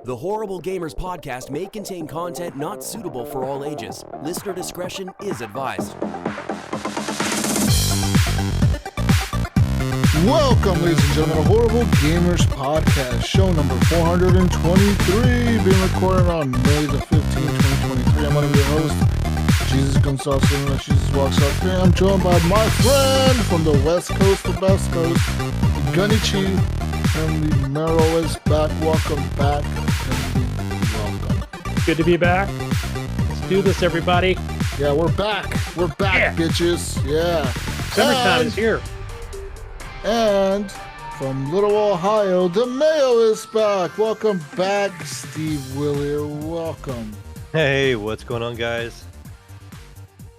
The Horrible Gamers podcast may contain content not suitable for all ages. Listener discretion is advised. Welcome, ladies and gentlemen, to Horrible Gamers podcast, show number 423, being recorded on May the 15th, 2023. I'm one of your hosts, Jesus comes off soon as Jesus walks up here. I'm joined by my friend from the West Coast to Best Coast, Gunny, and the Mero is back. Welcome back. Welcome. Good to be back. Let's do this, everybody. Yeah, we're back. We're back, bitches. Yeah. Summertime is here. And from Little Ohio, the Mayo is back. Welcome back, Steve Willier. Welcome. Hey, what's going on, guys?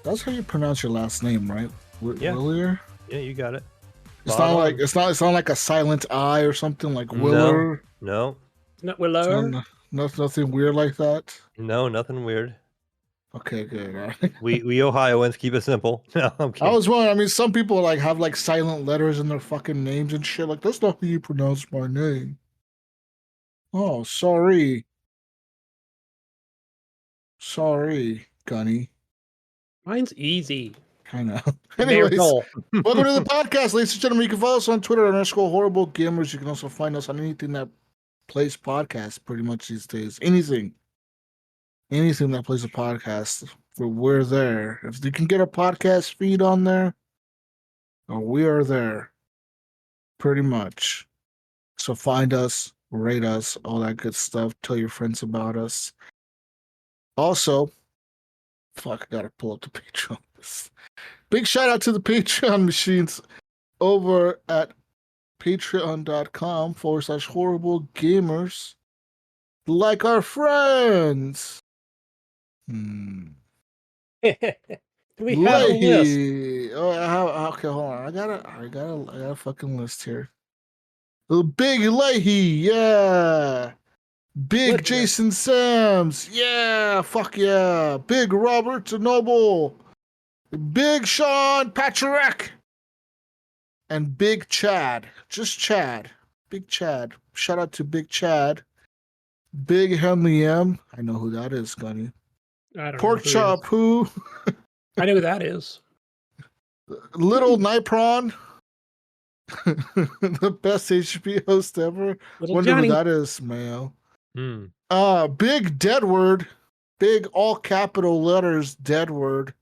That's how you pronounce your last name, right? Yeah. Willier? Yeah, you got it. It's not like it's not like a silent I or something like Willer. No. Not Willow. Nothing weird like that. No, nothing weird. Okay, good. All right. We Ohioans keep it simple. No, I'm kidding. I was wondering. I mean, some people like have like silent letters in their fucking names and shit. Like, that's not how you pronounce my name. Oh, sorry, Gunny. Mine's easy. I know. Anyways, Miracle. welcome to the podcast, ladies and gentlemen. You can follow us on Twitter _Horrible Gamers. You can also find us on anything that plays podcasts pretty much these days. Anything that plays a podcast, we're there. If you can get a podcast feed on there, we are there. Pretty much. So find us, rate us, all that good stuff. Tell your friends about us. Also, I gotta pull up the Patreon. Big shout out to the Patreon machines over at patreon.com /Horrible Gamers. Like our friends. Do we have a list? Okay, hold on. I got a fucking list here. Little Big Leahy, yeah. Big What? Jason Sams, yeah. Fuck yeah. Big Robert Noble. Big Sean Patrick. And Big Chad. Just Chad. Big Chad. Shout out to Big Chad. Big Henley M. I know who that is, Gunny. I don't Pork know Chop Who. I know who that is. Little Nipron. The best HGP host ever. Little Wonder Johnny. who that is, Mayo. Hmm. Big Deadword. Big all capital letters Deadword.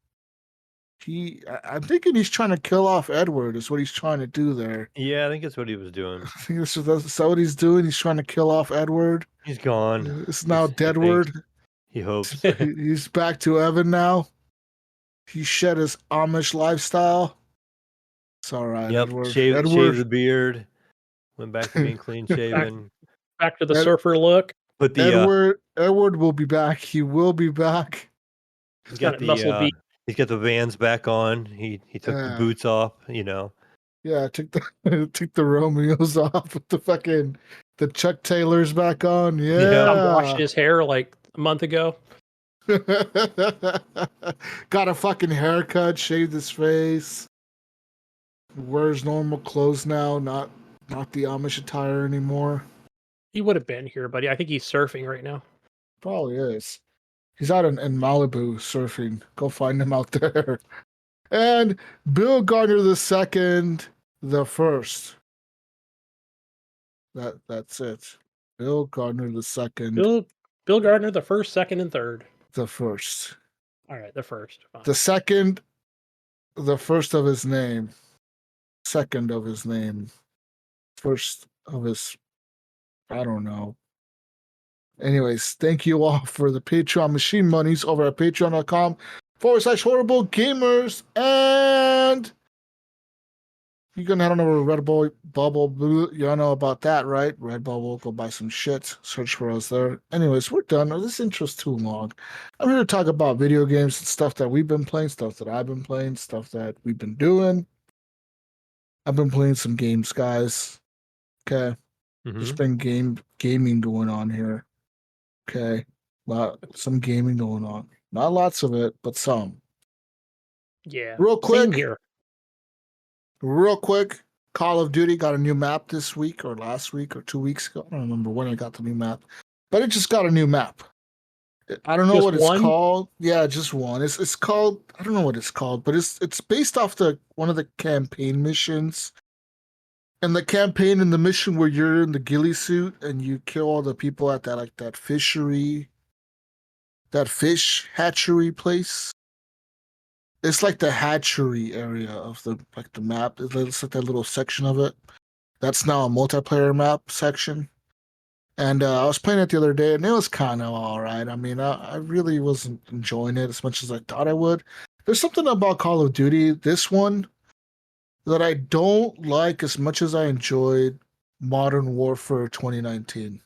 I'm thinking he's trying to kill off Edward is what he's trying to do there. Yeah, I think that's what he was doing. I think that's what he's doing. He's trying to kill off Edward. He's gone. It's now He Deadward. He hopes. He's back to Evan now. He shed his Amish lifestyle. It's all right. Yep. Edward. Shaved the beard. Went back to being clean shaven. Back to the surfer look. Put the Edward will be back. He will be back. he's got got a muscle beat. he's got the Vans back on. He took the boots off. You know. Yeah, I took the Romeos off with the Chuck Taylors back on. Yeah. I'm washing his hair like a month ago. Got a fucking haircut, shaved his face. Wears normal clothes now, not the Amish attire anymore. He would have been here, buddy. I think he's surfing right now. Probably is. He's out in Malibu surfing. Go find him out there. And Bill Gardner II, the first. That's it. Bill Gardner II. Bill Gardner, the first, second, and third. The first. All right, the first. Fine. The second, the first of his name. Second of his name. First of his, I don't know. Anyways, thank you all for the Patreon machine monies over at patreon.com /Horrible Gamers. And you can head on over to Redbubble. You all know about that, right? Redbubble, go buy some shit. Search for us there. Anyways, we're done. This intro's too long. I'm here to talk about video games and stuff that we've been playing, stuff that I've been playing, stuff that we've been doing. I've been playing some games, guys. Okay. There's been gaming going on here. Okay. Some gaming going on. Not lots of it, but some. Yeah. Real quick. Same here. Call of Duty got a new map this week or last week or 2 weeks ago. I don't remember when I got the new map. but it just got a new map. I don't know Just what it's one? called. Yeah, just one. It's called, I don't know what it's called, but it's based off one of the campaign missions. And the campaign in the mission where you're in the ghillie suit and you kill all the people at that fishery, that fish hatchery place. It's like the hatchery area of the map. It's like that little section of it. That's now a multiplayer map section. And I was playing it the other day, and it was kind of all right. I mean, I really wasn't enjoying it as much as I thought I would. There's something about Call of Duty, this one, that I don't like as much as I enjoyed Modern Warfare 2019.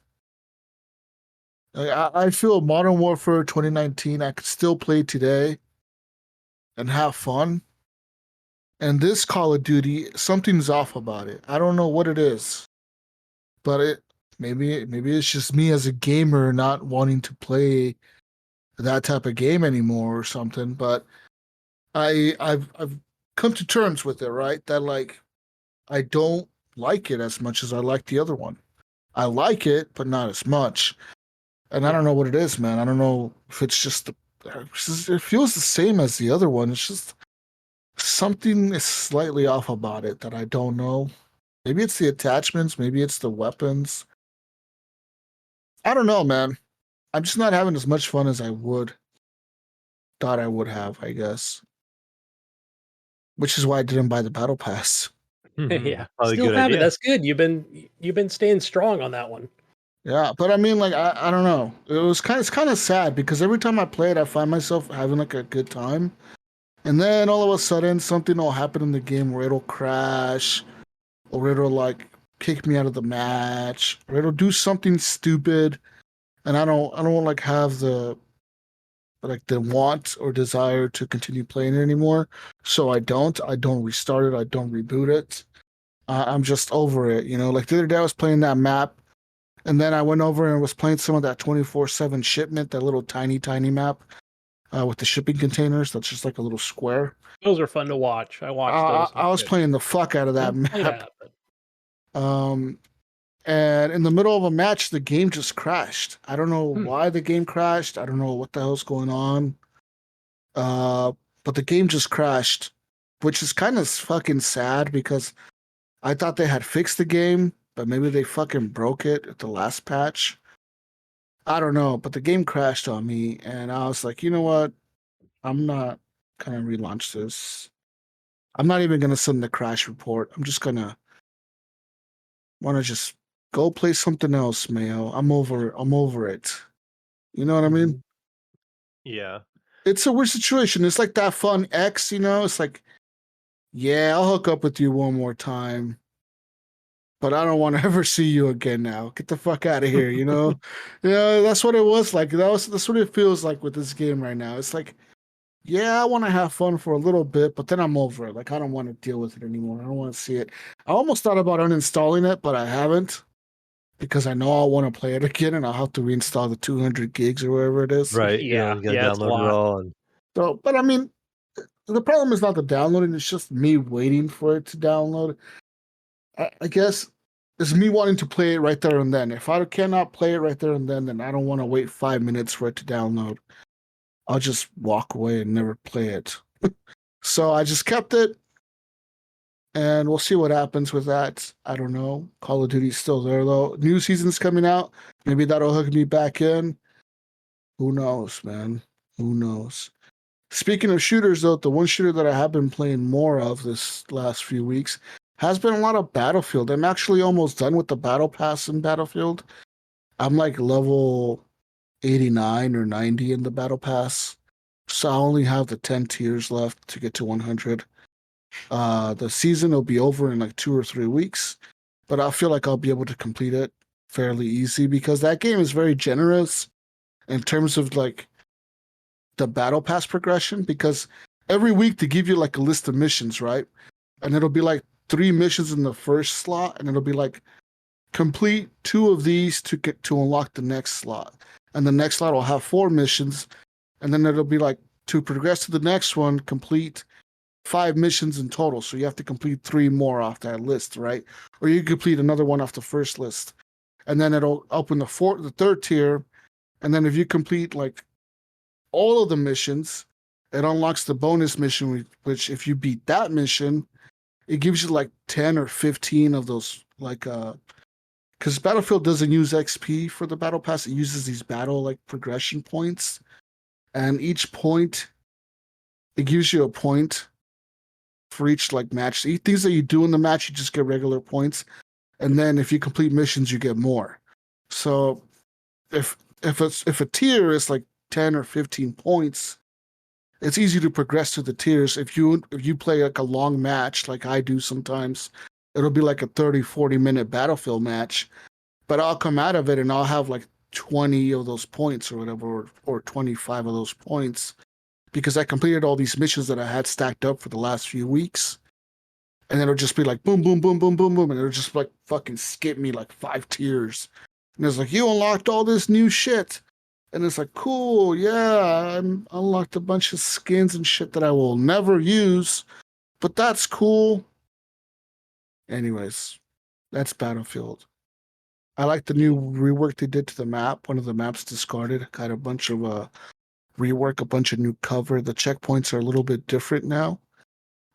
I feel Modern Warfare 2019 I could still play today and have fun. And this Call of Duty, something's off about it. I don't know what it is, but maybe it's just me as a gamer not wanting to play that type of game anymore or something. But I've come to terms with it, right? That like I don't like it as much as I like the other one. I like it, but not as much. And I don't know what it is, man. I don't know if it's just it feels the same as the other one. It's just something is slightly off about it that I don't know. Maybe it's the attachments, maybe it's the weapons. I don't know, man. I'm just not having as much fun as I thought I would have, I guess. Which is why I didn't buy the battle pass. Yeah. Probably a Still good have it. idea. That's good. You've been staying strong on that one. Yeah, but I mean, like, I don't know. It's kind of sad because every time I play it, I find myself having like a good time, and then all of a sudden something will happen in the game where it'll crash, or it'll like kick me out of the match, or it'll do something stupid, and I don't like have the want or desire to continue playing it anymore. So I don't restart it. I don't reboot it. I'm just over it. You know, like the other day I was playing that map. And then I went over and was playing some of that 24/7 shipment, that little tiny map with the shipping containers. That's just like a little square. Those are fun to watch. I watched those. I was playing the fuck out of that Play map. that, but And in the middle of a match, the game just crashed. I don't know why the game crashed. I don't know what the hell's going on. But the game just crashed, which is kind of fucking sad because I thought they had fixed the game, but maybe they fucking broke it at the last patch. I don't know, but the game crashed on me, and I was like, you know what? I'm not gonna relaunch this. I'm not even gonna send the crash report. I'm just gonna wanna just go play something else, Mayo. I'm over it. You know what I mean? Yeah. It's a weird situation. It's like that fun X, you know? It's like, yeah, I'll hook up with you one more time, but I don't want to ever see you again now. Get the fuck out of here, you know? Yeah, that's what it was like. That's what it feels like with this game right now. It's like, yeah, I want to have fun for a little bit, but then I'm over it. Like, I don't want to deal with it anymore. I don't want to see it. I almost thought about uninstalling it, but I haven't because I know I'll want to play it again and I'll have to reinstall the 200 gigs or whatever it is. Right. Yeah, You gotta yeah, it's a download it lot. all. And So, but I mean, the problem is not the downloading, it's just me waiting for it to download. I guess it's me wanting to play it right there and then. If I cannot play it right there and then I don't want to wait 5 minutes for it to download. I'll just walk away and never play it. So I just kept it, and we'll see what happens with that. I don't know. Call of Duty's still there, though. New season's coming out. Maybe that'll hook me back in. Who knows, man? Who knows? Speaking of shooters, though, the one shooter that I have been playing more of this last few weeks has been a lot of Battlefield. I'm actually almost done with the Battle Pass in Battlefield. I'm like level 89 or 90 in the Battle Pass. So I only have the 10 tiers left to get to 100. The season will be over in like 2 or 3 weeks, but I feel like I'll be able to complete it fairly easy because that game is very generous in terms of like the Battle Pass progression, because every week they give you like a list of missions, right? And it'll be like 3 missions in the first slot, and it'll be like complete 2 of these to get to unlock the next slot. And the next slot will have 4 missions, and then it'll be like to progress to the next one, complete 5 missions in total. So you have to complete 3 more off that list, right? Or you complete another one off the first list. and then it'll open the third tier, and then if you complete like all of the missions, it unlocks the bonus mission, which if you beat that mission, it gives you like 10 or 15 of those, like because Battlefield doesn't use XP for the battle pass, it uses these battle like progression points, and each point, it gives you a point for each like match. Things that you do in the match, you just get regular points, and then if you complete missions, you get more. So if a tier is like 10 or 15 points, it's easy to progress to the tiers. If you play like a long match, like I do sometimes, it'll be like a 30-40 minute Battlefield match, but I'll come out of it and I'll have like 20 of those points or whatever, or 25 of those points, because I completed all these missions that I had stacked up for the last few weeks. And then it'll just be like boom, boom, boom, boom, boom, boom, and it'll just like fucking skip me like 5 tiers. And it's like, you unlocked all this new shit. And it's like, cool, yeah, I unlocked a bunch of skins and shit that I will never use, but that's cool. Anyways, that's Battlefield. I like the new rework they did to the map. One of the maps discarded, got a bunch of rework, a bunch of new cover. The checkpoints are a little bit different now,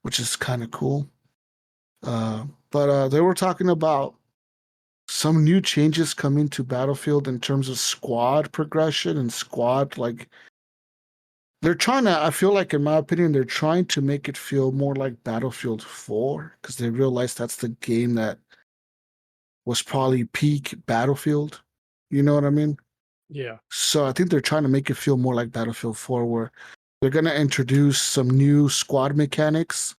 which is kind of cool. But they were talking about some new changes coming to Battlefield in terms of squad progression and squad, like they're trying to, I feel like in my opinion, they're trying to make it feel more like Battlefield 4, because they realized that's the game that was probably peak Battlefield. You know what I mean? Yeah. So I think they're trying to make it feel more like Battlefield 4, where they're going to introduce some new squad mechanics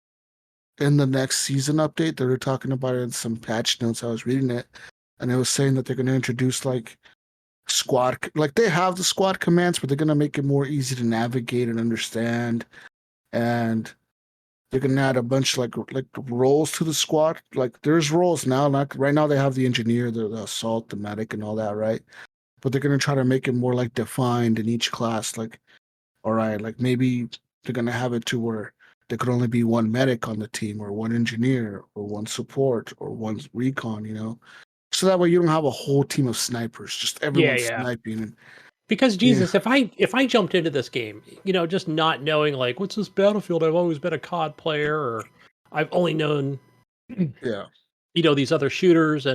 in the next season update. They were talking about it in some patch notes. I was reading it, and it was saying that they're going to introduce like squad, like they have the squad commands, but they're going to make it more easy to navigate and understand. And they're going to add a bunch like roles to the squad. Like there's roles now. Like right now they have the engineer, the assault, the medic, and all that, right? But they're going to try to make it more like defined in each class. Like, all right, like maybe they're going to have it to where there could only be one medic on the team, or one engineer, or one support, or one recon, you know? So that way you don't have a whole team of snipers, just everyone sniping. And, because Jesus, if I jumped into this game, you know, just not knowing like what's this Battlefield, I've always been a COD player, or I've only known you know, these other shooters,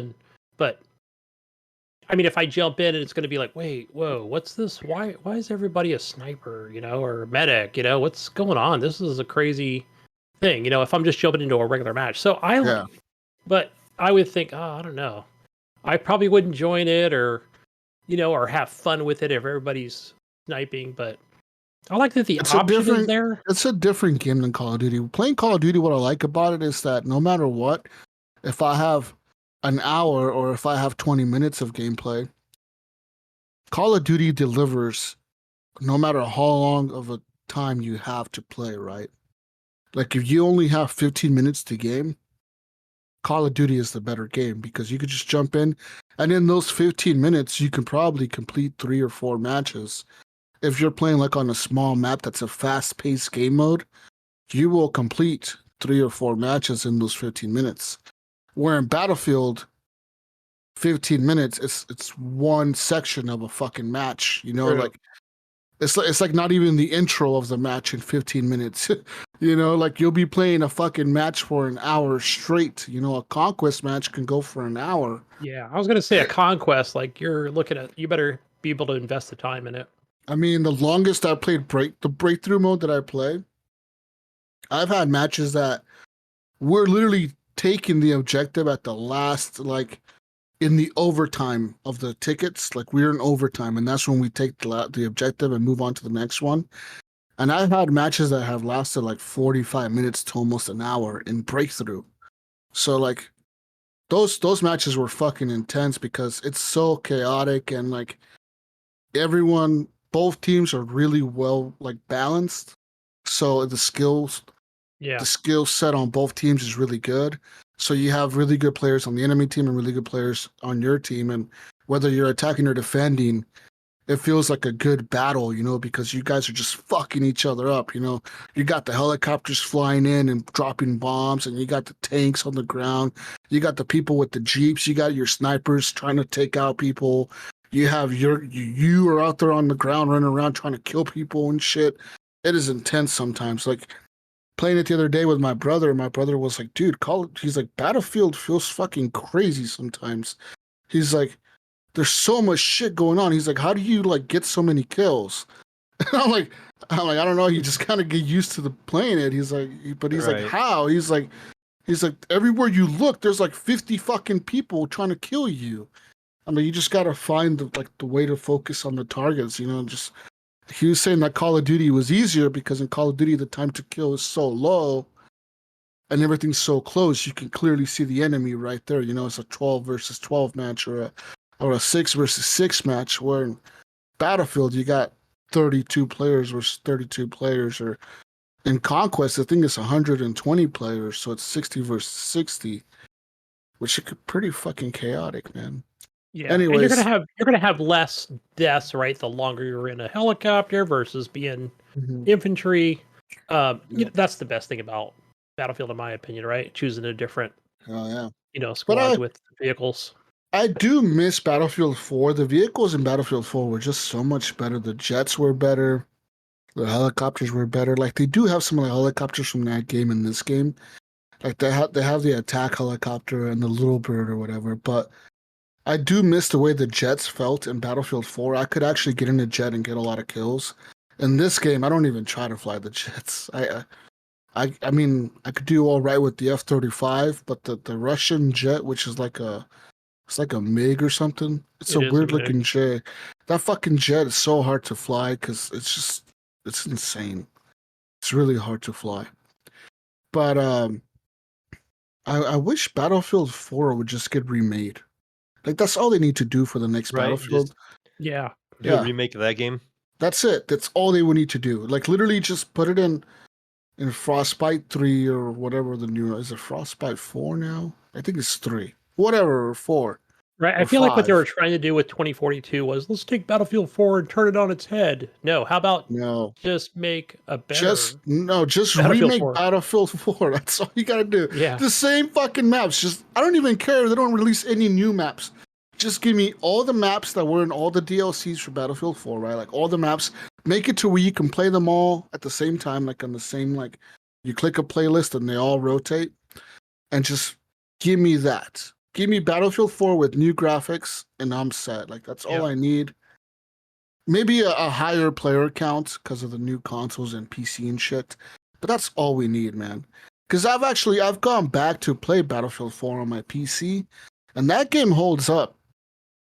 but I mean, if I jump in and it's going to be like, wait, whoa, what's this? Why is everybody a sniper, you know, or a medic? You know, what's going on? This is a crazy thing, you know, if I'm just jumping into a regular match. So but I would think, oh, I don't know. I probably wouldn't join it, or, you know, or have fun with it if everybody's sniping. But I like that the option is there. It's a different game than Call of Duty. Playing Call of Duty, what I like about it is that no matter what, if I have an hour or if I have 20 minutes of gameplay, Call of Duty delivers no matter how long of a time you have to play, right? Like if you only have 15 minutes to game, Call of Duty is the better game, because you could just jump in, and in those 15 minutes, you can probably complete 3 or 4 matches. If you're playing like on a small map that's a fast-paced game mode, you will complete 3 or 4 matches in those 15 minutes. Where in Battlefield, 15 minutes, it's one section of a fucking match, you know, like it's like not even the intro of the match in 15 minutes. You know, like you'll be playing a fucking match for an hour straight. You know, a conquest match can go for an hour. Yeah, I was going to say a conquest, like you're looking at, you better be able to invest the time in it. I mean, the longest I played the breakthrough mode that I play, I've had matches that we're literally taking the objective at the last, like in the overtime of the tickets. Like we're in overtime, and that's when we take the objective and move on to the next one. And I've had matches that have lasted like 45 minutes to almost an hour in breakthrough. So like those matches were fucking intense, because it's so chaotic, and like both teams are really well like balanced. So the skill set on both teams is really good. So you have really good players on the enemy team and really good players on your team, and whether you're attacking or defending, it feels like a good battle, you know, because you guys are just fucking each other up, you know. You got the helicopters flying in and dropping bombs, and you got the tanks on the ground. You got the people with the jeeps. You got your snipers trying to take out people. You have you are out there on the ground running around trying to kill people and shit. It is intense sometimes. Like playing it the other day with my brother. My brother was like, dude, he's like, Battlefield feels fucking crazy sometimes. He's like, there's so much shit going on. He's like, how do you like get so many kills? And I'm like, I don't know. You just kind of get used to the playing it. He's like, like, how? He's like, everywhere you look, there's like 50 fucking people trying to kill you. I mean, you just gotta find the way to focus on the targets, you know. Just he was saying that Call of Duty was easier because in Call of Duty the time to kill is so low, and everything's so close. You can clearly see the enemy right there. You know, it's a 12 versus 12 match or a 6 versus 6 match. Where in Battlefield you got 32 players versus 32 players, or in Conquest I think it's 120 players, so it's 60 versus 60, which is pretty fucking chaotic, man. Yeah, anyways, and you're gonna have less deaths, right? The longer you're in a helicopter versus being infantry. You know, that's the best thing about Battlefield, in my opinion, right? Choosing a different, squads with vehicles. I do miss Battlefield 4. The vehicles in Battlefield 4 were just so much better. The jets were better. The helicopters were better. Like they do have some of the helicopters from that game in this game. Like they have the attack helicopter and the Little Bird or whatever, but I do miss the way the jets felt in Battlefield 4. I could actually get in a jet and get a lot of kills. In this game, I don't even try to fly the jets. I mean, I could do all right with the F-35, but the Russian jet, which is like a MiG or something. It's a weird looking jet. That fucking jet is so hard to fly because it's insane. It's really hard to fly. But I wish Battlefield 4 would just get remade. Like that's all they need to do for the next Battlefield. Do a remake of that game. That's it. That's all they would need to do. Like literally just put it in Frostbite 3 or whatever the new is. It Frostbite 4 now? I think it's 3. Whatever, or 4. Right. I feel like what they were trying to do with 2042 was let's take Battlefield 4 and turn it on its head. No, how about just make a better just remake 4. Battlefield 4. That's all you gotta do. Yeah. The same fucking maps. Just I don't even care if they don't release any new maps. Just give me all the maps that were in all the DLCs for Battlefield 4, right? Like all the maps. Make it to where you can play them all at the same time, like on the same, like you click a playlist and they all rotate. And just give me that. Give me Battlefield 4 with new graphics and I'm set. Like that's all I need. Maybe a higher player count because of the new consoles and PC and shit. But that's all we need, man. Because I've gone back to play Battlefield 4 on my PC, and that game holds up.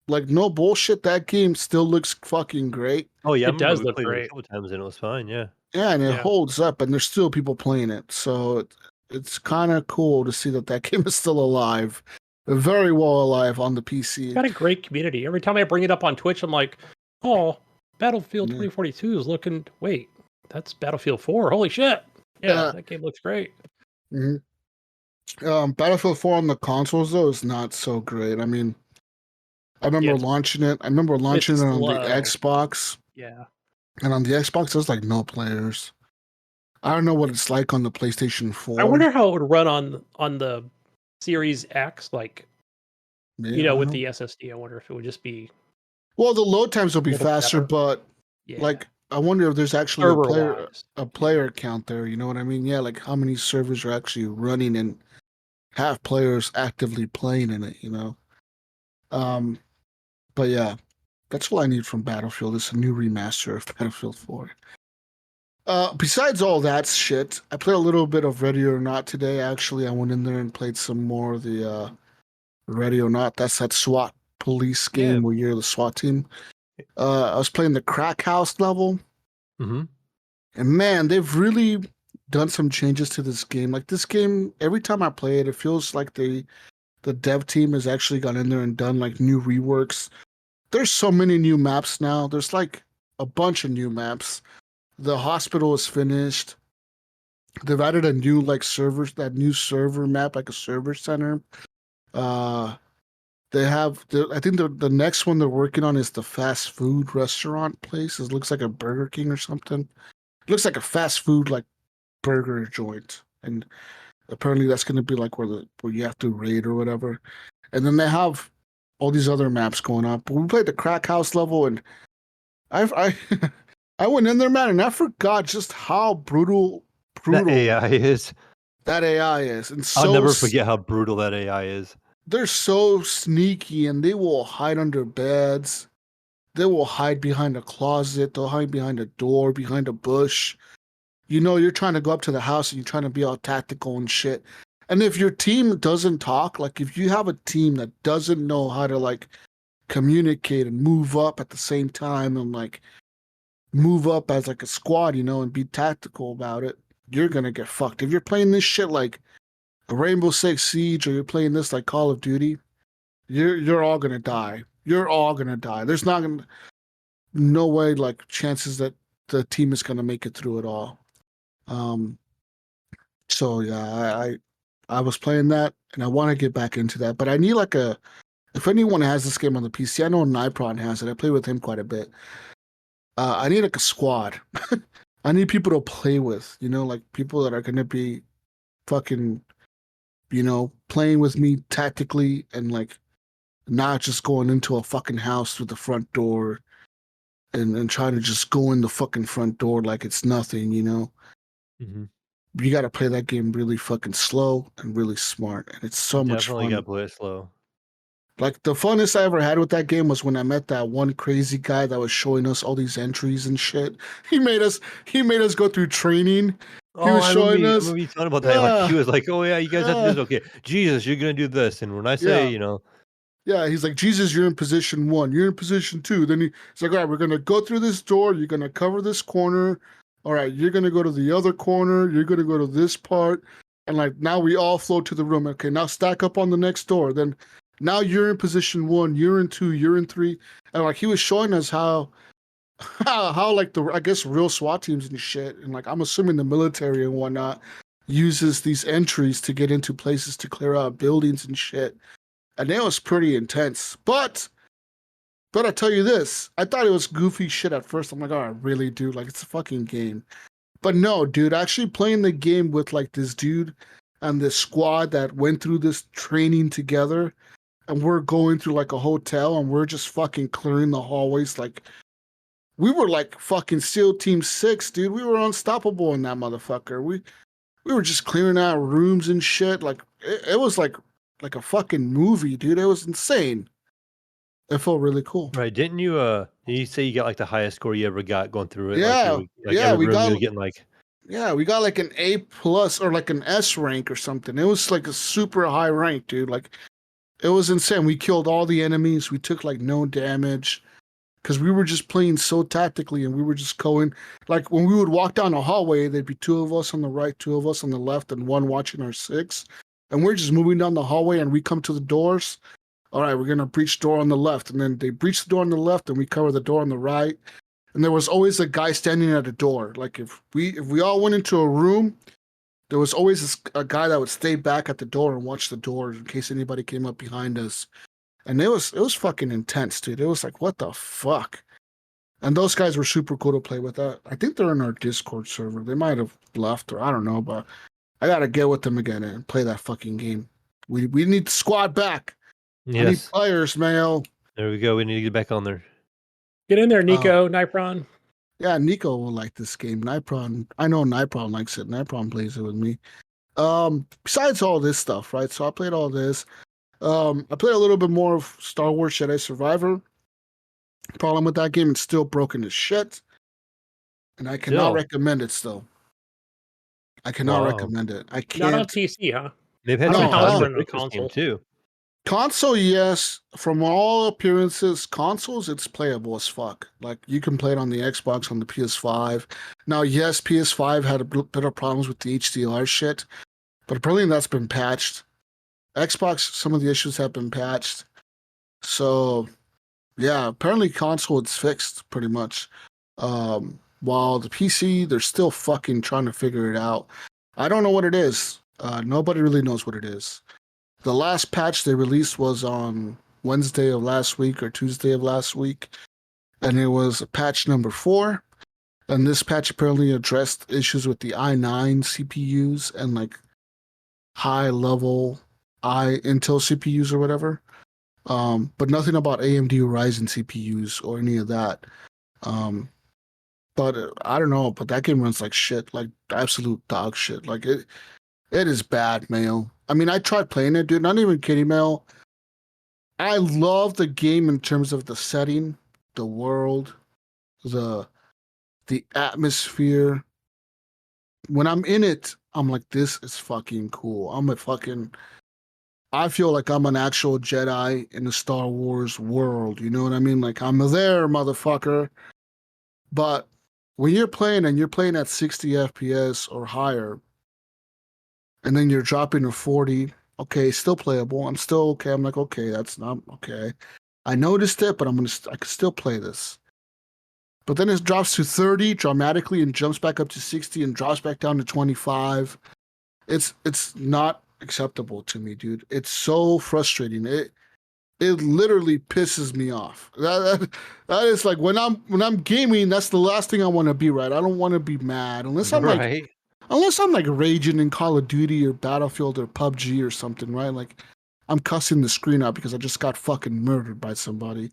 Like no bullshit, that game still looks fucking great. Oh yeah, it does look great. A couple times and it was fine. Yeah. Yeah, and it holds up, and there's still people playing it. So it's kind of cool to see that game is still alive, very well alive on the PC. It's got a great community. Every time I bring it up on Twitch, I'm like, oh, Battlefield 2042 is looking. Wait, that's Battlefield 4. Holy shit! Yeah, that game looks great. Mm-hmm. Battlefield 4 on the consoles though is not so great. I mean, I remember launching it. on the Xbox. Yeah. And on the Xbox, there's like no players. I don't know what it's like on the PlayStation 4. I wonder how it would run on the Series X, like, with the SSD. I wonder if it would just be. Well, the load times will be faster, but like, I wonder if there's actually a player count there. You know what I mean? Yeah, like how many servers are actually running and have players actively playing in it, you know? But yeah, that's all I need from Battlefield is a new remaster of Battlefield 4. Besides all that shit, I played a little bit of Ready or Not today. Actually, I went in there and played some more of the Ready or Not. That's that SWAT police game where you're the SWAT team. I was playing the crack house level. Mm-hmm. And man, they've really done some changes to this game. Like this game, every time I play it, it feels like the dev team has actually gone in there and done like new reworks. There's so many new maps now. There's like a bunch of new maps. The hospital is finished. They've added a new like server map, like a server center. They have, I think the next one they're working on is the fast food restaurant place. It looks like a Burger King or something. It looks like a fast food like burger joint, and apparently that's going to be like where you have to raid or whatever. And then they have all these other maps going on. But we played the crack house level, and I I went in there, man, and I forgot just how brutal that AI is. That AI is, and so I'll never forget how brutal that AI is. They're so sneaky, and they will hide under beds. They will hide behind a closet. They'll hide behind a door, behind a bush. You know, you're trying to go up to the house and you're trying to be all tactical and shit. And if your team doesn't talk, like if you have a team that doesn't know how to like communicate and move up at the same time and like move up as like a squad, you know, and be tactical about it, you're gonna get fucked. If you're playing this shit like a Rainbow Six Siege or you're playing this like Call of Duty, you're all gonna die. You're all gonna die. There's no way like chances that the team is gonna make it through it all. So yeah, I was playing that and I want to get back into that, but I need like if anyone has this game on the PC, I know Nipron has it. I play with him quite a bit. I need like a squad. I need people to play with, you know, like people that are gonna be fucking, you know, playing with me tactically and like not just going into a fucking house through the front door and trying to just go in the fucking front door like it's nothing, you know. Mm-hmm. You got to play that game really fucking slow and really smart, and it's so much fun. Definitely got to play it slow. Like the funnest I ever had with that game was when I met that one crazy guy that was showing us all these entries and shit. He made us go through training. He was showing us. I remember you talking about that. Like he was like, "Oh yeah, you guys have to do this. Okay, Jesus, you're gonna do this." And when I say, you know, yeah, he's like, Jesus, you're in position 1. You're in position 2. Then he's like, all right, we're gonna go through this door. You're gonna cover this corner. All right, you're gonna go to the other corner. You're gonna go to this part. And like now we all flow to the room. Okay, now stack up on the next door. Then now you're in position 1. You're in 2. You're in 3. And like he was showing us how like the I guess real SWAT teams and shit, and like I'm assuming the military and whatnot uses these entries to get into places to clear out buildings and shit. And it was pretty intense. But I tell you this, I thought it was goofy shit at first. I'm like, oh, I really do. Like, it's a fucking game. But no, dude, actually playing the game with like this dude and this squad that went through this training together, and we're going through like a hotel and we're just fucking clearing the hallways. Like, we were like fucking SEAL Team 6, dude. We were unstoppable in that motherfucker. We were just clearing out rooms and shit. Like, it was like a fucking movie, dude. It was insane. It felt really cool. Right? Didn't you say you got like the highest score you ever got going through it? Yeah, we got getting like. Yeah, we got like an A+ or like an S rank or something. It was like a super high rank, dude. Like, it was insane. We killed all the enemies. We took like no damage because we were just playing so tactically, and we were just going. Like when we would walk down a hallway, there'd be 2 of us on the right, 2 of us on the left, and 1 watching our 6. And we're just moving down the hallway, and we come to the doors. All right, we're gonna breach door on the left, and then they breach the door on the left, and we cover the door on the right. And there was always a guy standing at a door. Like if we all went into a room, there was always a guy that would stay back at the door and watch the door in case anybody came up behind us. And it was fucking intense, dude. It was like, what the fuck? And those guys were super cool to play with. I think they're in our Discord server. They might have left, or I don't know, but I gotta get with them again and play that fucking game. We need the squad back. Yes. We need players, Mayo. There we go. We need to get back on there. Get in there, Nico, Nipron. Yeah, Nico will like this game. Nipron, I know Nipron likes it. Nipron plays it with me. Besides all this stuff, right? So I played all this. I played a little bit more of Star Wars Jedi Survivor. Problem with that game, it's still broken as shit. And I cannot recommend it still. I cannot recommend it. I can't. Not on PC, huh? They've had some on console too. Console, yes. From all appearances, consoles, it's playable as fuck. Like, you can play it on the Xbox, on the PS5. Now, yes, PS5 had a bit of problems with the HDR shit, but apparently that's been patched. Xbox, some of the issues have been patched. So, yeah, apparently console, it's fixed pretty much. While the PC, they're still fucking trying to figure it out. I don't know what it is. Nobody really knows what it is. The last patch they released was on Wednesday of last week or Tuesday of last week, and it was patch number 4. And this patch apparently addressed issues with the i9 CPUs and like high level Intel CPUs or whatever. But nothing about AMD Ryzen CPUs or any of that. But I don't know, but that game runs like shit, like absolute dog shit. Like it is bad, Mayo. I mean, I tried playing it, dude. Not even kidding, Mayo. I love the game in terms of the setting, the world, the atmosphere. When I'm in it, I'm like, this is fucking cool. I feel like I'm an actual Jedi in the Star Wars world. You know what I mean? Like, I'm there, motherfucker. But when you're playing and you're playing at 60 FPS or higher, and then you're dropping to 40, okay, still playable. I'm still okay. I'm like, okay, that's not okay. I noticed it, but I can still play this. But then it drops to 30 dramatically and jumps back up to 60 and drops back down to 25. It's not acceptable to me, dude. It's so frustrating. It literally pisses me off. That is like when I'm gaming, that's the last thing I want to be, right? I don't want to be mad unless I'm like raging in Call of Duty or Battlefield or PUBG or something, right? Like I'm cussing the screen out because I just got fucking murdered by somebody.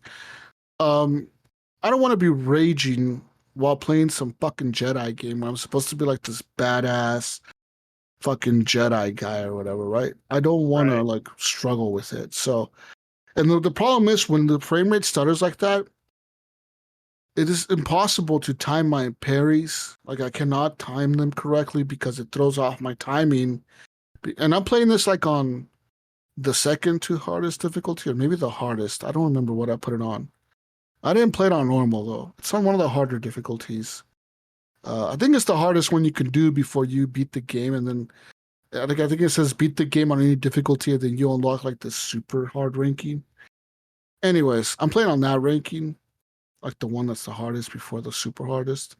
I don't want to be raging while playing some fucking Jedi game where I'm supposed to be like this badass fucking Jedi guy or whatever, right? I don't want to like struggle with it. So, and the problem is when the frame rate stutters like that, it is impossible to time my parries. Like I cannot time them correctly because it throws off my timing. And I'm playing this like on the second to hardest difficulty or maybe the hardest. I don't remember what I put it on. I didn't play it on normal though. It's on one of the harder difficulties. I think it's the hardest one you can do before you beat the game, and then I think it says beat the game on any difficulty, and then you unlock like the super hard ranking. Anyways, I'm playing on that ranking, like the one that's the hardest before the super hardest.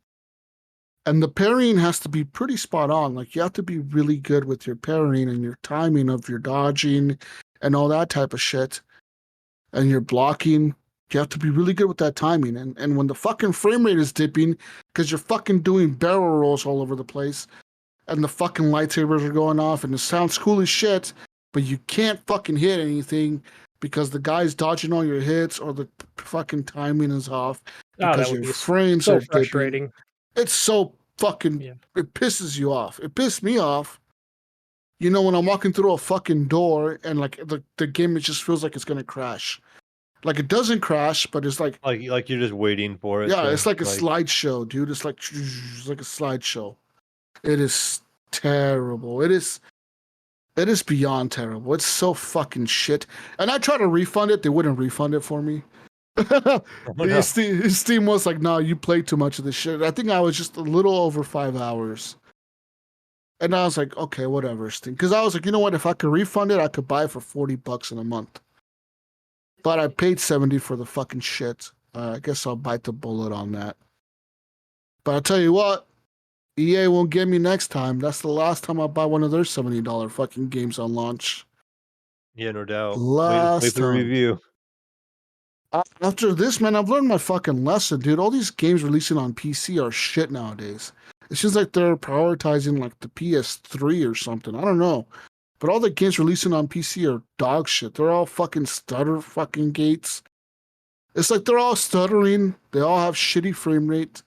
And the parrying has to be pretty spot on. Like you have to be really good with your parrying and your timing of your dodging and all that type of shit. And your blocking. You have to be really good with that timing. And when the fucking frame rate is dipping because you're fucking doing barrel rolls all over the place and the fucking lightsabers are going off and it sounds cool as shit, but you can't fucking hit anything because the guy's dodging all your hits or the fucking timing is off because your frames so are frustrating. dipping. It's so fucking, It pisses you off. It pissed me off. You know, when I'm walking through a fucking door and like the game, it just feels like it's going to crash. Like it doesn't crash, but it's like you're just waiting for it. Yeah, it's like a slideshow, dude. It's like a slideshow. It is terrible. It is beyond terrible. It's so fucking shit. And I tried to refund it. They wouldn't refund it for me. No. Steam was like, no, you played too much of this shit. I think I was just a little over 5 hours. And I was like, okay, whatever, Steam. Because I was like, you know what? If I could refund it, I could buy it for $40 in a month. But I paid $70 for the fucking shit. I guess I'll bite the bullet on that. But I'll tell you what, EA won't get me next time. That's the last time I'll buy one of their $70 fucking games on launch. Yeah, no doubt. Wait for the review. After this, man, I've learned my fucking lesson, dude. All these games releasing on PC are shit nowadays. It seems like they're prioritizing like the PS3 or something. I don't know. But all the games releasing on PC are dog shit. They're all fucking stutter fucking gates. It's like they're all stuttering. They all have shitty frame rate.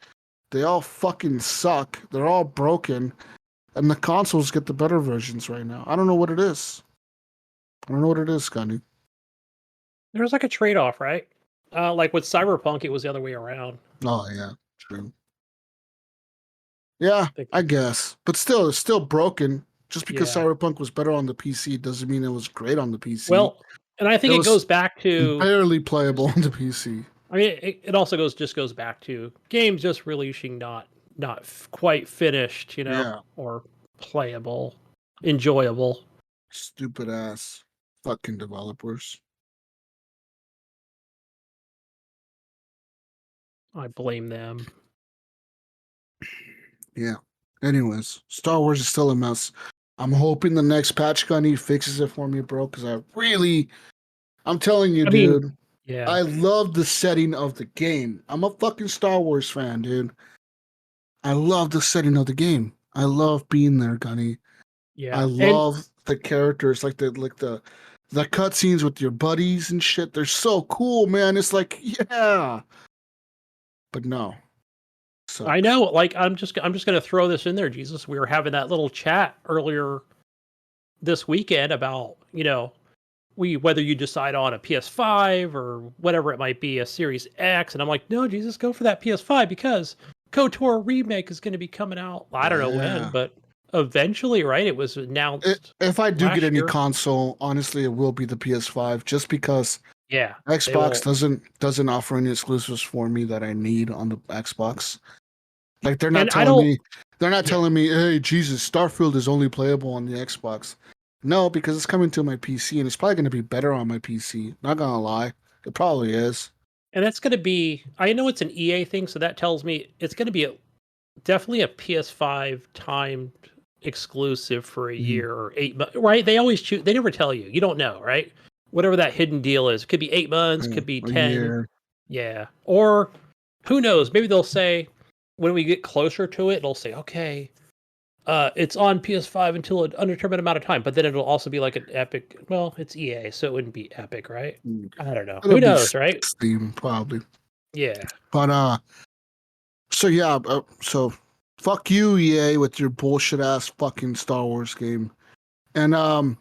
They all fucking suck. They're all broken. And the consoles get the better versions right now. I don't know what it is. Gunny. There's like a trade-off, right? Like with Cyberpunk, it was the other way around. Oh, yeah. True. Yeah, I guess. But still, it's still broken. Just because Cyberpunk was better on the PC doesn't mean it was great on the PC. Well, and I think it goes back to barely playable on the PC. I mean, it also goes back to games just releasing not quite finished, or playable, enjoyable. Stupid ass fucking developers. I blame them. Yeah. Anyways, Star Wars is still a mess. I'm hoping the next patch, Gunny, fixes it for me, bro, because I really I'm telling you, I mean, dude. yeah. I love the setting of the game. I'm a fucking Star Wars fan, dude. I love the setting of the game. I love being there, Gunny. Yeah. I And love the characters, like the cutscenes with your buddies and shit. They're so cool, man. It's like, yeah. But no. Sucks. I know, like I'm just gonna throw this in there, Jesus. We were having that little chat earlier this weekend about, whether you decide on a PS5 or whatever it might be, a Series X, and I'm like, no, Jesus, go for that PS5 because KOTOR remake is going to be coming out. I don't know when, Yeah. but eventually, right? It was announced. If I do get last any year. console, honestly, it will be the PS5, just because Yeah, Xbox doesn't offer any exclusives for me that I need on the Xbox. Like they're not And I telling don't. me, Yeah. telling me, hey, Jesus, Starfield is only playable on the Xbox. No, because it's coming to my PC and it's probably going to be better on my PC. Not gonna lie, it probably is. And that's going to be. I know it's an EA thing, so that tells me it's going to be definitely a PS5 timed exclusive for a year or 8 months, right? They always choose. They never tell you. You don't know, right? Whatever that hidden deal is, it could be 8 months, could be A 10. year. Yeah, or who knows? Maybe they'll say when we get closer to it, it'll say, okay, it's on PS5 until an undetermined amount of time. But then it'll also be like an Epic. Well, it's EA, so it wouldn't be Epic, right? I don't know. It'll Who be knows, right? Steam probably. Yeah. But so yeah, so fuck you, EA, with your bullshit ass fucking Star Wars game. And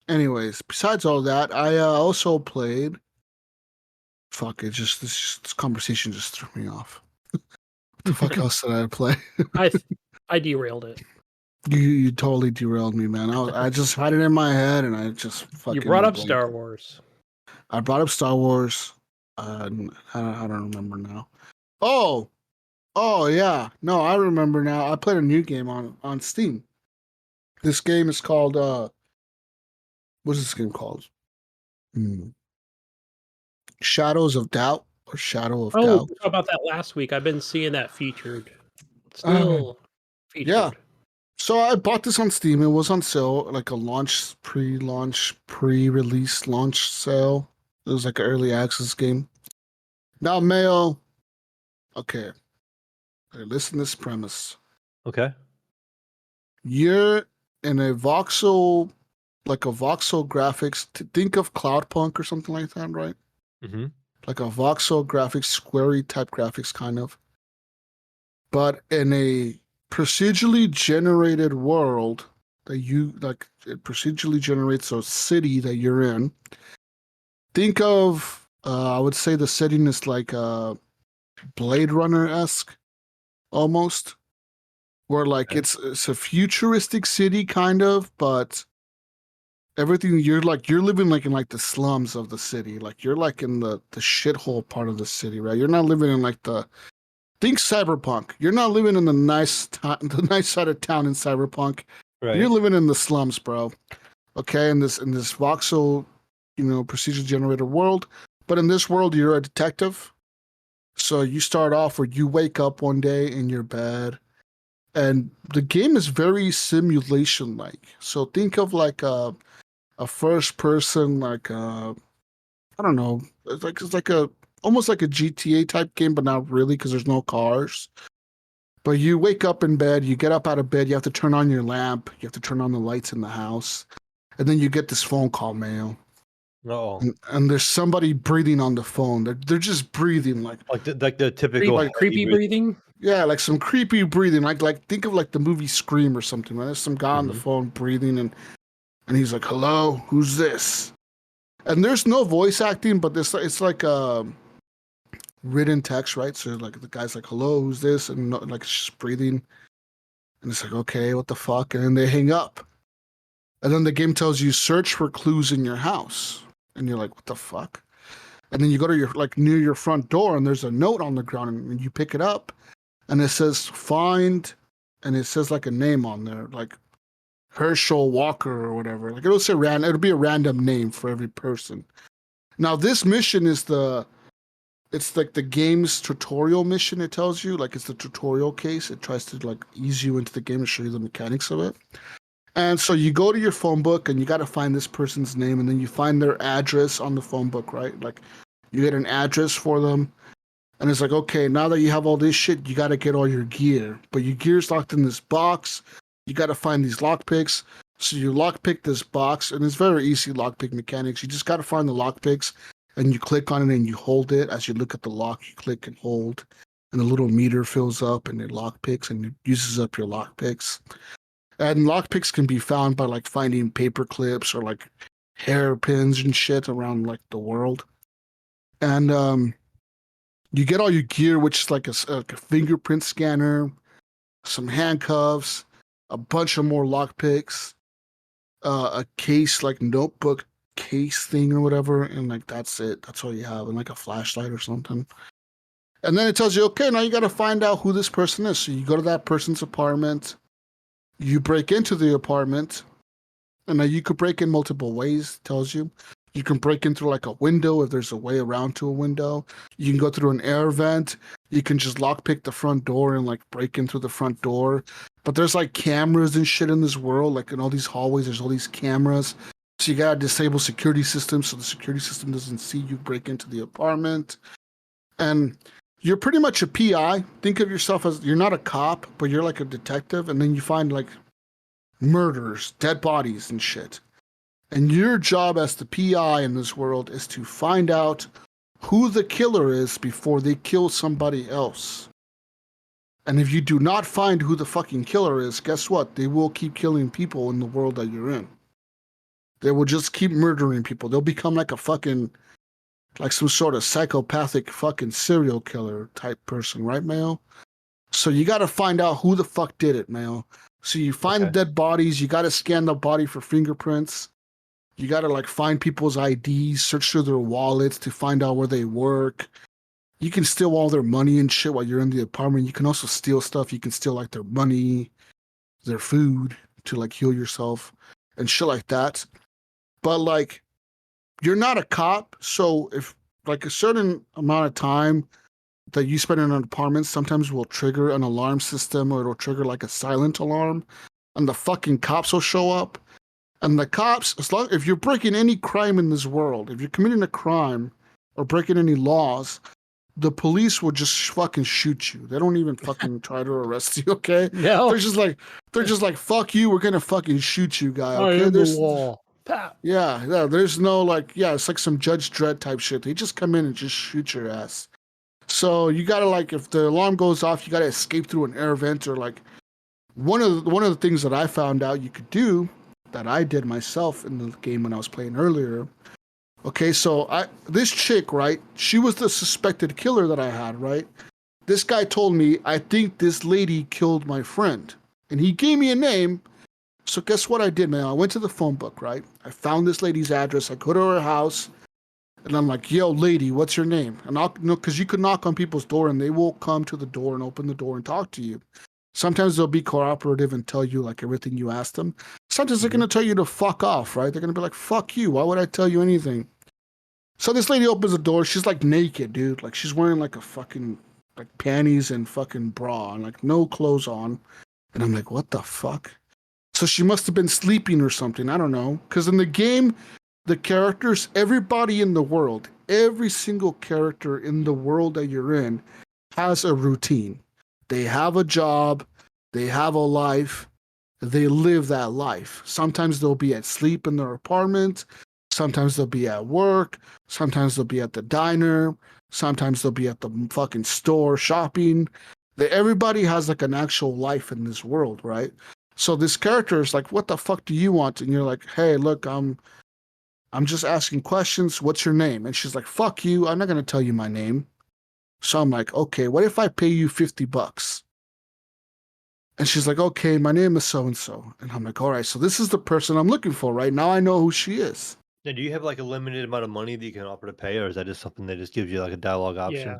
anyways, besides all that, I also played. Fuck it, just this conversation just threw me off. What the fuck else did I play? I derailed it. You totally derailed me, man. I just had it in my head and I just fucking. You brought up blanked. Star Wars. I brought up Star Wars. I don't remember now. Oh yeah. No, I remember now. I played a new game on Steam. This game is called what's this game called? Shadows of Doubt or Shadow of Oh, Doubt. we talked about that last week. I've been seeing that featured. Um, Still featured. yeah. So I bought this on Steam. It was on sale, like a pre-release launch sale. It was like an early access game. Now, Mayo. Okay. Listen to this premise. Okay. You're in a voxel, like a voxel graphics. Think of Cloudpunk or something like that, right? Mm-hmm. Like a voxel graphics, squarey type graphics, kind of. But in a procedurally generated world that you like, it procedurally generates a city that you're in. Think of, I would say the setting is like Blade Runner-esque, almost, where like it's a futuristic city kind of, but everything you're living like in like the slums of the city, like you're like in the shithole part of the city, right? You're not living in like think Cyberpunk. You're not living in the nice side of town in Cyberpunk. Right. You're living in the slums, bro. Okay, in this voxel, procedure generated world. But in this world, you're a detective. So you start off where you wake up one day in your bed, and the game is very simulation-like. So think of like a first person, like I don't know, it's like a almost like a GTA type game, but not really because there's no cars. But you wake up in bed, you get up out of bed, you have to turn on your lamp, you have to turn on the lights in the house, and then you get this phone call, Mayo. Oh. And there's somebody breathing on the phone. They're just breathing like the typical creepy breathing. Yeah, like some creepy breathing. Like think of like the movie Scream or something. Right? There's some guy on the phone breathing, and he's like, "Hello, who's this?" And there's no voice acting, but it's like written text, right? So like the guy's like, "Hello, who's this?" And like just breathing, and it's like, "Okay, what the fuck?" And then they hang up, and then the game tells you search for clues in your house, and you're like, "What the fuck?" And then you go to your like near your front door, and there's a note on the ground, and you pick it up, and it says find, and it says like a name on there, like Herschel Walker or whatever. Like it'll be a random name for every person. Now this mission is it's like the game's tutorial mission. It tells you like it's the tutorial case. It tries to like ease you into the game and show you the mechanics of it. And so you go to your phone book and you got to find this person's name, and then you find their address on the phone book, right? Like you get an address for them, and it's like, okay, now that you have all this shit, you got to get all your gear, but your gear's locked in this box. You got to find these lockpicks. So you lockpick this box, and it's very easy lockpick mechanics. You just got to find the lockpicks, and you click on it and you hold it. As you look at the lock, you click and hold, and the little meter fills up and it lockpicks and it uses up your lockpicks. And lockpicks can be found by like finding paper clips or like hairpins and shit around like the world. And you get all your gear, which is like a fingerprint scanner, some handcuffs, a bunch of more lockpicks, a case, like notebook case thing or whatever, and like that's it. That's all you have, and like a flashlight or something. And then it tells you, okay, now you got to find out who this person is. So you go to that person's apartment. You break into the apartment, and now you could break in multiple ways, it tells you. You can break in through like a window if there's a way around to a window. You can go through an air vent. You can just lockpick the front door and like break in through the front door. But there's like cameras and shit in this world. Like in all these hallways, there's all these cameras. So you gotta disable security systems so the security system doesn't see you break into the apartment. And you're pretty much a PI. Think of yourself as, you're not a cop, but you're like a detective, and then you find like murders, dead bodies and shit. And your job as the PI in this world is to find out who the killer is before they kill somebody else. And if you do not find who the fucking killer is, guess what? They will keep killing people in the world that you're in. They will just keep murdering people. They'll become like a fucking, like some sort of psychopathic fucking serial killer type person, right, Mayo? So you got to find out who the fuck did it, Mayo. So you find the dead bodies. You got to scan the body for fingerprints. You got to like find people's IDs, search through their wallets to find out where they work. You can steal all their money and shit while you're in the apartment. You can also steal stuff. You can steal like their money, their food to like heal yourself and shit like that. But like, you're not a cop, so if like a certain amount of time that you spend in an apartment sometimes will trigger an alarm system, or it'll trigger like a silent alarm, and the fucking cops will show up. And the cops, if you're breaking any crime in this world, if you're committing a crime or breaking any laws, the police will just fucking shoot you. They don't even fucking try to arrest you, okay? No. They're just like, fuck you, we're gonna fucking shoot you, guy, okay? I am the wall. Yeah, there's no like, it's like some Judge Dredd type shit. They just come in and just shoot your ass. So you gotta like, if the alarm goes off, you gotta escape through an air vent, or like one of the things that I found out you could do, that I did myself in the game when I was playing earlier. Okay, so this chick, right? She was the suspected killer that I had, right? This guy told me, I think this lady killed my friend, and he gave me a name. So guess what I did, man? I went to the phone book, right? I found this lady's address. I go to her house, and I'm like, yo, lady, what's your name? And because you could knock on people's door, and they will come to the door and open the door and talk to you. Sometimes they'll be cooperative and tell you like everything you asked them. Sometimes they're going to tell you to fuck off, right? They're going to be like, fuck you. Why would I tell you anything? So this lady opens the door. She's like naked, dude. Like she's wearing like a fucking like panties and fucking bra and like no clothes on. And I'm like, what the fuck? So she must have been sleeping or something. I don't know. Because in the game, the characters, everybody in the world, every single character in the world that you're in has a routine. They have a job. They have a life. They live that life. Sometimes they'll be at sleep in their apartment. Sometimes they'll be at work. Sometimes they'll be at the diner. Sometimes they'll be at the fucking store shopping. Everybody has like an actual life in this world, right? So this character is like, what the fuck do you want? And you're like, hey, look, I'm just asking questions. What's your name? And she's like, fuck you. I'm not going to tell you my name. So I'm like, okay, what if I pay you $50? And she's like, okay, my name is so-and-so. And I'm like, all right, so this is the person I'm looking for, right? Now I know who she is. Now, do you have like a limited amount of money that you can offer to pay, or is that just something that just gives you like a dialogue option?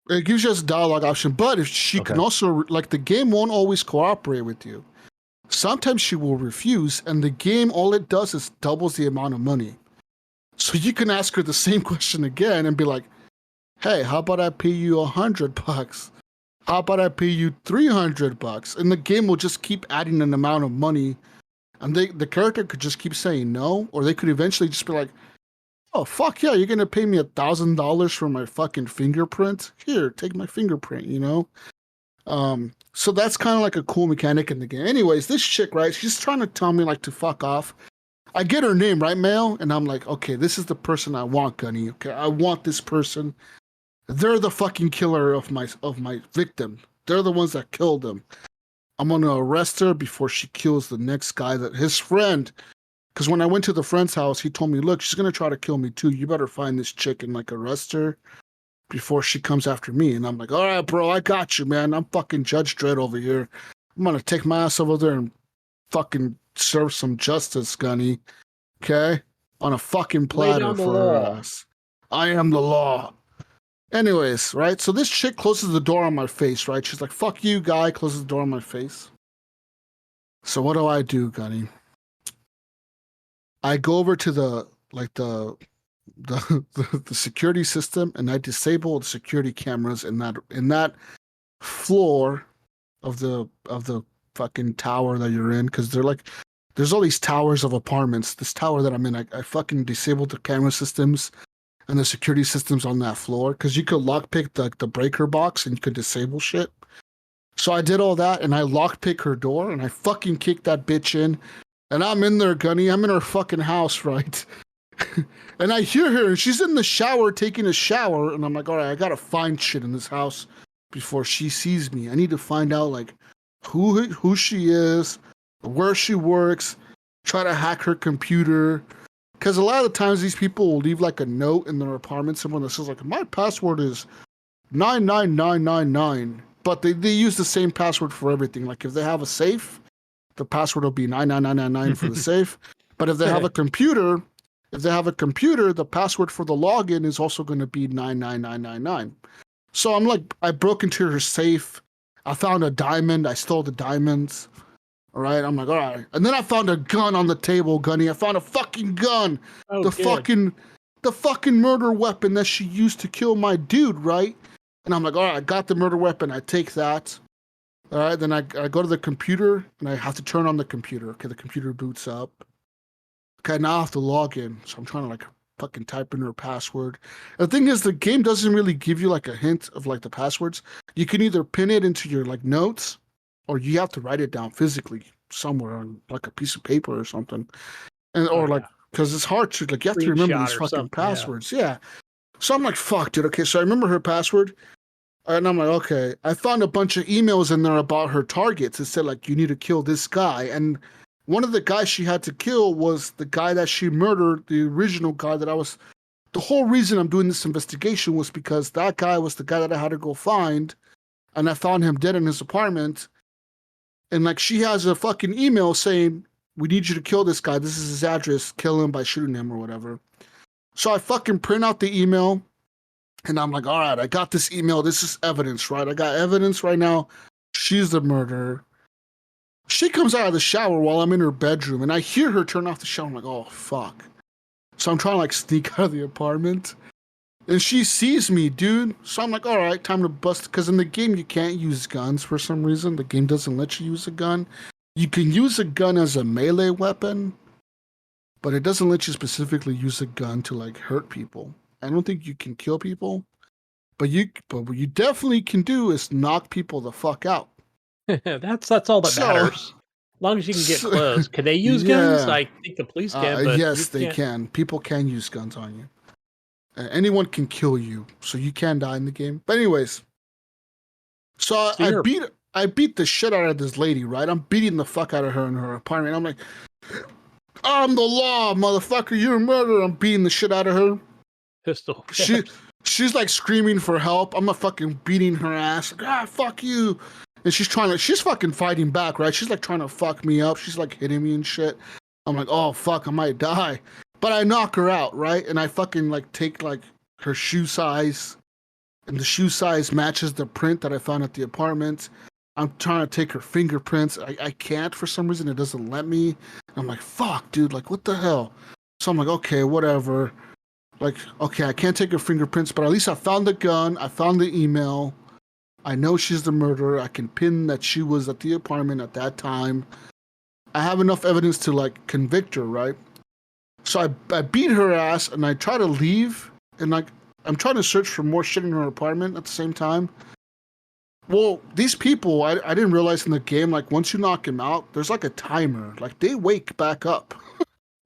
Yeah. It gives you a dialogue option, but if she can also, like the game won't always cooperate with you. Sometimes she will refuse, and the game, all it does is doubles the amount of money. So you can ask her the same question again and be like, hey, how about I pay you $100? How about I pay you $300? And the game will just keep adding an amount of money And the character could just keep saying no, or they could eventually just be like, oh, fuck yeah, you're going to pay me $1,000 for my fucking fingerprint? Here, take my fingerprint, you know? So that's kind of like a cool mechanic in the game. Anyways, this chick, right, she's trying to tell me, like, to fuck off. I get her name, right, Mayo? And I'm like, okay, this is the person I want, Gunny. Okay, I want this person. They're the fucking killer of my victim. They're the ones that killed him. I'm gonna arrest her before she kills the next guy that his friend. Because when I went to the friend's house, he told me, look, she's gonna try to kill me too. You better find this chick and like arrest her before she comes after me. And I'm like, all right, bro, I got you, man. I'm fucking Judge Dredd over here. I'm gonna take my ass over there and fucking serve some justice, Gunny. Okay? On a fucking platter for her ass. I am the law. Anyways, right? So this chick closes the door on my face, right? She's like, fuck you, guy, closes the door on my face. So what do, Gunny? I go over to the security system and I disable the security cameras in that floor of the fucking tower that you're in, because there's all these towers of apartments. This tower that I'm in, I fucking disabled the camera systems and the security systems on that floor, because you could lockpick the breaker box and you could disable shit. So I did all that and I lockpick her door and I fucking kicked that bitch in. And I'm in there, Gunny. I'm in her fucking house, right? And I hear her and she's in the shower taking a shower. And I'm like, all right, I gotta find shit in this house before she sees me. I need to find out like who she is, where she works, try to hack her computer. Because a lot of the times these people will leave like a note in their apartment, someone that says like, my password is 99999. But they use the same password for everything. Like if they have a safe, the password will be 99999 for the safe. But if they have a computer, the password for the login is also going to be 99999. So I'm like, I broke into her safe. I found a diamond. I stole the diamonds. All right, I'm like, all right. And then I found a gun on the table, Gunny. I found a fucking gun. The fucking murder weapon that she used to kill my dude, right? And I'm like, all right, I got the murder weapon. I take that. All right, then I go to the computer, and I have to turn on the computer. Okay, the computer boots up. Okay, now I have to log in. So I'm trying to, like, fucking type in her password. And the thing is, the game doesn't really give you, like, a hint of, like, the passwords. You can either pin it into your, like, notes, or you have to write it down physically somewhere on, like, a piece of paper or something. And or, like, because it's hard to, like, you have to remember these fucking passwords. Yeah. So I'm like, fuck, dude. Okay, so I remember her password. And I'm like, okay. I found a bunch of emails in there about her targets. It said, like, you need to kill this guy. And one of the guys she had to kill was the guy that she murdered, the original guy that I was... The whole reason I'm doing this investigation was because that guy was the guy that I had to go find. And I found him dead in his apartment. And, like, she has a fucking email saying, we need you to kill this guy. This is his address. Kill him by shooting him or whatever. So I fucking print out the email. And I'm like, all right, I got this email. This is evidence, right? I got evidence right now. She's the murderer. She comes out of the shower while I'm in her bedroom, and I hear her turn off the shower. I'm like, oh, fuck. So I'm trying to, like, sneak out of the apartment. And she sees me, dude. So I'm like, all right, time to bust. Because in the game, you can't use guns for some reason. The game doesn't let you use a gun. You can use a gun as a melee weapon, but it doesn't let you specifically use a gun to, like, hurt people. I don't think you can kill people, but what you definitely can do is knock people the fuck out. That's all that matters. As long as you can get close. Can they use guns? I think the police can. But yes, they can. People can use guns on you. Anyone can kill you, so you can die in the game. But anyways, so I beat the shit out of this lady, right? I'm beating the fuck out of her in her apartment. I'm like, I'm the law, motherfucker. You're a murderer. I'm beating the shit out of her. Pistol. She's like screaming for help. I'm fucking beating her ass. Like, fuck you. And she's fucking fighting back, right? She's like trying to fuck me up. She's like hitting me and shit. I'm like, oh fuck, I might die. But I knock her out, right? And I fucking like take like her shoe size, and the shoe size matches the print that I found at the apartment. I'm trying to take her fingerprints. I can't for some reason. It doesn't let me. I'm like, fuck, dude, like what the hell? So I'm like, okay, whatever. Like, okay, I can't take her fingerprints, but at least I found the gun. I found the email. I know she's the murderer. I can pin that she was at the apartment at that time. I have enough evidence to like convict her, right? So I beat her ass and I try to leave and like I'm trying to search for more shit in her apartment at the same time. Well, these people, I didn't realize in the game, like once you knock him out, there's like a timer. Like they wake back up.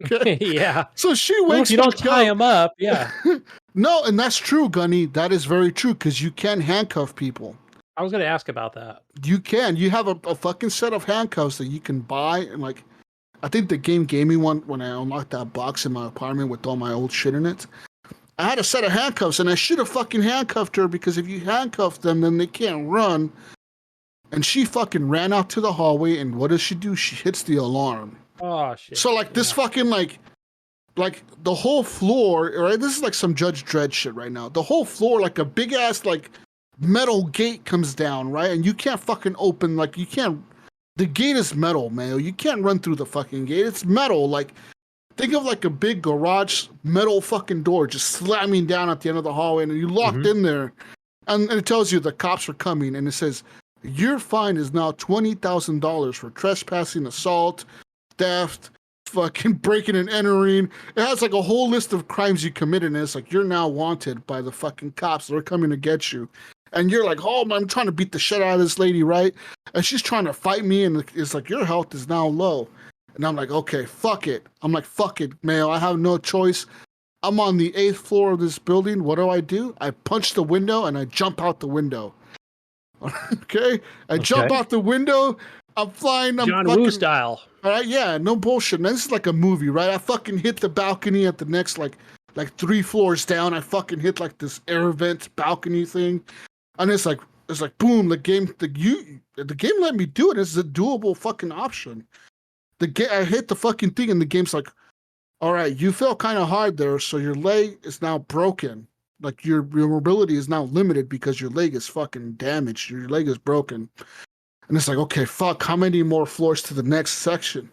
Okay? Yeah. So she wakes Well, if you don't tie him up, yeah. No, and that's true, Gunny. That is very true because you can handcuff people. I was going to ask about that. You can. You have a fucking set of handcuffs that you can buy. And like, I think the game gave me one when I unlocked that box in my apartment with all my old shit in it. I had a set of handcuffs and I should have fucking handcuffed her because if you handcuff them, then they can't run. And she fucking ran out to the hallway and what does she do? She hits the alarm. Oh, shit. So like this fucking like the whole floor, right? This is like some Judge Dredd shit right now. The whole floor, like a big ass like metal gate comes down, right? And you can't fucking open, like you can't, the gate is metal, Mayo. You can't run through the fucking gate. It's metal. Like think of like a big garage metal fucking door just slamming down at the end of the hallway and you're locked in there. And it tells you the cops are coming and it says, your fine is now $20,000 for trespassing, assault, theft, fucking breaking and entering. It has like a whole list of crimes you committed and it's like you're now wanted by the fucking cops. They're coming to get you. And you're like, oh, I'm trying to beat the shit out of this lady, right? And she's trying to fight me and it's like, your health is now low. And I'm like, okay, fuck it. I'm like, fuck it, Mayo. I have no choice. I'm on the 8th floor of this building. What do? I punch the window and I jump out the window. Okay? I jump out the window. I'm flying. I'm John fucking, Woo style. All right, yeah, no bullshit, man. This is like a movie, right? I fucking hit the balcony at the next, like 3 floors down. I fucking hit like this air vent balcony thing. And it's like boom, the game let me do it. It's a doable fucking option. I hit the fucking thing and the game's like, all right, you fell kind of hard there, so your leg is now broken. Like your mobility is now limited because your leg is fucking damaged. Your leg is broken. And it's like, okay, fuck, how many more floors to the next section?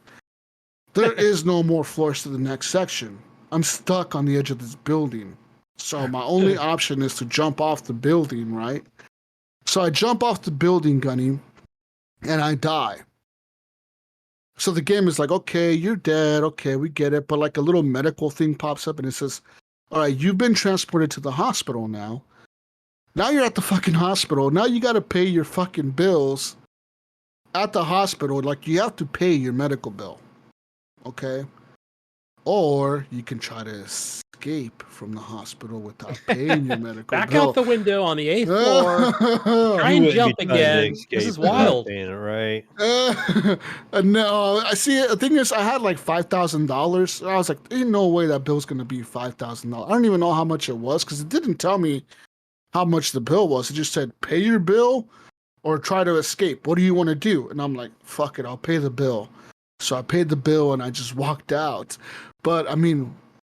There is no more floors to the next section. I'm stuck on the edge of this building. So my only option is to jump off the building, right? So I jump off the building, Gunny, and I die. So the game is like, okay, you're dead. Okay, we get it. But like a little medical thing pops up and it says, all right, you've been transported to the hospital now. Now you're at the fucking hospital. Now you got to pay your fucking bills at the hospital. Like you have to pay your medical bill. Okay? Or you can try to escape from the hospital without paying your medical Back bill. out the window on the 8th floor. Try and jump again. This is wild. Right? No, I see. The thing is, I had like $5,000. I was like, ain't no way that bill's gonna be $5,000. I don't even know how much it was because it didn't tell me how much the bill was. It just said, pay your bill or try to escape. What do you want to do? And I'm like, fuck it, I'll pay the bill. So I paid the bill and I just walked out. But I mean,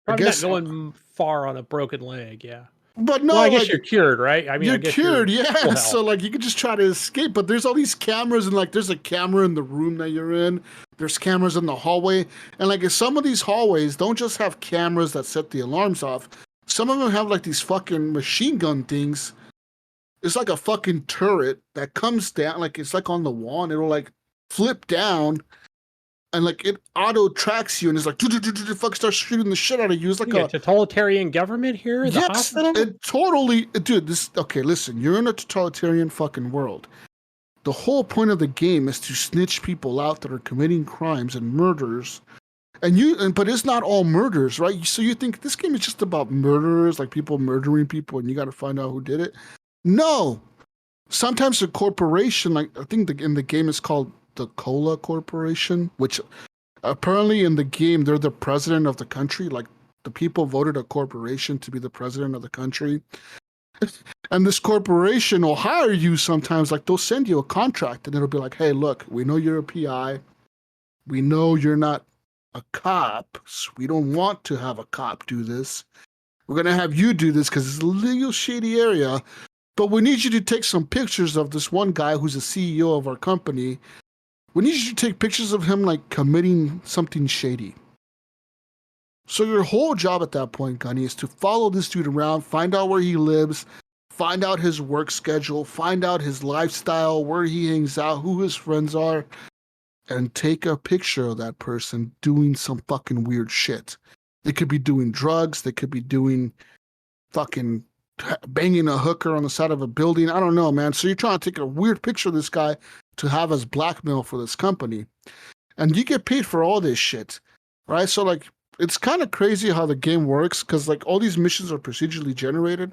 Probably I guess not going far on a broken leg, yeah. But no, well, I guess like, you're cured, right? I mean, you're I guess cured, you're yeah. So like you can just try to escape, but there's all these cameras and like there's a camera in the room that you're in. There's cameras in the hallway, and like some of these hallways don't just have cameras that set the alarms off. Some of them have like these fucking machine gun things. It's like a fucking turret that comes down, like it's like on the wall, and it'll like flip down. And like it auto tracks you and it's like fuck starts shooting the shit out of you. It's like a totalitarian government here. The hospital? It totally, dude. Okay, listen. You're in a totalitarian fucking world. The whole point of the game is to snitch people out that are committing crimes and murders. But it's not all murders, right? So you think this game is just about murderers, like people murdering people, and you got to find out who did it? No. Sometimes a corporation, like I think in the game it's called the Cola Corporation, which apparently in the game they're the president of the country. Like the people voted a corporation to be the president of the country. And this corporation will hire you sometimes, like they'll send you a contract and it'll be like, hey, look, we know you're a PI. We know you're not a cop. So we don't want to have a cop do this. We're going to have you do this because it's a little shady area. But we need you to take some pictures of this one guy who's a CEO of our company. We need you to take pictures of him like committing something shady. So your whole job at that point, Gunny, is to follow this dude around, find out where he lives, find out his work schedule, find out his lifestyle, where he hangs out, who his friends are. and take a picture of that person doing some fucking weird shit. They could be doing drugs. They could be doing fucking banging a hooker on the side of a building. I don't know, man. So you're trying to take a weird picture of this guy to have as blackmail for this company. And you get paid for all this shit, right? So, like, it's kind of crazy how the game works because, like, all these missions are procedurally generated.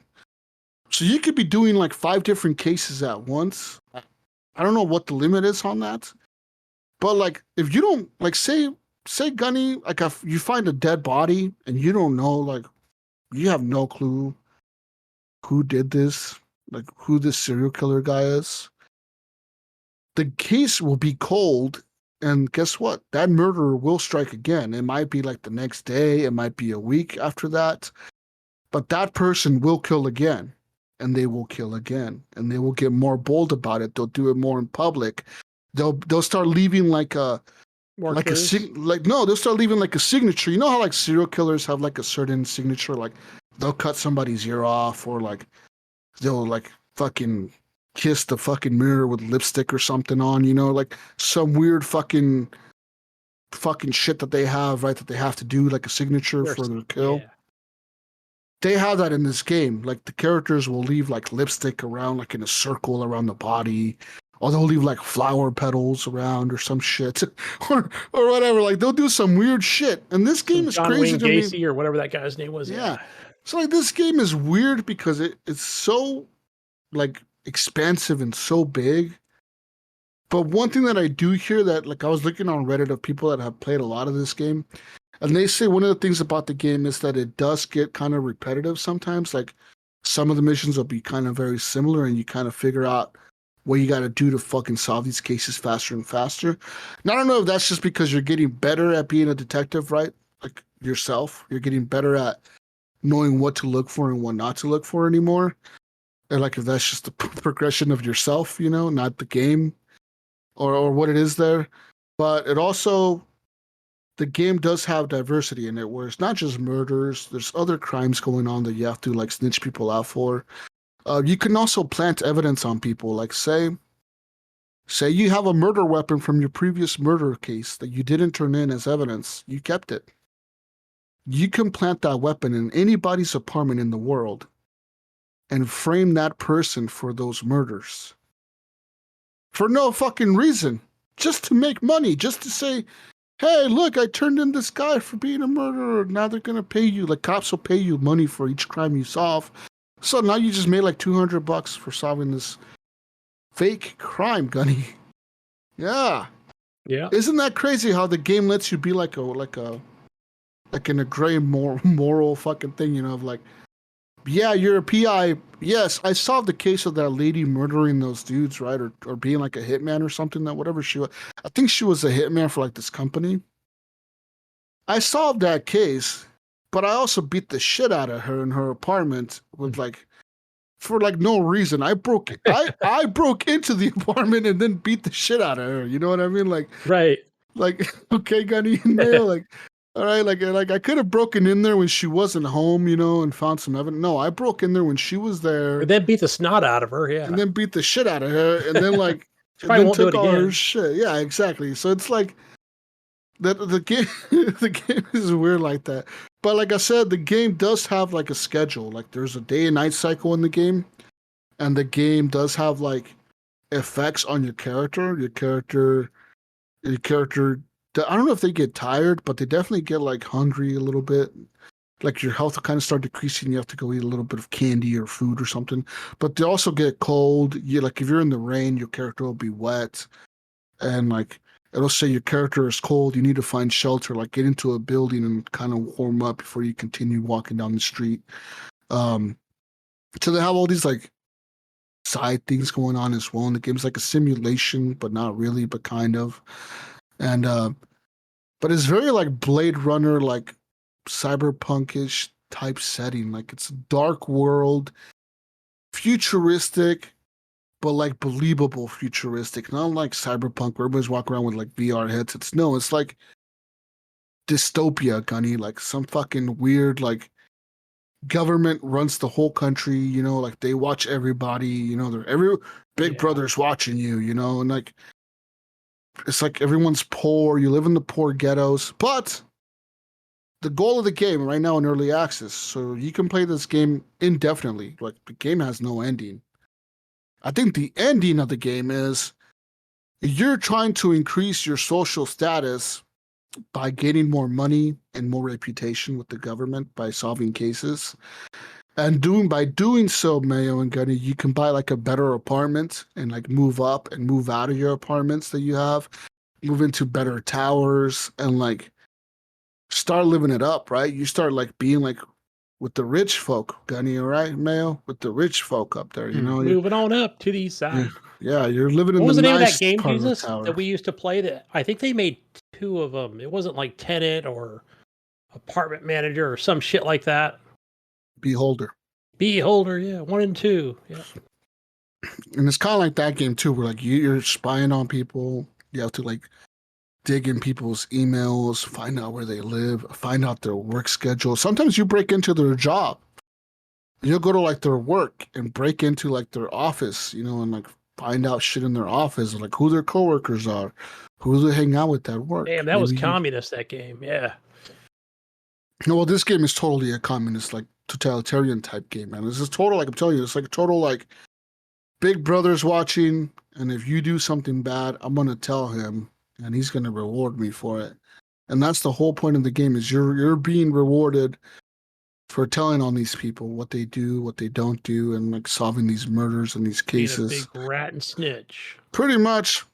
So you could be doing, like, 5 different cases at once. I don't know what the limit is on that. But, like, if you don't, like, say Gunny, like, if you find a dead body and you don't know, like, you have no clue who did this, like, who this serial killer guy is, the case will be cold. And guess what? That murderer will strike again. It might be like the next day. It might be a week after that. But that person will kill again. And they will kill again. And they will get more bold about it. They'll do it more in public. They'll start leaving like a More like clues? they'll start leaving like a signature. You know how like serial killers have like a certain signature, like they'll cut somebody's ear off, or like they'll like fucking kiss the fucking mirror with lipstick or something on, you know, like some weird fucking shit that they have, right, that they have to do, like a signature for their kill. Yeah. They have that in this game. Like the characters will leave like lipstick around, like in a circle around the body, or they'll leave like flower petals around or some shit, or whatever. Like they'll do some weird shit. And this game is John crazy Wayne to me. Gacy or whatever that guy's name was. Yeah. So like this game is weird because it's so like expansive and so big. But one thing that I do hear that, like, I was looking on Reddit of people that have played a lot of this game, and they say one of the things about the game is that it does get kind of repetitive sometimes. Like some of the missions will be kind of very similar, and you kind of figure out what you got to do to fucking solve these cases faster and faster. And I don't know if that's just because you're getting better at being a detective, right? Like yourself, you're getting better at knowing what to look for and what not to look for anymore. And like if that's just the progression of yourself, you know, not the game or what it is there. But it also, the game does have diversity in it, where it's not just murders. There's other crimes going on that you have to like snitch people out for. You can also plant evidence on people. Like say you have a murder weapon from your previous murder case that you didn't turn in as evidence. You kept it. You can plant that weapon in anybody's apartment in the world and frame that person for those murders. For no fucking reason. Just to make money. Just to say, hey, look, I turned in this guy for being a murderer. Now they're going to pay you. Like, cops will pay you money for each crime you solve. So now you just made like $200 for solving this fake crime, Gunny. Yeah. Yeah. Isn't that crazy how the game lets you be like in a gray moral fucking thing, you know, of like, yeah, you're a PI. Yes, I solved the case of that lady murdering those dudes, right? Or being like a hitman or something, that whatever she was. I think she was a hitman for like this company. I solved that case, but I also beat the shit out of her in her apartment with like, for like no reason. I broke into the apartment and then beat the shit out of her. You know what I mean? Like, Right. Like, okay, Gunny and Mayo, like, all right, like I could have broken in there when she wasn't home, you know, and found some evidence. No, I broke in there when she was there. And then beat the snot out of her, yeah. And then beat the shit out of her, and then like, and then won't took do it all again. her shit. Yeah, exactly. So it's like the game, the game is weird like that. But like I said, the game does have like a schedule. Like there's a day and night cycle in the game, and the game does have like effects on your character. Your character. I don't know if they get tired, but they definitely get like hungry a little bit. Like your health will kind of start decreasing. You have to go eat a little bit of candy or food or something. But they also get cold. You like if you're in the rain, your character will be wet, and like it'll say your character is cold. You need to find shelter. Like get into a building and kind of warm up before you continue walking down the street. So they have all these like side things going on as well. And the game's like a simulation, but not really, but kind of. And but it's very like Blade Runner, like cyberpunkish type setting. Like it's a dark world, futuristic, but like believable futuristic. Not like cyberpunk where everybody's walking around with like VR headsets. No, it's like dystopia, Gunny. Like some fucking weird like government runs the whole country. You know, like they watch everybody. You know, Big Brother's watching you. You know, and like it's like everyone's poor. You live in the poor ghettos, but the goal of the game right now in early access, so you can play this game indefinitely. Like the game has no ending. I think the ending of the game is you're trying to increase your social status by gaining more money and more reputation with the government by solving cases. And by doing so, Mayo and Gunny, you can buy like a better apartment and like move up and move out of your apartments that you have, move into better towers and like start living it up, right? You start like being like with the rich folk, Gunny, all right, Mayo? With the rich folk up there, you know? Moving on up to the east side. Yeah, you're living in what was the the name nice of that game, part Jesus, of the tower. that we used to play? That I think they made 2 of them. It wasn't like Tenant or Apartment Manager or some shit like that. Beholder, yeah, 1 and 2. Yeah. And it's kind of like that game too, where like you're spying on people. You have to like dig in people's emails, find out where they live, find out their work schedule. Sometimes you break into their job. You'll go to like their work and break into like their office, you know, and like find out shit in their office, like who their coworkers are, who they hang out with at work. Damn, that was communist, that game. Yeah. No, well, this game is totally a communist, like totalitarian type game, man. This is total, like I'm telling you, it's like a total like Big Brother's watching, and if you do something bad, I'm gonna tell him, and he's gonna reward me for it. And that's the whole point of the game, is you're being rewarded for telling on these people what they do, what they don't do, and like solving these murders and these cases. Being a big rat and snitch. Pretty much.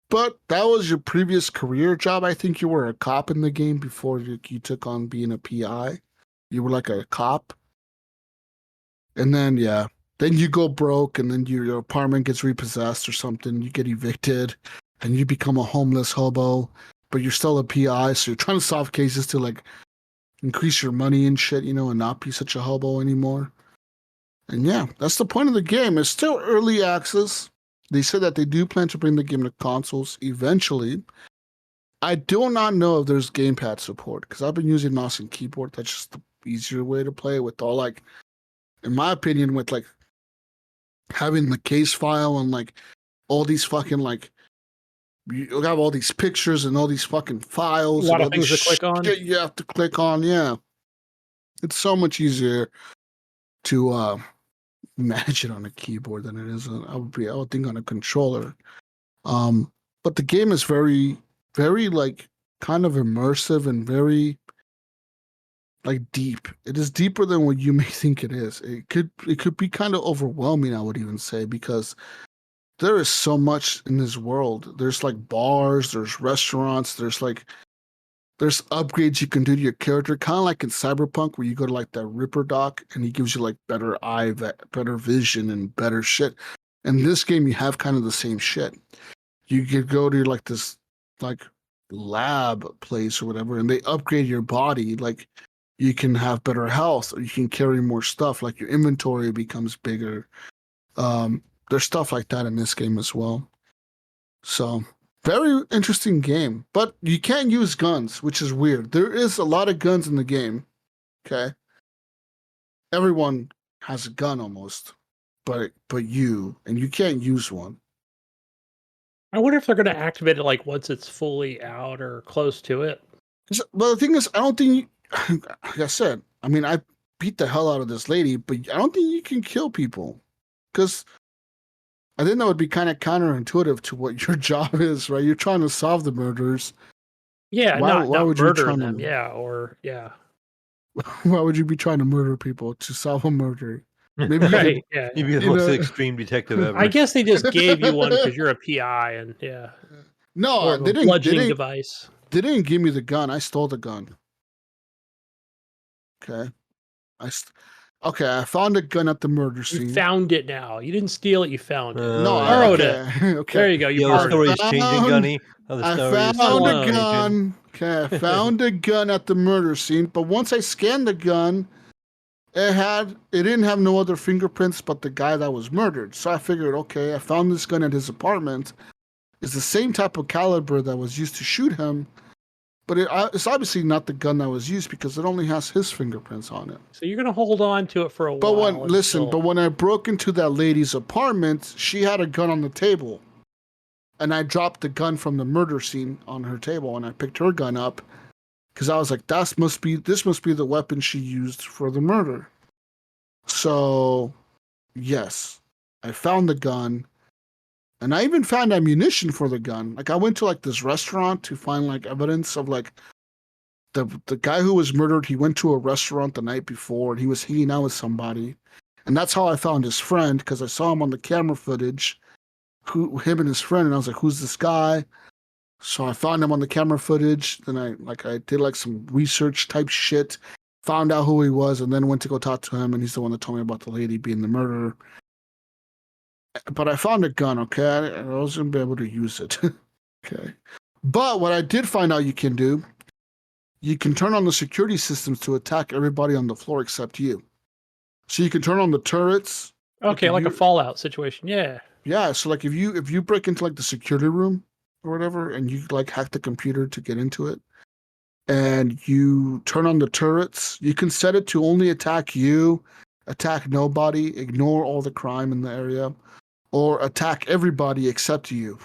But that was your previous career job. I think you were a cop in the game before you took on being a PI. You were like a cop. And then, yeah, then you go broke, and then your apartment gets repossessed or something. You get evicted, and you become a homeless hobo, but you're still a PI, so you're trying to solve cases to like increase your money and shit, you know, and not be such a hobo anymore. And yeah, that's the point of the game. It's still early access. They said that they do plan to bring the game to consoles eventually. I do not know if there's gamepad support, because I've been using mouse and keyboard. That's just the easier way to play with all like, in my opinion, with like having the case file and like all these fucking like, you have all these pictures and all these fucking files. A lot and of things to click on. You have to click on, yeah. It's so much easier to manage it on a keyboard than it is. I would think on a controller. But the game is very, very like kind of immersive and very like deep. It is deeper than what you may think it is. It could be kind of overwhelming, I would even say, because there is so much in this world. There's like bars, there's restaurants, there's upgrades you can do to your character, kind of like in Cyberpunk, where you go to like that Ripper dock and he gives you like better vision and better shit. In this game, you have kind of the same shit. You could go to like this like lab place or whatever, and they upgrade your body. Like you can have better health, or you can carry more stuff. Like your inventory becomes bigger. There's stuff like that in this game as well. So very interesting game, but you can't use guns, which is weird. There is a lot of guns in the game. Okay. Everyone has a gun almost, but you can't use one. I wonder if they're going to activate it like once it's fully out or close to it. Well, the thing is, I don't think, like I said, I mean, I beat the hell out of this lady, but I don't think you can kill people, because I think that would be kind of counterintuitive to what your job is, right? You're trying to solve the murders. Yeah, why not would murder you them. Yeah, or yeah. Why would you be trying to murder people to solve a murder? Maybe right. You'd be the most extreme detective ever. I guess they just gave you one because you're a PI, and yeah. No, they didn't. Bludgeoning device. They didn't give me the gun. I stole the gun. Okay. Okay, I found a gun at the murder scene. You found it now. You didn't steal it, you found it. No, I borrowed it. Okay. There you go. You the story is changing, Gunny. I found a gun. Okay, I found a gun at the murder scene, but once I scanned the gun, it didn't have no other fingerprints but the guy that was murdered. So I figured, okay, I found this gun at his apartment. It's the same type of caliber that was used to shoot him, but it's obviously not the gun that was used because it only has his fingerprints on it. So you're gonna hold on to it for a while. But when I broke into that lady's apartment, she had a gun on the table. and I dropped the gun from the murder scene on her table, and I picked her gun up because I was like, this must be the weapon she used for the murder. So, yes, I found the gun, and I even found ammunition for the gun. Like, I went to like this restaurant to find like evidence of like the guy who was murdered. He went to a restaurant the night before, and he was hanging out with somebody, and that's how I found his friend, because I saw him on the camera footage, him and his friend, and I was like, who's this guy? So I found him on the camera footage. Then I did like some research type shit, found out who he was, and then went to go talk to him, and he's the one that told me about the lady being the murderer. But I found a gun, okay? I wasn't be able to use it. Okay. But what I did find out you can do, you can turn on the security systems to attack everybody on the floor except you. So you can turn on the turrets. Okay, like a Fallout situation. Yeah. Yeah, so like if you break into like the security room or whatever, and you like hack the computer to get into it, and you turn on the turrets, you can set it to only attack you, attack nobody, ignore all the crime in the area, or attack everybody except you.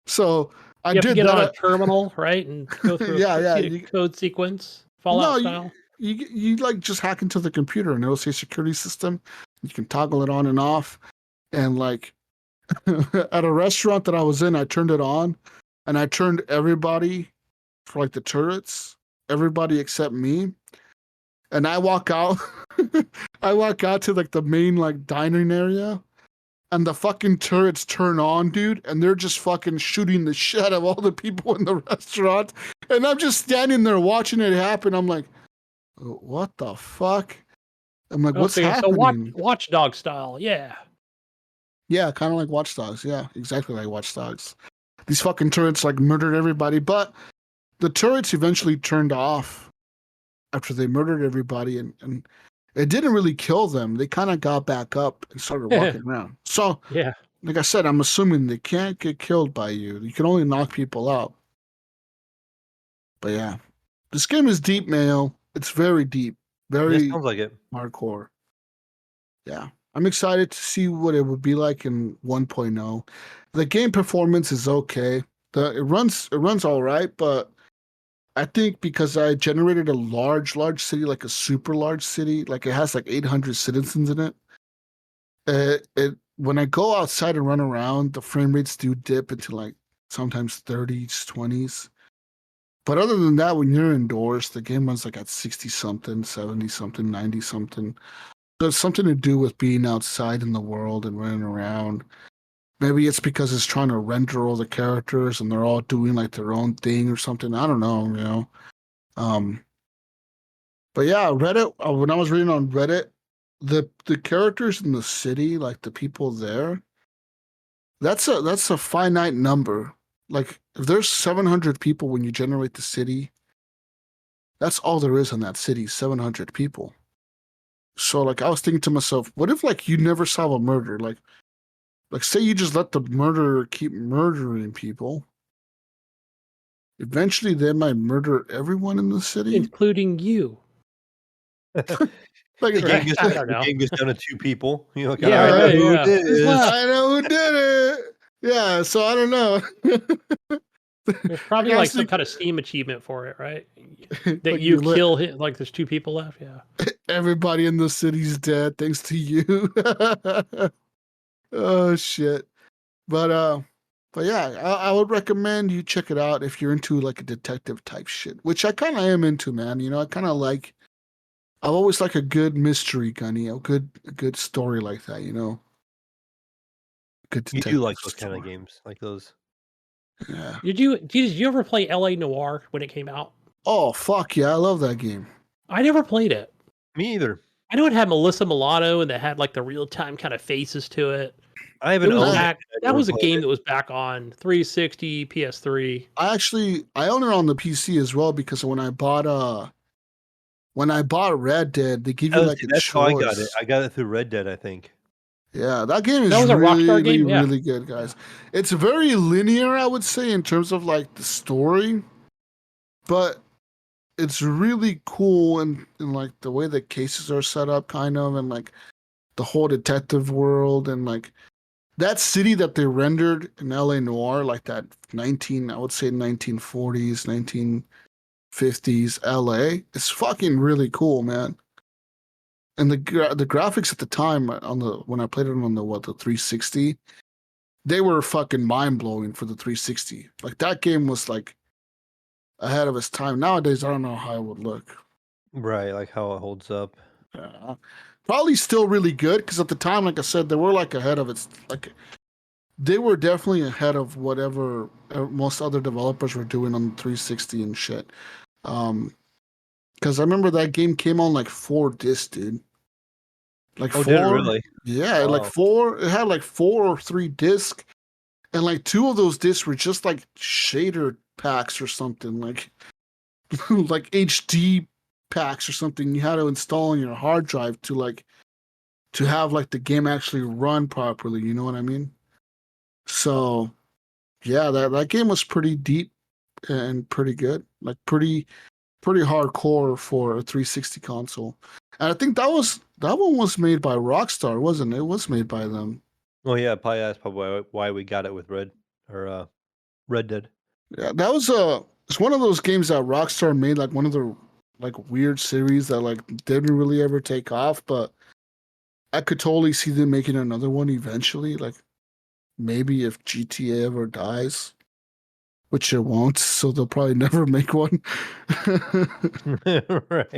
So I did get that. on a terminal, right, and go through a code sequence, Fallout style. You like just hack into the computer, and it'll say security system. You can toggle it on and off. And like at a restaurant that I was in, I turned it on, and I turned everybody for like the turrets, everybody except me. And I walk out, I walk out to like the main like dining area, and the fucking turrets turn on, dude, and they're just fucking shooting the shit out of all the people in the restaurant. And I'm just standing there watching it happen. I'm like, what the fuck? I'm like, what's happening? So Watchdog style, yeah. Yeah, kind of like Watch Dogs. Yeah, exactly like Watch Dogs. These fucking turrets like murdered everybody, but the turrets eventually turned off after they murdered everybody, and it didn't really kill them. They kind of got back up and started walking around. So, yeah, like I said, I'm assuming they can't get killed by you. You can only knock people out. But yeah, this game is deep, Mayo. It's very deep, very sounds like it. Hardcore. Yeah. I'm excited to see what it would be like in 1.0. The game performance is okay. It runs all right, but I think because I generated a large city, like a super large city, like it has like 800 citizens in it. It when I go outside and run around, the frame rates do dip into like sometimes 30s, 20s. But other than that, when you're indoors, the game runs like at 60 something, 70 something, 90 something. There's something to do with being outside in the world and running around. Maybe it's because it's trying to render all the characters and they're all doing like their own thing or something. I don't know, you know. But yeah, Reddit. When I was reading on Reddit, the characters in the city, like the people there, that's a finite number. Like if there's 700 people when you generate the city, that's all there is in that city. 700 people. So like I was thinking to myself, what if like you never solve a murder? Like say you just let the murderer keep murdering people. Eventually they might murder everyone in the city. Including you. Like the game gets down to 2 people. You know, yeah, I know who it is. I know who did it. Yeah, so I don't know. There's probably like some kind of Steam achievement for it, right? That like you kill him, like there's 2 people left. Yeah. Everybody in the city's dead thanks to you. Oh shit. But yeah, I would recommend you check it out if you're into like a detective type shit, which I kind of am into, man. You know, I always like a good mystery, Gunny, a good story like that, you know. Good detective. You do like those kind of games, like those. Yeah. Did you ever play LA Noire when it came out? Oh fuck yeah, I love that game. I never played it. Me either. I know it had Melissa Milano and that had like the real time kind of faces to it. I haven't owned it. That was a game that was back on 360, PS3. I own it on the PC as well because when I bought Red Dead, they give you like a choice. How I got it. I got it through Red Dead, I think. Yeah, that game is really good, guys. It's very linear, I would say, in terms of like the story, but it's really cool in like the way the cases are set up, kind of, and like the whole detective world, and like that city that they rendered in LA Noire, like that I would say 1940s, 1950s LA, it's fucking really cool, man. And the graphics at the time when I played it on the 360, they were fucking mind blowing for the 360. Like that game was like ahead of its time. Nowadays, I don't know how it would look. Right, like how it holds up. Probably still really good because at the time, like I said, they were like ahead of its like. They were definitely ahead of whatever most other developers were doing on the 360 and shit. Because I remember that game came on like 4 discs, dude. Like 4. Did it really? Yeah, wow. like 4. It had like 4 or 3 discs, and like 2 of those discs were just like shader packs or something, like like HD packs or something. You had to install on your hard drive to have like the game actually run properly. You know what I mean? So, yeah, that game was pretty deep and pretty good. Like pretty hardcore for a 360 console. And I think that one was made by Rockstar, wasn't it? It was made by them. Oh yeah, probably that's probably why we got it with Red Dead. Yeah, that was it's one of those games that Rockstar made, like one of the like weird series that like didn't really ever take off, but I could totally see them making another one eventually, like maybe if GTA ever dies, which it won't, so they'll probably never make one. Right.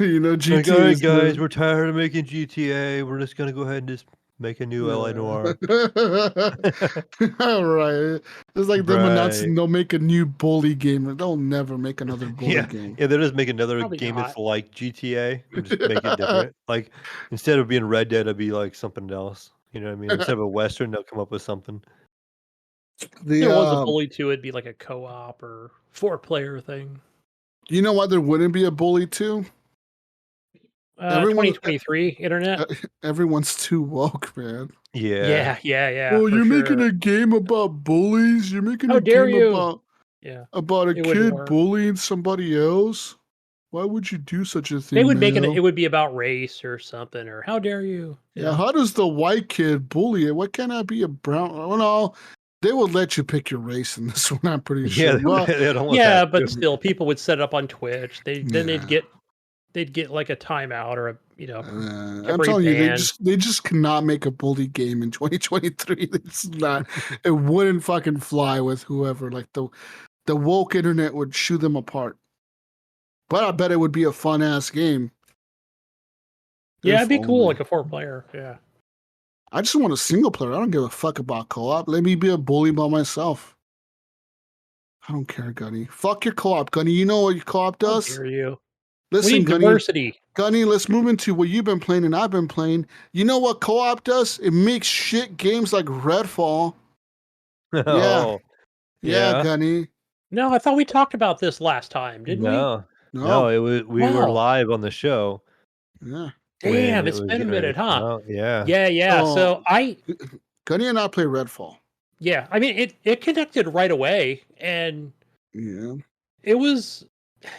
You know, GTA. Like, all right, guys, we're tired of making GTA. We're just gonna go ahead and just make a new LA Noire. All right. It's like them announcing Right. they'll make a new bully game. They'll never make another bully game. Yeah, they'll just make another Probably game that's not. like GTA and just make it different. Like instead of being Red Dead, it'd be like something else. You know what I mean? Instead of a Western, they'll come up with something. The It was a bully too. It'd be like a co-op or 4-player thing. you know why there wouldn't be a bully 2? 2023 internet. Everyone's too woke, man. Yeah. Yeah. Oh, for you're making sure. a game about bullies? You're making How a dare game you? Yeah. about a It wouldn't kid work. bullying somebody else? Why would you do such a thing? They would make it. Mayo? It would be about race or something, or how dare you? Yeah, how does the white kid bully it? Why can't I be a brown? Oh no, they would let you pick your race in this one. I'm pretty sure. Yeah, they'd almost Yeah, have but to. still, people would set it up on Twitch. Then Yeah. they'd get like a timeout or a I'm telling you, they just cannot make a bully game in 2023. It's not. It wouldn't fucking fly with whoever. Like the woke internet would shoot them apart. But I bet it would be a fun ass game. Yeah, it'd be cool, only. like a 4-player. Yeah. I just want a single player. I don't give a fuck about co-op. Let me be a bully by myself. I don't care, Gunny. Fuck your co-op, Gunny. You know what your co-op How does? dare you? Listen, We need Gunny. diversity. Gunny, let's move into what you've been playing and I've been playing. You know what co-op does? It makes shit games like Redfall. Oh, Yeah, Gunny. No, I thought we talked about this last time, didn't we? No, it was we were Wow. live on the show. Yeah. Damn, when it it's was been a getting ready minute, to come huh? out. Yeah. Yeah. So Gunny and I play Redfall. yeah, I mean it connected right away, and Yeah. it was,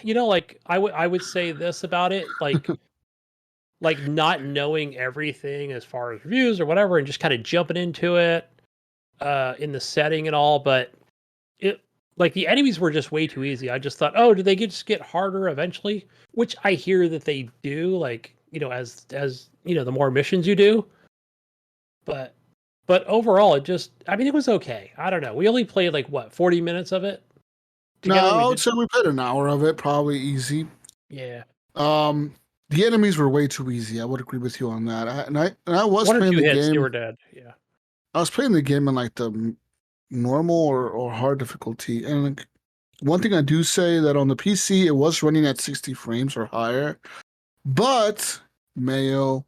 like I would say this about it, like not knowing everything as far as reviews or whatever, and just kind of jumping into it, in the setting and all, but it like the enemies were just way too easy. I just thought, oh, do they just get harder eventually? Which I hear that they do, like, as the more missions you do. But overall, it was okay. I don't know. We only played like 40 minutes of it together. No, I would say we played an hour of it, probably easy. Yeah. The enemies were way too easy. I would agree with you on that. I was One or playing two the hits, game. you were dead. Yeah. I was playing the game in like the normal or hard difficulty, and like, one thing I do say that on the PC it was running at 60 frames or higher, but Mayo,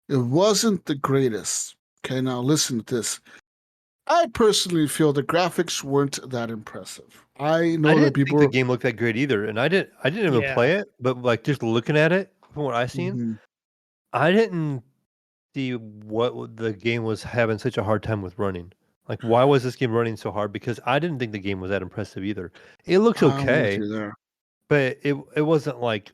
it wasn't the greatest. Okay, now listen to this. I personally feel the graphics weren't that impressive. I know that didn't people think the game looked that great either, and I didn't even play it, but like just looking at it from what I've seen, I didn't see what the game was having such a hard time with running. Like, why was this game running so hard? Because I didn't think the game was that impressive either. It looks I'm with okay, you there. but it wasn't like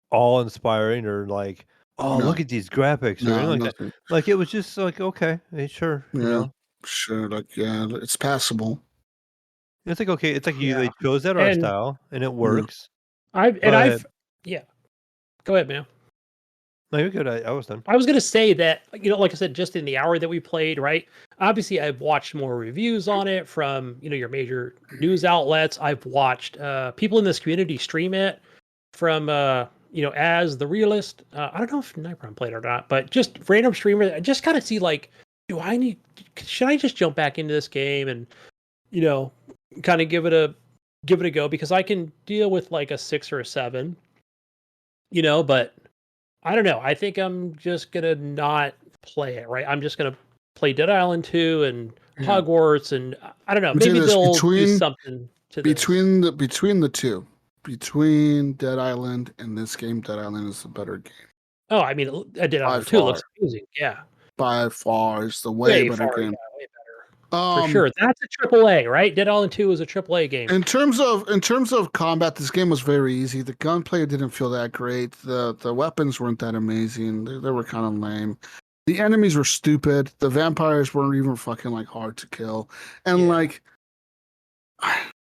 all inspiring or like oh, look at these graphics or anything like nothing. that. Like it was just like, okay, sure, sure, like it's passable. It's like okay, it's like they chose that art style and it works. I've Go ahead, man. No, you're good. I was done. I was gonna say that, like I said, just in the hour that we played, right? Obviously, I've watched more reviews on it from your major news outlets. I've watched people in this community stream it from as the realist. I don't know if Nightbrown played it or not, but just random streamers. I just kind of see like, should I just jump back into this game and kind of give it a go, because I can deal with like a 6 or a 7, but I don't know. I think I'm just gonna not play it, right? I'm just gonna play Dead Island 2 and Hogwarts, and I don't know. Maybe they'll do something to between the two. Between Dead Island and this game, Dead Island is the better game. Oh, I mean, Dead Island 2 looks amazing. Yeah. By far, it's the way better game. Yeah, way better. For sure. That's a AAA, right? Dead Island 2 is a AAA game. In terms of combat, this game was very easy. The gunplay didn't feel that great. The weapons weren't that amazing. They were kind of lame. The enemies were stupid. The vampires weren't even fucking like hard to kill. And I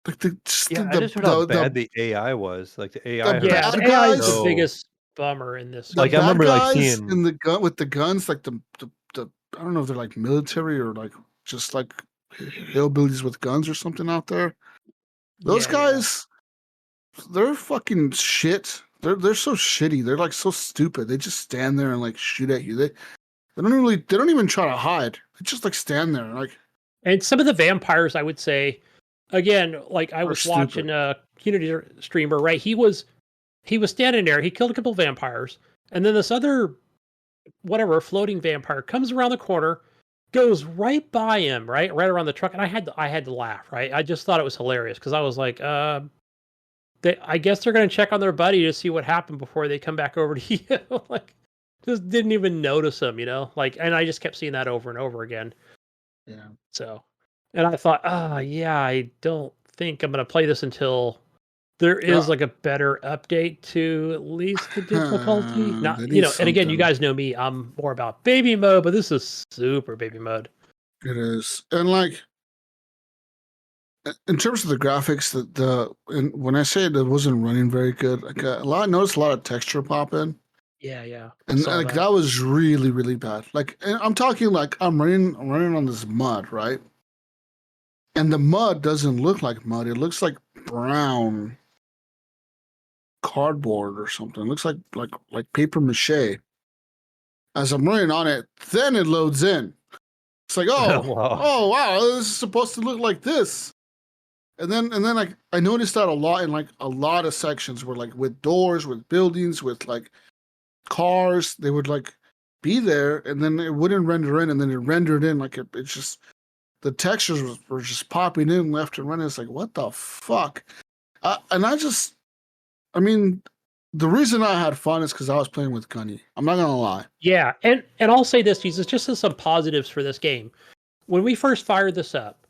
just heard how bad the AI was. Like the AI. The AI is the biggest bummer in this. Like I remember like seeing in the gun with the guns, like the I don't know if they're like military or like just like hillbillies with guns or something out there. Those guys, they're fucking shit. They're so shitty. They're like so stupid. They just stand there and like shoot at you. They don't even try to hide. They just like stand there like. And some of the vampires, I would say, again, like I was watching a community streamer, right? He was standing there. He killed a couple of vampires, and then this other floating vampire comes around the corner, goes right by him, right around the truck, and I had to laugh, right? I just thought it was hilarious because I was like, I guess they're gonna check on their buddy to see what happened before they come back over to you. Like, just didn't even notice him, like, and I just kept seeing that over and over again. Yeah. So, and I thought, I don't think I'm gonna play this until there is like a better update to at least the difficulty. Not, and again, you guys know me, I'm more about baby mode, but this is super baby mode. It is. And like, in terms of the graphics, and when I say it wasn't running very good, like I noticed a lot of texture pop in. Yeah. And like that was really, really bad. Like, I'm talking like I'm running on this mud, right? And the mud doesn't look like mud. It looks like brown cardboard or something. It looks like paper mache. As I'm running on it, then it loads in. It's like, wow, this is supposed to look like this. And then like I noticed that a lot in like a lot of sections where like with doors, with buildings, with like cars, they would like be there and then it wouldn't render in, and then it rendered in like it's just the textures were just popping in left and right. It's like, what the fuck? I mean, the reason I had fun is because I was playing with Gunny. I'm not gonna lie. Yeah, and I'll say this, Jesus, just as some positives for this game. When we first fired this up,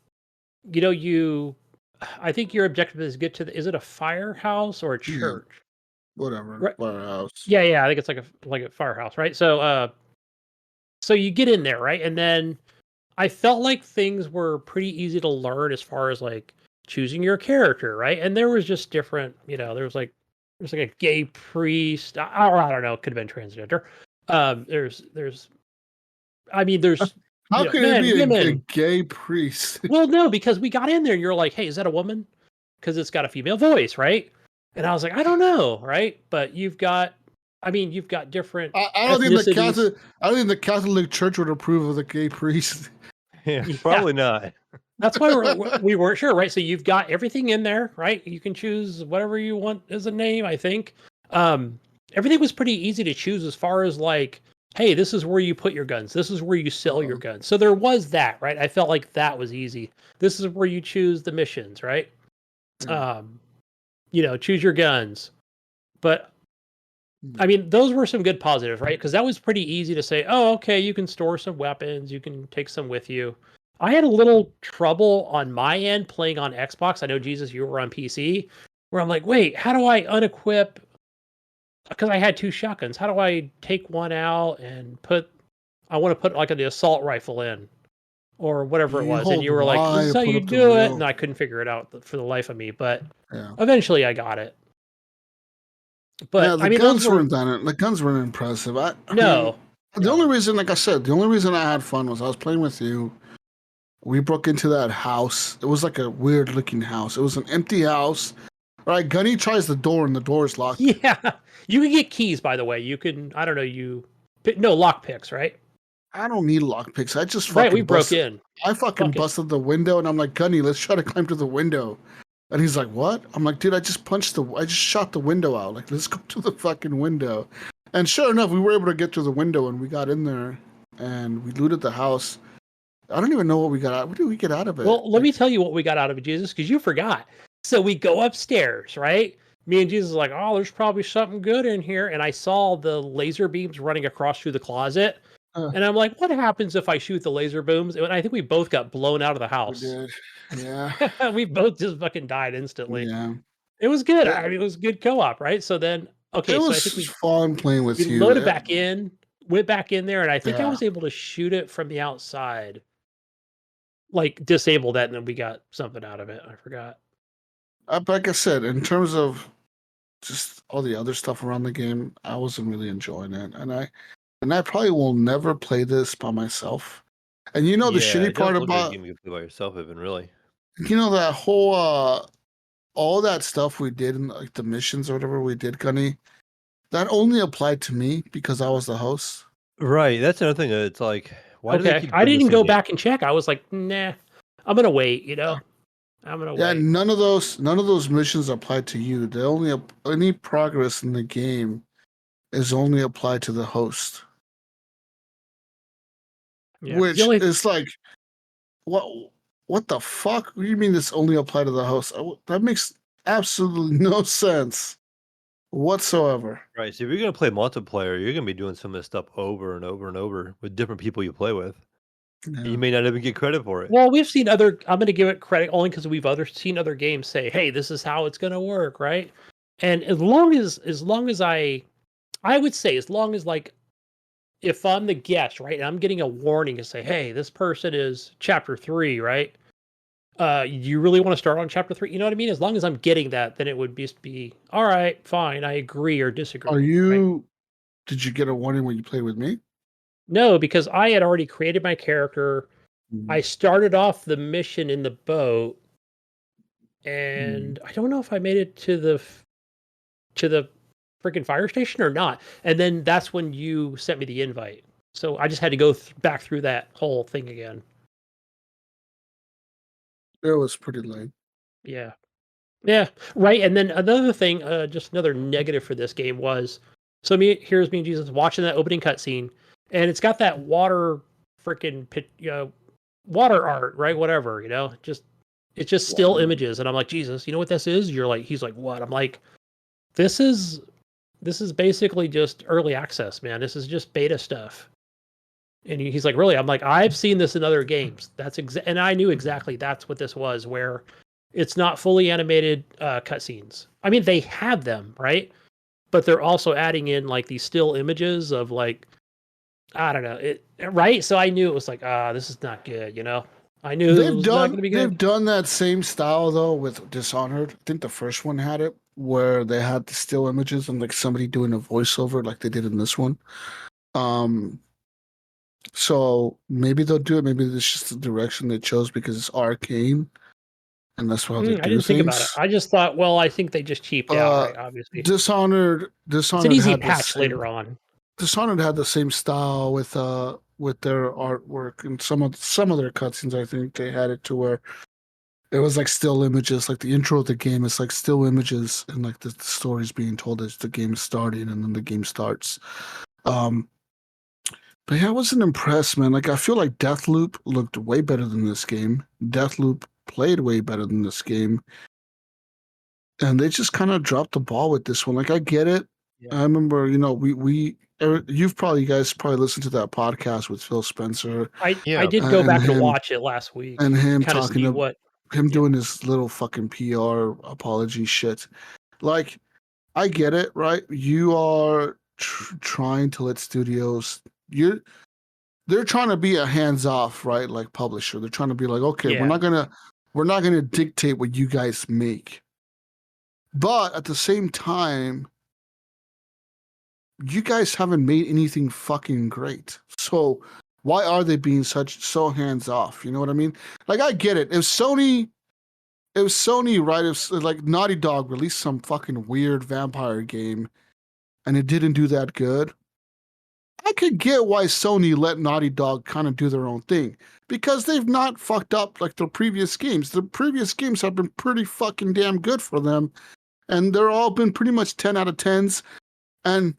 I think your objective is get to is it a firehouse or a church? Whatever, right. Firehouse. Yeah, I think it's like a firehouse, right? So you get in there, right? And then I felt like things were pretty easy to learn as far as like choosing your character, right? And there was just different, there's like a gay priest, or I don't know, it could have been transgender. There's how can it be a gay priest? Well, no, because we got in there and you're like, hey, is that a woman? Because it's got a female voice, right? And I was like, I don't know, right? But you've got different. I don't think the Catholic Church would approve of the gay priest. Yeah, probably not. That's why we weren't sure, right? So you've got everything in there, right? You can choose whatever you want as a name, I think. Everything was pretty easy to choose as far as like, hey, this is where you put your guns. This is where you sell your guns. So there was that, right? I felt like that was easy. This is where you choose the missions, right? Choose your guns. But I mean, those were some good positives, right? Because that was pretty easy to say, oh, okay, you can store some weapons, you can take some with you. I had a little trouble on my end playing on Xbox. I know, Jesus, you were on PC, where I'm like, wait, how do I unequip because I had 2 shotguns. How do I take one out and I want to put like the assault rifle in or whatever it You was. And hold you were like, this Y is to how put you up the do it. real. And I couldn't figure it out for the life of me. But Yeah. eventually I got it. But the guns weren't that. The guns weren't impressive. The only reason, like I said, the only reason I had fun was I was playing with you. We broke into that house. It was like a weird looking house. It was an empty house. Right, Gunny tries the door and the door is locked. Yeah, you can get keys, by the way. You can, I don't know, lock picks, right? I don't need lock picks. I just fucking we broke in. I fucking busted the window and I'm like, Gunny, let's try to climb to the window. And he's like, what? I'm like, dude, I just shot the window out. Like, let's go to the fucking window. And sure enough, we were able to get through the window and we got in there and we looted the house. I don't even know what we got out. What did we get out of it? Well, let me tell you what we got out of it, Jesus, because you forgot. So we go upstairs, right? Me and Jesus are like, oh, there's probably something good in here. And I saw the laser beams running across through the closet. And I'm like, what happens if I shoot the laser booms? And I think we both got blown out of the house. We did. Yeah. We both just fucking died instantly. Yeah. It was good. I mean, it was good co-op, right? So then, okay, so I think we fun playing with you. We loaded back in, went back in there, and I think I was able to shoot it from the outside. Like, disable that, and then we got something out of it. I forgot. Like I said, in terms of just all the other stuff around the game, I wasn't really enjoying it. And I probably will never play this by myself. And you know the shitty part about game you can play by yourself even really. You know that whole all that stuff we did in like the missions or whatever we did, Gunny, that only applied to me because I was the host. Right. That's another thing. It's like, why do they keep I didn't go back and check. I was like, nah, I'm gonna wait, you know. I'm gonna wait. Yeah, none of those missions applied to you. They only any progress in the game is only applied to the host. Yeah, which is like, what the fuck? What do you mean this only applied to the host? That makes absolutely no sense whatsoever. Right. So if you're gonna play multiplayer, you're gonna be doing some of this stuff over and over and over with different people you play with. Yeah. You may not even get credit for it. Well, we've seen I'm going to give it credit only because we've seen other games say, "Hey, this is how it's going to work," right? And as long as I would say, as long as like, if I'm the guest, right, and I'm getting a warning to say, "Hey, this person is chapter 3," right? You really want to start on chapter 3? You know what I mean? As long as I'm getting that, then it would just be all right, fine. I agree or disagree. Are you? Right? Did you get a warning when you played with me? No, because I had already created my character. Mm-hmm. I started off the mission in the boat, and I don't know if I made it to the freaking fire station or not. And then that's when you sent me the invite. So I just had to go back through that whole thing again. It was pretty late. Yeah. Yeah, right. And then another thing, just another negative for this game was, so here's me and Jesus watching that opening cutscene, and it's got that water freaking water art, right? Whatever, you know, it's just still images, and I'm like, Jesus, you know what this is? He's like, what? I'm like, this is basically just early access, man. This is just beta stuff. And he's like, really? I'm like, I've seen this in other games. And I knew exactly that's what this was, where it's not fully animated cutscenes. I mean, they have them, right? But they're also adding in like these still images of like, I don't know, right? So I knew it was like, this is not good, you know? I knew it was not going to be good. They've done that same style though with Dishonored. I think the first one had it where they had the still images and like somebody doing a voiceover like they did in this one. So maybe they'll do it. Maybe it's just the direction they chose because it's arcane. And that's how they do things. I didn't think about it. I just thought, well, I think they just cheaped out, right? Obviously. Dishonored. It's an easy patch later on. Dishonored had the same style with their artwork and some of their cutscenes. I think they had it to where it was like still images. Like the intro of the game is like still images, and like the story's being told as the game is starting, and then the game starts. But yeah, I wasn't impressed, man. Like I feel like Deathloop looked way better than this game. Deathloop played way better than this game, and they just kind of dropped the ball with this one. Like I get it. Yeah. I remember, you know, you guys probably listened to that podcast with Phil Spencer. I did go back and watch it last week, and him talking about him doing his little fucking PR apology shit. Like I get it, right? You are trying to let studios. They're trying to be a hands-off, right? Like publisher. They're trying to be like, okay, we're not gonna dictate what you guys make. But at the same time, you guys haven't made anything fucking great. So why are they being so hands-off? You know what I mean? Like, I get it. If Sony, right? If like Naughty Dog released some fucking weird vampire game and it didn't do that good, I could get why Sony let Naughty Dog kind of do their own thing, because they've not fucked up like their previous games. The previous games have been pretty fucking damn good for them, and they're all been pretty much 10 out of 10s. And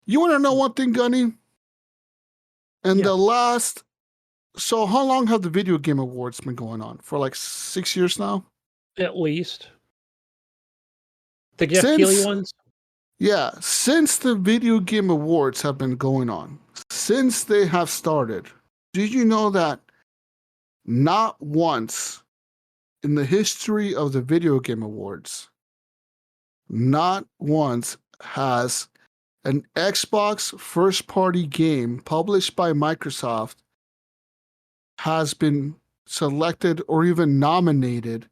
you want to know one thing, Gunny? And the last, so how long have the Video Game Awards been going on? For like 6 years now? At least. The Jeff Keighley ones? Yeah, since the Video Game Awards have been going on, since they have started, did you know that not once in the history of the Video Game Awards, not once has an Xbox first-party game published by Microsoft has been selected or even nominated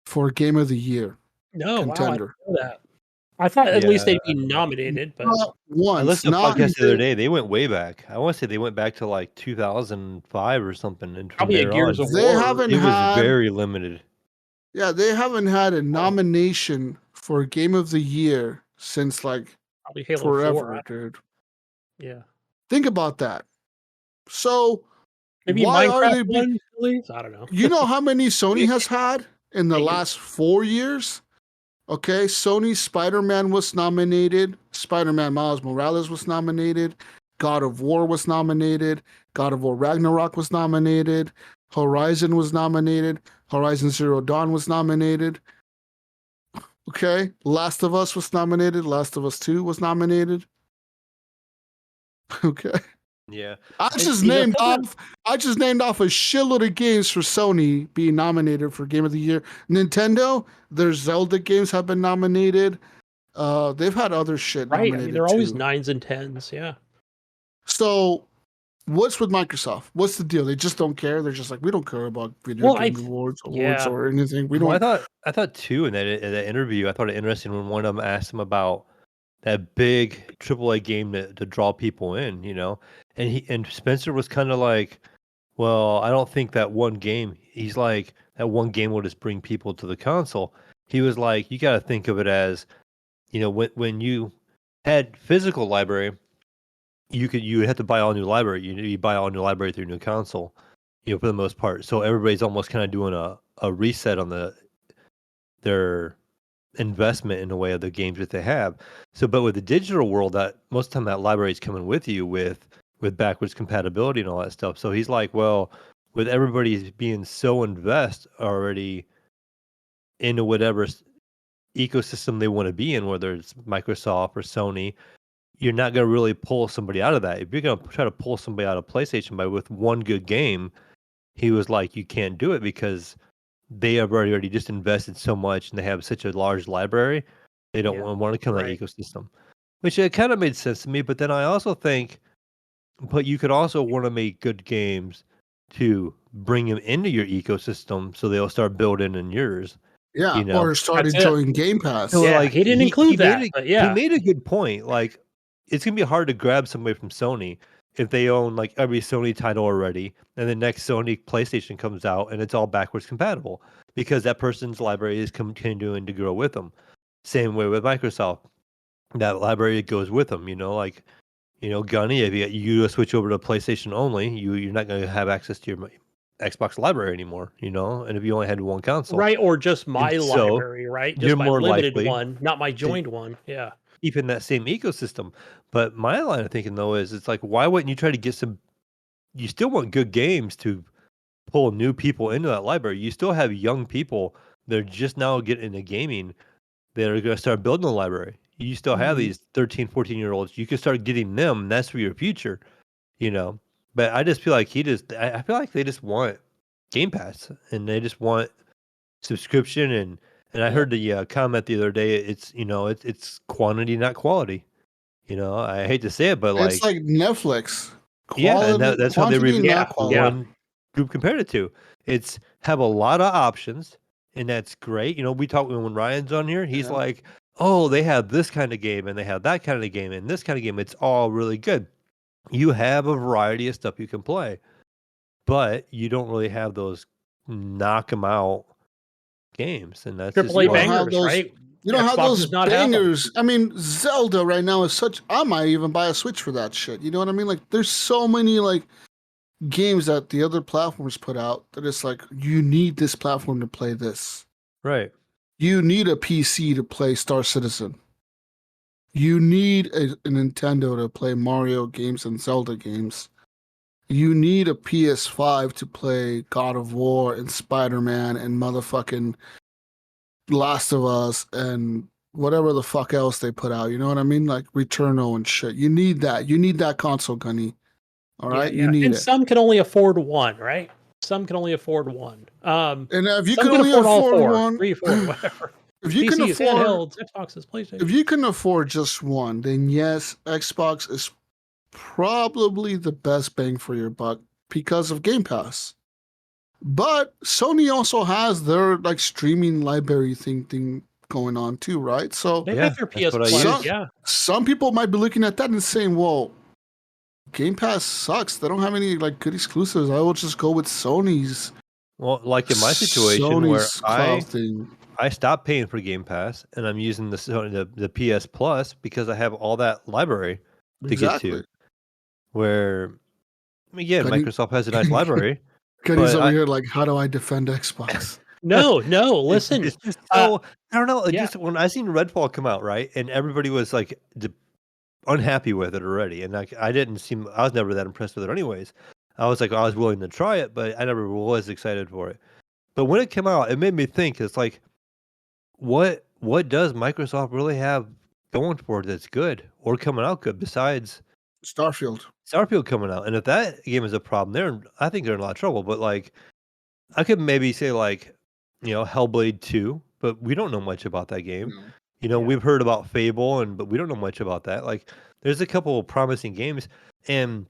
for Game of the Year contender? Wow, I didn't know that. I thought at least they'd be nominated, but not once. I listened to a podcast the other day. They went way back. I want to say they went back to like 2005 or something. And probably a Gears of War. They haven't it was very limited. Yeah, they haven't had a nomination for Game of the Year since like probably Halo forever, 4. dude. Yeah. Think about that. So maybe why Minecraft are they one, please? I don't know. You know how many Sony has had in the last 4 years? Okay, Sony Spider-Man was nominated. Spider-Man Miles Morales was nominated. God of War was nominated. God of War Ragnarok was nominated. Horizon was nominated. Horizon Zero Dawn was nominated. Okay, Last of Us was nominated. Last of Us 2 was nominated. Okay. Yeah. I just named off a shitload of games for Sony being nominated for Game of the Year. Nintendo, their Zelda games have been nominated. They've had other shit nominated. I mean, they're always 9s and 10s, yeah. So what's with Microsoft? What's the deal? They just don't care. They're just like, we don't care about video game awards or anything. We don't. I thought too in that interview. I thought it interesting when one of them asked him about that big AAA game to draw people in, you know, and Spencer was kind of like, well, I don't think that one game. He's like, that one game will just bring people to the console. He was like, you got to think of it as, you know, when you had physical library, you have to buy all new library. You buy all new library through new console, you know, for the most part. So everybody's almost kind of doing a reset on their investment in a way of the games that they have. So, but with the digital world, that most of the time that library is coming with you with backwards compatibility and all that stuff. So he's like, well, with everybody being so invest already into whatever ecosystem they want to be in, whether it's Microsoft or Sony, you're not going to really pull somebody out of that. If you're going to try to pull somebody out of PlayStation with one good game, he was like, you can't do it because they have already just invested so much and they have such a large library. They don't want to come to that ecosystem, which it kind of made sense to me. But then I also think, but you could also want to make good games to bring them into your ecosystem so they'll start building in yours. Yeah, you know? or start enjoying Game Pass. So like, he didn't include that, but yeah. He made a good point. Like, it's going to be hard to grab somebody from Sony if they own like every Sony title already, and the next Sony PlayStation comes out and it's all backwards compatible because that person's library is continuing to grow with them. Same way with Microsoft, that library goes with them. You know, like, you know, Gunny, if you switch over to PlayStation only, you're not going to have access to your Xbox library anymore. You know, and if you only had one console, right, or just my library, right, just my limited one, not my joined one, yeah. Keep in that same ecosystem. But my line of thinking though is it's like, why wouldn't you try to get some, you still want good games to pull new people into that library. You still have young people that are just now getting into gaming that are going to start building a library. You still have these 13, 14-year-olds. You can start getting them. That's for your future, you know. But I just feel like I feel like they just want Game Pass and they just want subscription And I heard the comment the other day. It's it's quantity, not quality. I hate to say it, but it's like Netflix. Yeah, and Quality, that's how they quantity, not quality. one group compared it to. It's have a lot of options, and that's great. We talk when Ryan's on here, he's like, "Oh, they have this kind of game, and they have that kind of game, and this kind of game. It's all really good." You have a variety of stuff you can play, but you don't really have those knock 'em out games, and that's AAA bangers, right? You don't have those bangers. I mean, Zelda right now is such. I might even buy a Switch for that shit. You know what I mean? Like, there's so many like games that the other platforms put out that it's like you need this platform to play this. Right. You need a PC to play Star Citizen. You need a Nintendo to play Mario games and Zelda games. You need a PS5 to play God of War and Spider-Man and motherfucking Last of Us and whatever the fuck else they put out. You know what I mean? Like Returnal and shit. You need that. You need that console, Gunny. All right? Yeah. You need and it. Some can only afford one, right? Some can only afford one. And if you can only afford all afford four, one, 3, 4, whatever. If you PC can is afford handhelds, Xbox is PlayStation. If you can afford just one, then yes, Xbox is probably the best bang for your buck because of Game Pass. But Sony also has their like streaming library thing going on too, right? So they have their PS Plus, some people might be looking at that and saying, "Well, Game Pass sucks. They don't have any like good exclusives. I will just go with Sony's." Well, like in my situation Sony's where I stopped paying for Game Pass and I'm using the PS Plus because I have all that library to get to. Where again, Microsoft has a nice library. Gunny's over here like, how do I defend Xbox? No, listen. It's just so I don't know. Just when I seen Redfall come out, right, and everybody was like unhappy with it already, and I was never that impressed with it, anyways. I was like, I was willing to try it, but I never was excited for it. But when it came out, it made me think. It's like, what does Microsoft really have going for it that's good or coming out good besides Starfield coming out? And if that game is a problem, I think they're in a lot of trouble. But like, I could maybe say like, Hellblade 2, but we don't know much about that game. No. We've heard about Fable, but we don't know much about that. Like, there's a couple of promising games, and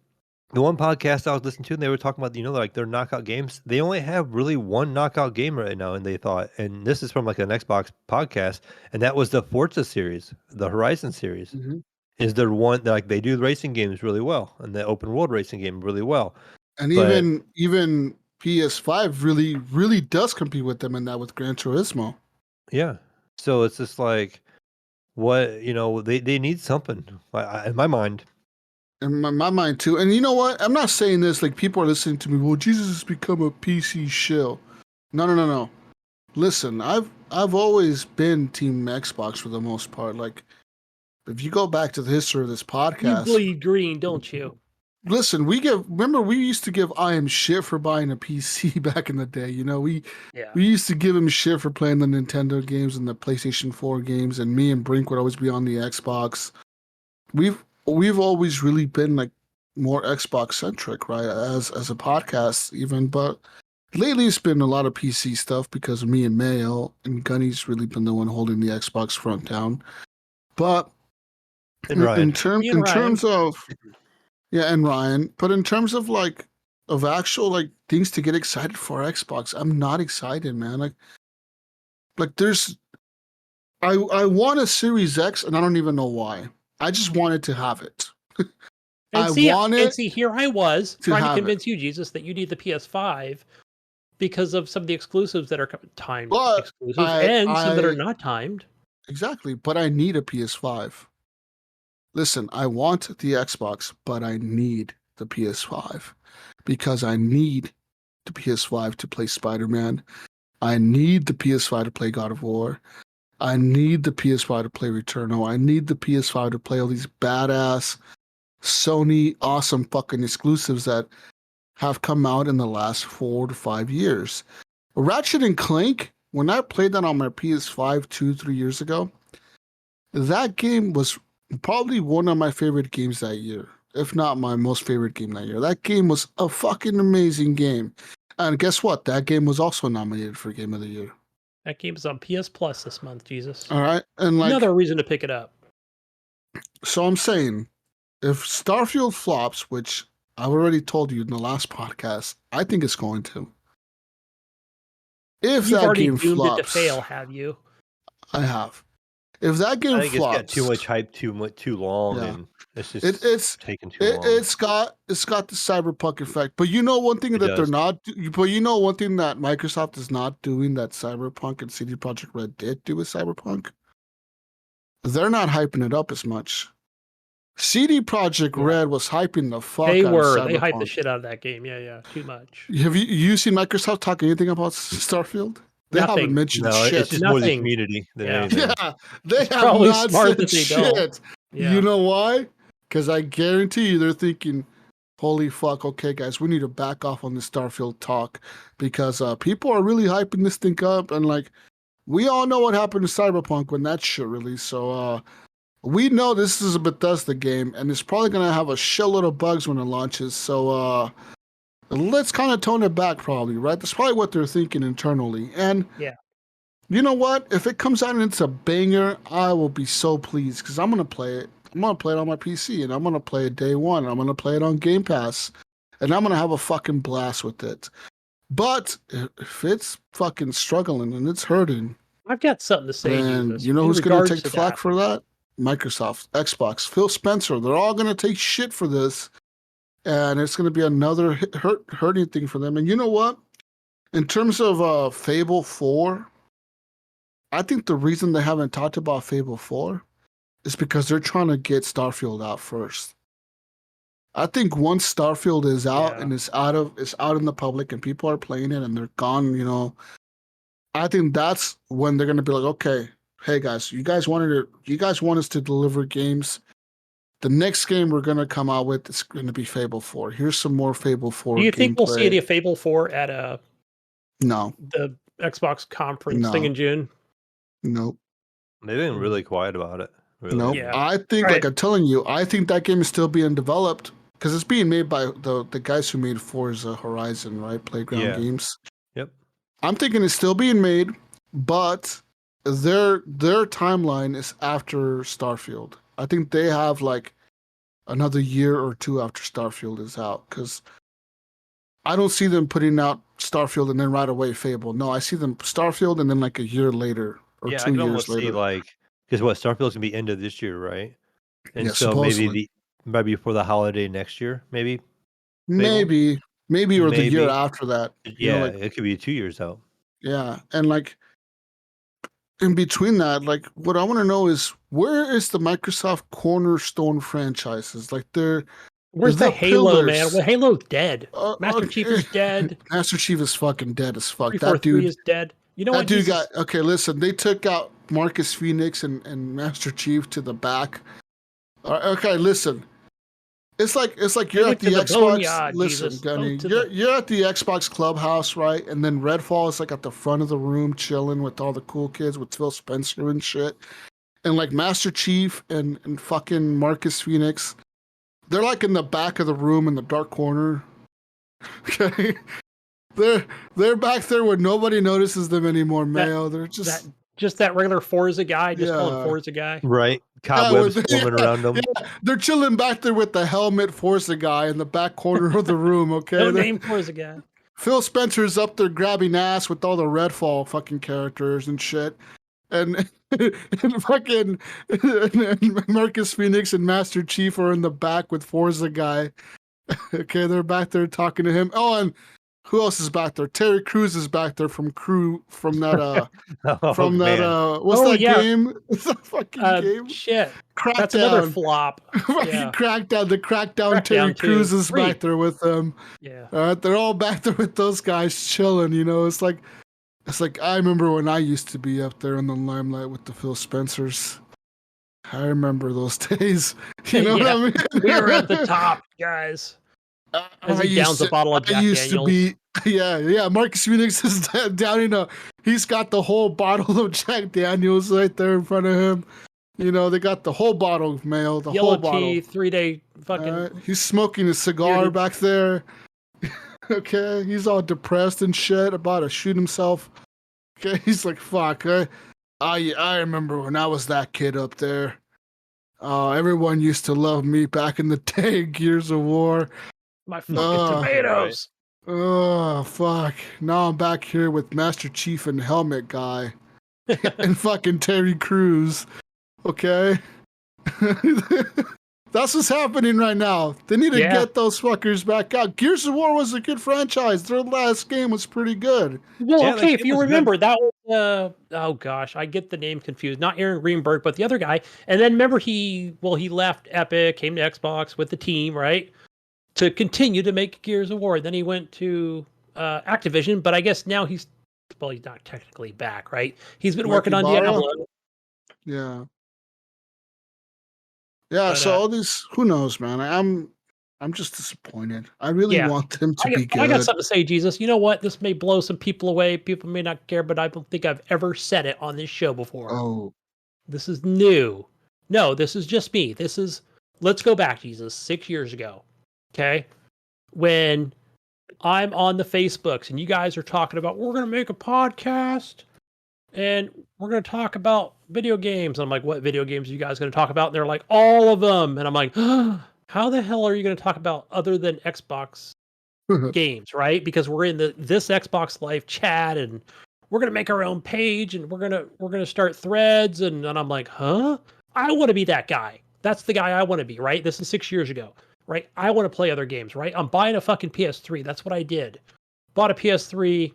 the one podcast I was listening to, and they were talking about, like their knockout games. They only have really one knockout game right now, and they thought, and this is from like an Xbox podcast, and that was the Forza series, the Horizon series. Mm-hmm. Is there one that like they do racing games really well, and the open world racing game really well, and even PS5 really does compete with them in that with Gran Turismo. Yeah, so it's just like, what they need something in my mind. In my mind too. And you know what? I'm not saying this like people are listening to me. Well, Jesus has become a PC shill. No. Listen, I've always been Team Xbox for the most part. Like, if you go back to the history of this podcast, you bleed green, don't you? Listen, we used to give IM shit for buying a PC back in the day. We used to give him shit for playing the Nintendo games and the PlayStation 4 games, and me and Brink would always be on the Xbox. We've always really been like more Xbox centric, right? As a podcast even, but lately it's been a lot of PC stuff because of me and Mayo, and Gunny's really been the one holding the Xbox front down. But in terms of and Ryan, but in terms of like of actual like things to get excited for Xbox, I'm not excited, man. Like there's I want a Series X and I don't even know why. I just wanted to have it. Here I was trying to convince you, Jesus, that you need the PS5 because of some of the exclusives that are timed exclusives and some that are not timed. Exactly, but I need a PS5. Listen, I want the Xbox, but I need the PS5 because I need the PS5 to play Spider-Man. I need the PS5 to play God of War. I need the PS5 to play Returnal. I need the PS5 to play all these badass Sony awesome fucking exclusives that have come out in the last 4 to 5 years. Ratchet and Clank, when I played that on my PS5 2-3 years ago, that game was probably one of my favorite games that year, if not my most favorite game that year. That game was a fucking amazing game. And guess what? That game was also nominated for Game of the Year. That game is on PS Plus this month, Jesus. All right. And like another reason to pick it up. So I'm saying, if Starfield flops, which I've already told you in the last podcast, I think it's going to. If You've that already game doomed flops, it to fail, have you? I have. If that game I think flops, it's got too much hype, too long, and it's just it's taking too long. It's got the cyberpunk effect. But you know one thing that they're not. But you know one thing that Microsoft is not doing that Cyberpunk and CD Projekt Red did do with Cyberpunk. They're not hyping it up as much. CD Projekt Red was hyping the fuck out of Cyberpunk. They hyped the shit out of that game. Yeah, too much. Have you seen Microsoft talk anything about Starfield? They haven't mentioned shit. It's just more the community than anything. Yeah, they have not said shit. Yeah. You know why? Because I guarantee you they're thinking, holy fuck, okay, guys, we need to back off on the Starfield talk because people are really hyping this thing up. And, like, we all know what happened to Cyberpunk when that shit released. So, we know this is a Bethesda game, and it's probably going to have a shitload of bugs when it launches. So, let's kind of tone it back, probably, right? That's probably what they're thinking internally. And you know what? If it comes out and it's a banger, I will be so pleased because I'm going to play it. I'm going to play it on my PC, and I'm going to play it day one. I'm going to play it on Game Pass, and I'm going to have a fucking blast with it. But if it's fucking struggling and it's hurting, I've got something to say. And you know who's going to take flack for that? Microsoft, Xbox, Phil Spencer. They're all going to take shit for this. And it's going to be another hurting thing for them. And you know what? In terms of Fable 4, I think the reason they haven't talked about Fable 4 is because they're trying to get Starfield out first. I think once Starfield is out and it's out in the public and people are playing it and they're gone, you know, I think that's when they're going to be like, okay, hey guys, you guys want us to deliver games. The next game we're going to come out with is going to be Fable 4. Here's some more Fable 4 Do you think we'll see any gameplay. Fable 4 at the Xbox conference thing in June? Nope. They've been really quiet about it. Really. Nope. Yeah. I think, like I'm telling you, I think that game is still being developed because it's being made by the guys who made Forza Horizon, right? Playground Games. Yep. I'm thinking it's still being made, but their timeline is after Starfield. I think they have like another year or two after Starfield is out because I don't see them putting out Starfield and then right away Fable. No, I see them Starfield and then like a year later or 2 years later. I can almost see like because Starfield's gonna be end of this year, right? And so supposedly. maybe for the holiday next year, maybe or the year after that. Yeah, it could be 2 years out. Yeah, and like in between that, like what I want to know is where is the Microsoft cornerstone franchises? Like where's the Halo, man? Well, Halo's dead. Master Chief is dead. Master Chief is fucking dead as fuck. 343 is dead. You know that what? Dude got okay. Listen, they took out Marcus Phoenix and Master Chief to the back. Okay, listen. It's like you're at the Xbox. Listen, Gunny, you're at the Xbox Clubhouse, right? And then Redfall is like at the front of the room, chilling with all the cool kids with Phil Spencer and shit. And like Master Chief and fucking Marcus Phoenix, they're like in the back of the room in the dark corner. Okay, they're back there where nobody notices them anymore, Mayo. They're just that regular Forza guy, just call him Forza guy. Right. Cobwebs swarming around them. Yeah. They're chilling back there with the helmet Forza guy in the back corner of the room, okay? No name Forza guy. Phil Spencer's up there grabbing ass with all the Redfall fucking characters and shit. And fucking and Marcus Phoenix and Master Chief are in the back with Forza guy. Okay, they're back there talking to him. Oh, and who else is back there? Terry Crews is back there from that what's that game? What's that fucking game? Shit. Crackdown. That's another flop. Crackdown. The Crackdown Terry Crews is back there with them. Yeah. They're all back there with those guys chilling, you know. It's like I remember when I used to be up there in the limelight with the Phil Spencers. I remember those days. You know what I mean? We were at the top, guys. As he downs a bottle of Jack Daniels. Marcus Phoenix is downing he's got the whole bottle of Jack Daniels right there in front of him. You know, they got the whole bottle of Mayo, the Yellow whole bottle. tea, 3-day fucking. He's smoking a cigar back there. Okay, he's all depressed and shit, about to shoot himself. Okay, he's like, fuck. I remember when I was that kid up there. Everyone used to love me back in the day, Gears of War. My fucking tomatoes. Oh, fuck. Now I'm back here with Master Chief and Helmet Guy. And fucking Terry Crews. Okay? That's what's happening right now. They need to get those fuckers back out. Gears of War was a good franchise. Their last game was pretty good. Well, okay, if you remember, that was, oh gosh, I get the name confused. Not Aaron Greenberg, but the other guy. And then remember he left Epic, came to Xbox with the team, right? To continue to make Gears of War. Then he went to Activision, but I guess now he's not technically back, right? He's been working on Diablo. Yeah. Yeah, but, so all these, who knows, man? I'm just disappointed. I really want them to be good. I got something to say, Jesus. You know what? This may blow some people away. People may not care, but I don't think I've ever said it on this show before. Oh. This is new. No, this is just me. Let's go back, Jesus, 6 years ago. Okay? When I'm on the Facebooks and you guys are talking about, we're going to make a podcast and we're going to talk about video games. I'm like, what video games are you guys going to talk about? And they're like, all of them. And I'm like, how the hell are you going to talk about other than Xbox games, right? Because we're in this Xbox Live chat and we're going to make our own page and we're going to start threads. And I'm like, huh? I want to be that guy. That's the guy I want to be, right? This is 6 years ago, right? I want to play other games, right? I'm buying a fucking PS3. That's what I did. Bought a PS3.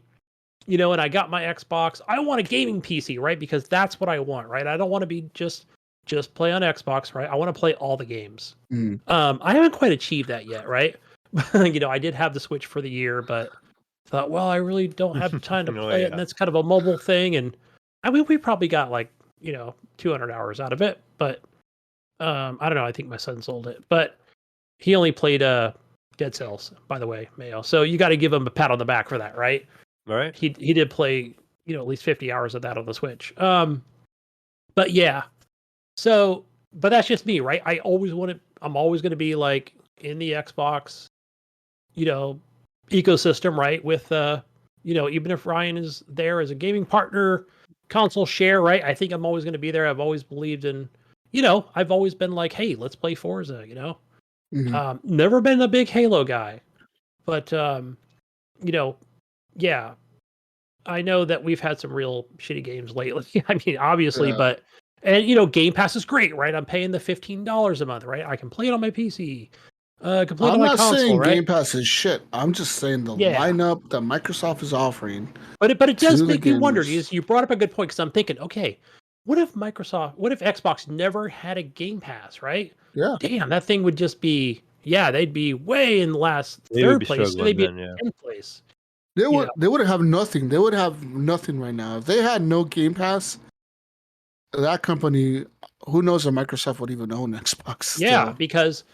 And I got my Xbox. I want a gaming PC, right? Because that's what I want, right? I don't want to be just play on Xbox, right? I want to play all the games. I haven't quite achieved that yet, right? I did have the Switch for the year, but thought, well, I really don't have time to play it, and that's kind of a mobile thing. And I mean, we probably got 200 hours out of it, but I don't know. I think my son sold it, but he only played Dead Cells, by the way, Mayo. So you got to give him a pat on the back for that, right? All right. He did play, at least 50 hours of that on the Switch. But yeah. So, but that's just me, right? I'm always going to be like in the Xbox, ecosystem, right? With, even if Ryan is there as a gaming partner, console share, right? I think I'm always going to be there. I've always believed in, I've always been like, hey, let's play Forza, Never been a big Halo guy, but, yeah, I know that we've had some real shitty games lately. I mean, obviously, but Game Pass is great, right? I'm paying the $15 a month, right? I can play it on my PC. I'm not saying Game Pass is shit. I'm just saying the lineup that Microsoft is offering. But it does make me wonder. You brought up a good point because I'm thinking, okay, what if Xbox never had a Game Pass, right? Yeah. Damn, that thing would just be, they'd be way in the last third place. They'd be in 10th place. They would have nothing. They would have nothing right now. If they had no Game Pass, that company, who knows if Microsoft would even own Xbox still. Yeah, because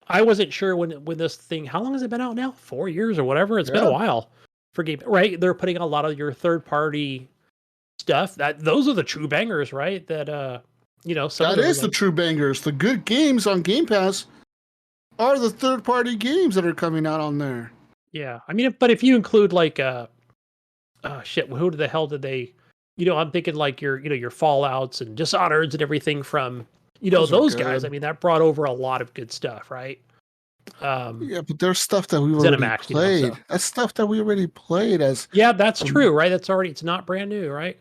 I wasn't sure when this thing, how long has it been out now? 4 years or whatever. It's been a while for Game, right? They're putting a lot of your third party stuff. Those are the true bangers, right? That that is the true bangers. The good games on Game Pass are the third party games that are coming out on there. Yeah, I mean, but if you include who the hell did they? I'm thinking like your Fallouts and Dishonoreds and everything from those guys. I mean, that brought over a lot of good stuff, right? Yeah, but there's stuff that we already played. That's stuff that we already played as. Yeah, that's true, right? It's not brand new, right?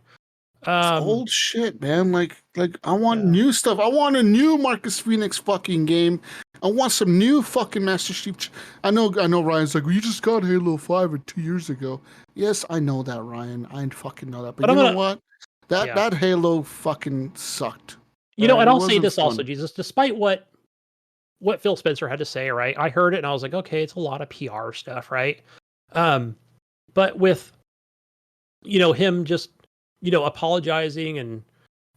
Old shit, man. Like I want new stuff. I want a new Marcus Phoenix fucking game. I want some new fucking Master Chief. I know Ryan's like, well, you just got Halo 5 2 years ago. Yes, I know that, Ryan. I fucking know that. But you know what? That Halo fucking sucked. And I'll say this also, Jesus, despite what Phil Spencer had to say, right? I heard it and I was like, okay, it's a lot of PR stuff, right? But with him just apologizing and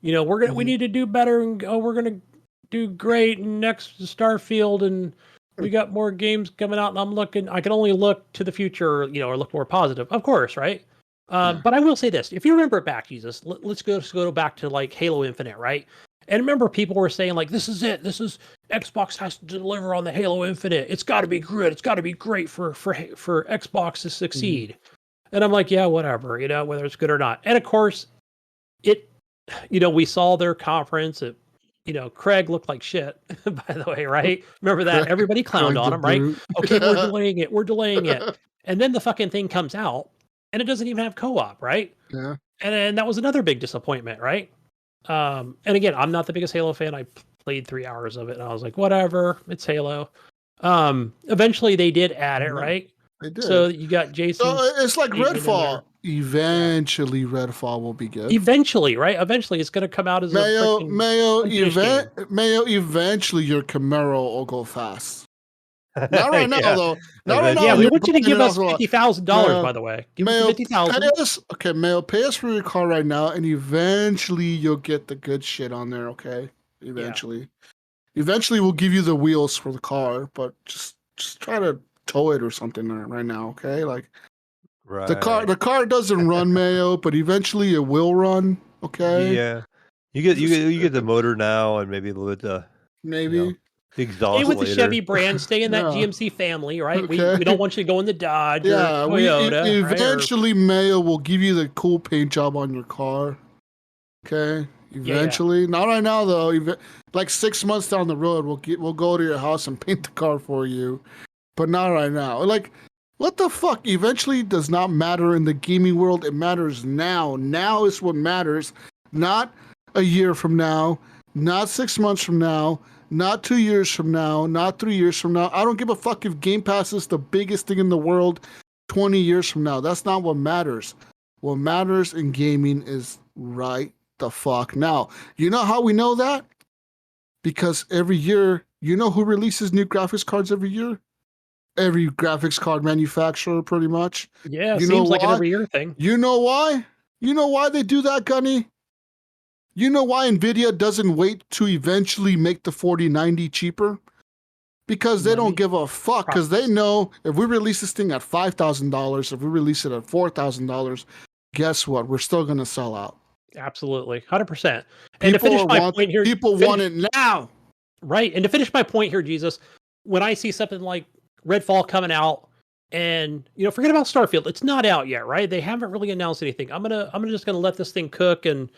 we need to do better and we're gonna do great and next Starfield and we got more games coming out and I can only look to the future, or look more positive, of course, right? But I will say this, if you remember back, Jesus, let's go back to like Halo Infinite, right? And remember people were saying like, this is Xbox has to deliver on the Halo Infinite. It's got to be good. It's got to be great for Xbox to succeed. And I'm like, yeah, whatever, whether it's good or not. And of course, we saw their conference. Craig looked like shit, by the way, right? Remember that? Craig- Everybody clowned Craig on the him, right? brute. Okay, we're delaying it. We're delaying it. And then the fucking thing comes out and it doesn't even have co-op, right? Yeah. And that was another big disappointment, right? And again, I'm not the biggest Halo fan. I played 3 hours of it and I was like, whatever, it's Halo. Eventually they did add it, right? They did. So you got Jason. So it's like Redfall. Eventually, Redfall will be good. Eventually, right? Eventually, it's going to come out as Mayo. game. Eventually, your Camaro will go fast. Not right now, though. Not right now. Yeah, we want you to give us $50,000. By the way, give us $50,000. Okay, Mayo, pay us for your car right now, and eventually you'll get the good shit on there. Okay, eventually, we'll give you the wheels for the car, but just try to tow it or something right now. Okay, like. Right. The car doesn't run, Mayo, but eventually it will run. Okay. Yeah. You get the motor now and maybe a little bit maybe the exhaust. Stay with later. the Chevy brand. Stay in that GMC family, right? Okay. We don't want you to go in the Dodge or Toyota. Eventually, Mayo will give you the cool paint job on your car. Okay. Eventually, not right now though. Like 6 months down the road, we'll go to your house and paint the car for you, but not right now. Like. What the fuck? Eventually does not matter in the gaming world. It matters now. Now is what matters. Not a year from now. Not 6 months from now. Not 2 years from now. Not 3 years from now. I don't give a fuck if Game Pass is the biggest thing in the world 20 years from now. That's not what matters. What matters in gaming is right the fuck now. You know how we know that? Because every year, you know who releases new graphics cards every year? Every graphics card manufacturer, pretty much. Yeah, seems like an every year thing. You know why? You know why they do that, Gunny? You know why NVIDIA doesn't wait to eventually make the 4090 cheaper? Because they don't give a fuck. Because they know if we release this thing at $5,000, if we release it at $4,000, guess what? We're still going to sell out. Absolutely, 100%. And to finish my point here, people want it now, right? And to finish my point here, Jesus, when I see something like Redfall coming out, and forget about Starfield. It's not out yet, right? They haven't really announced anything. I'm just gonna let this thing cook and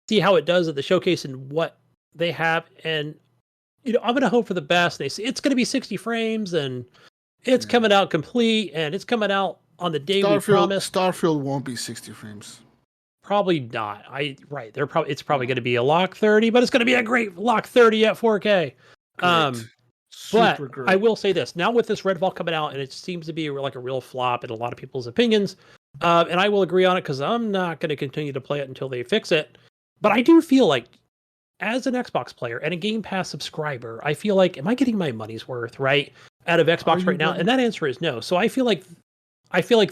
see how it does at the showcase and what they have. And I'm gonna hope for the best. They say it's gonna be 60 frames and it's coming out complete and it's coming out on the day we promised. Starfield won't be 60 frames. Probably not. It's probably going to be a lock 30, but it's going to be a great lock 30 at 4K. But great. I will say this now with this Redfall coming out, and it seems to be like a real flop in a lot of people's opinions. And I will agree on it because I'm not going to continue to play it until they fix it. But I do feel like, as an Xbox player and a Game Pass subscriber, I feel like, am I getting my money's worth right out of Xbox right now? And that answer is no. So I feel like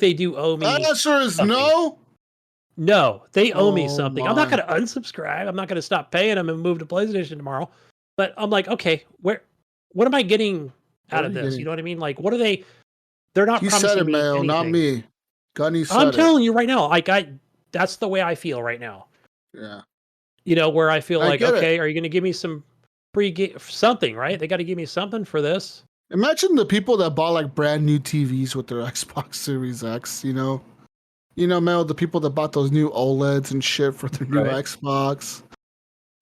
they do owe me. That answer is something. No. No, they owe me something. I'm not going to unsubscribe. I'm not going to stop paying them and move to PlayStation tomorrow. But I'm like, okay, what am I getting out of this? You know what I mean? Like, what are they? They're not. You promising said it, me Mayo, anything. not me. Gunny said I'm telling you right now. Like, that's the way I feel right now. Yeah. Where I feel like, okay, are you going to give me some free something? Right? They got to give me something for this. Imagine the people that bought like brand new TVs with their Xbox Series X. Mel, the people that bought those new OLEDs and shit for their new Xbox.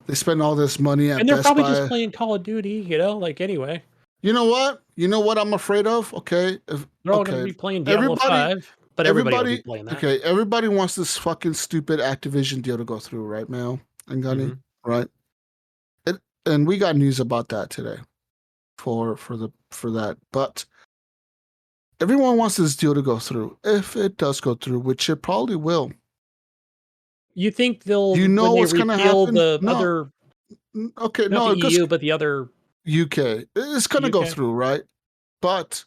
They spend all this money at and they're Best probably Buy. just playing Call of Duty, like anyway. You know what I'm afraid of? Okay. They're all going to be playing Diablo 5, but everybody will be playing that. Okay, everybody wants this fucking stupid Activision deal to go through, right, Mel and Gunny? Mm-hmm. Right? And we got news about that today for that. But everyone wants this deal to go through. If it does go through, which it probably will. You think they'll what's going to happen? Other okay, not the EU, but the other UK. It's going to go through, right? But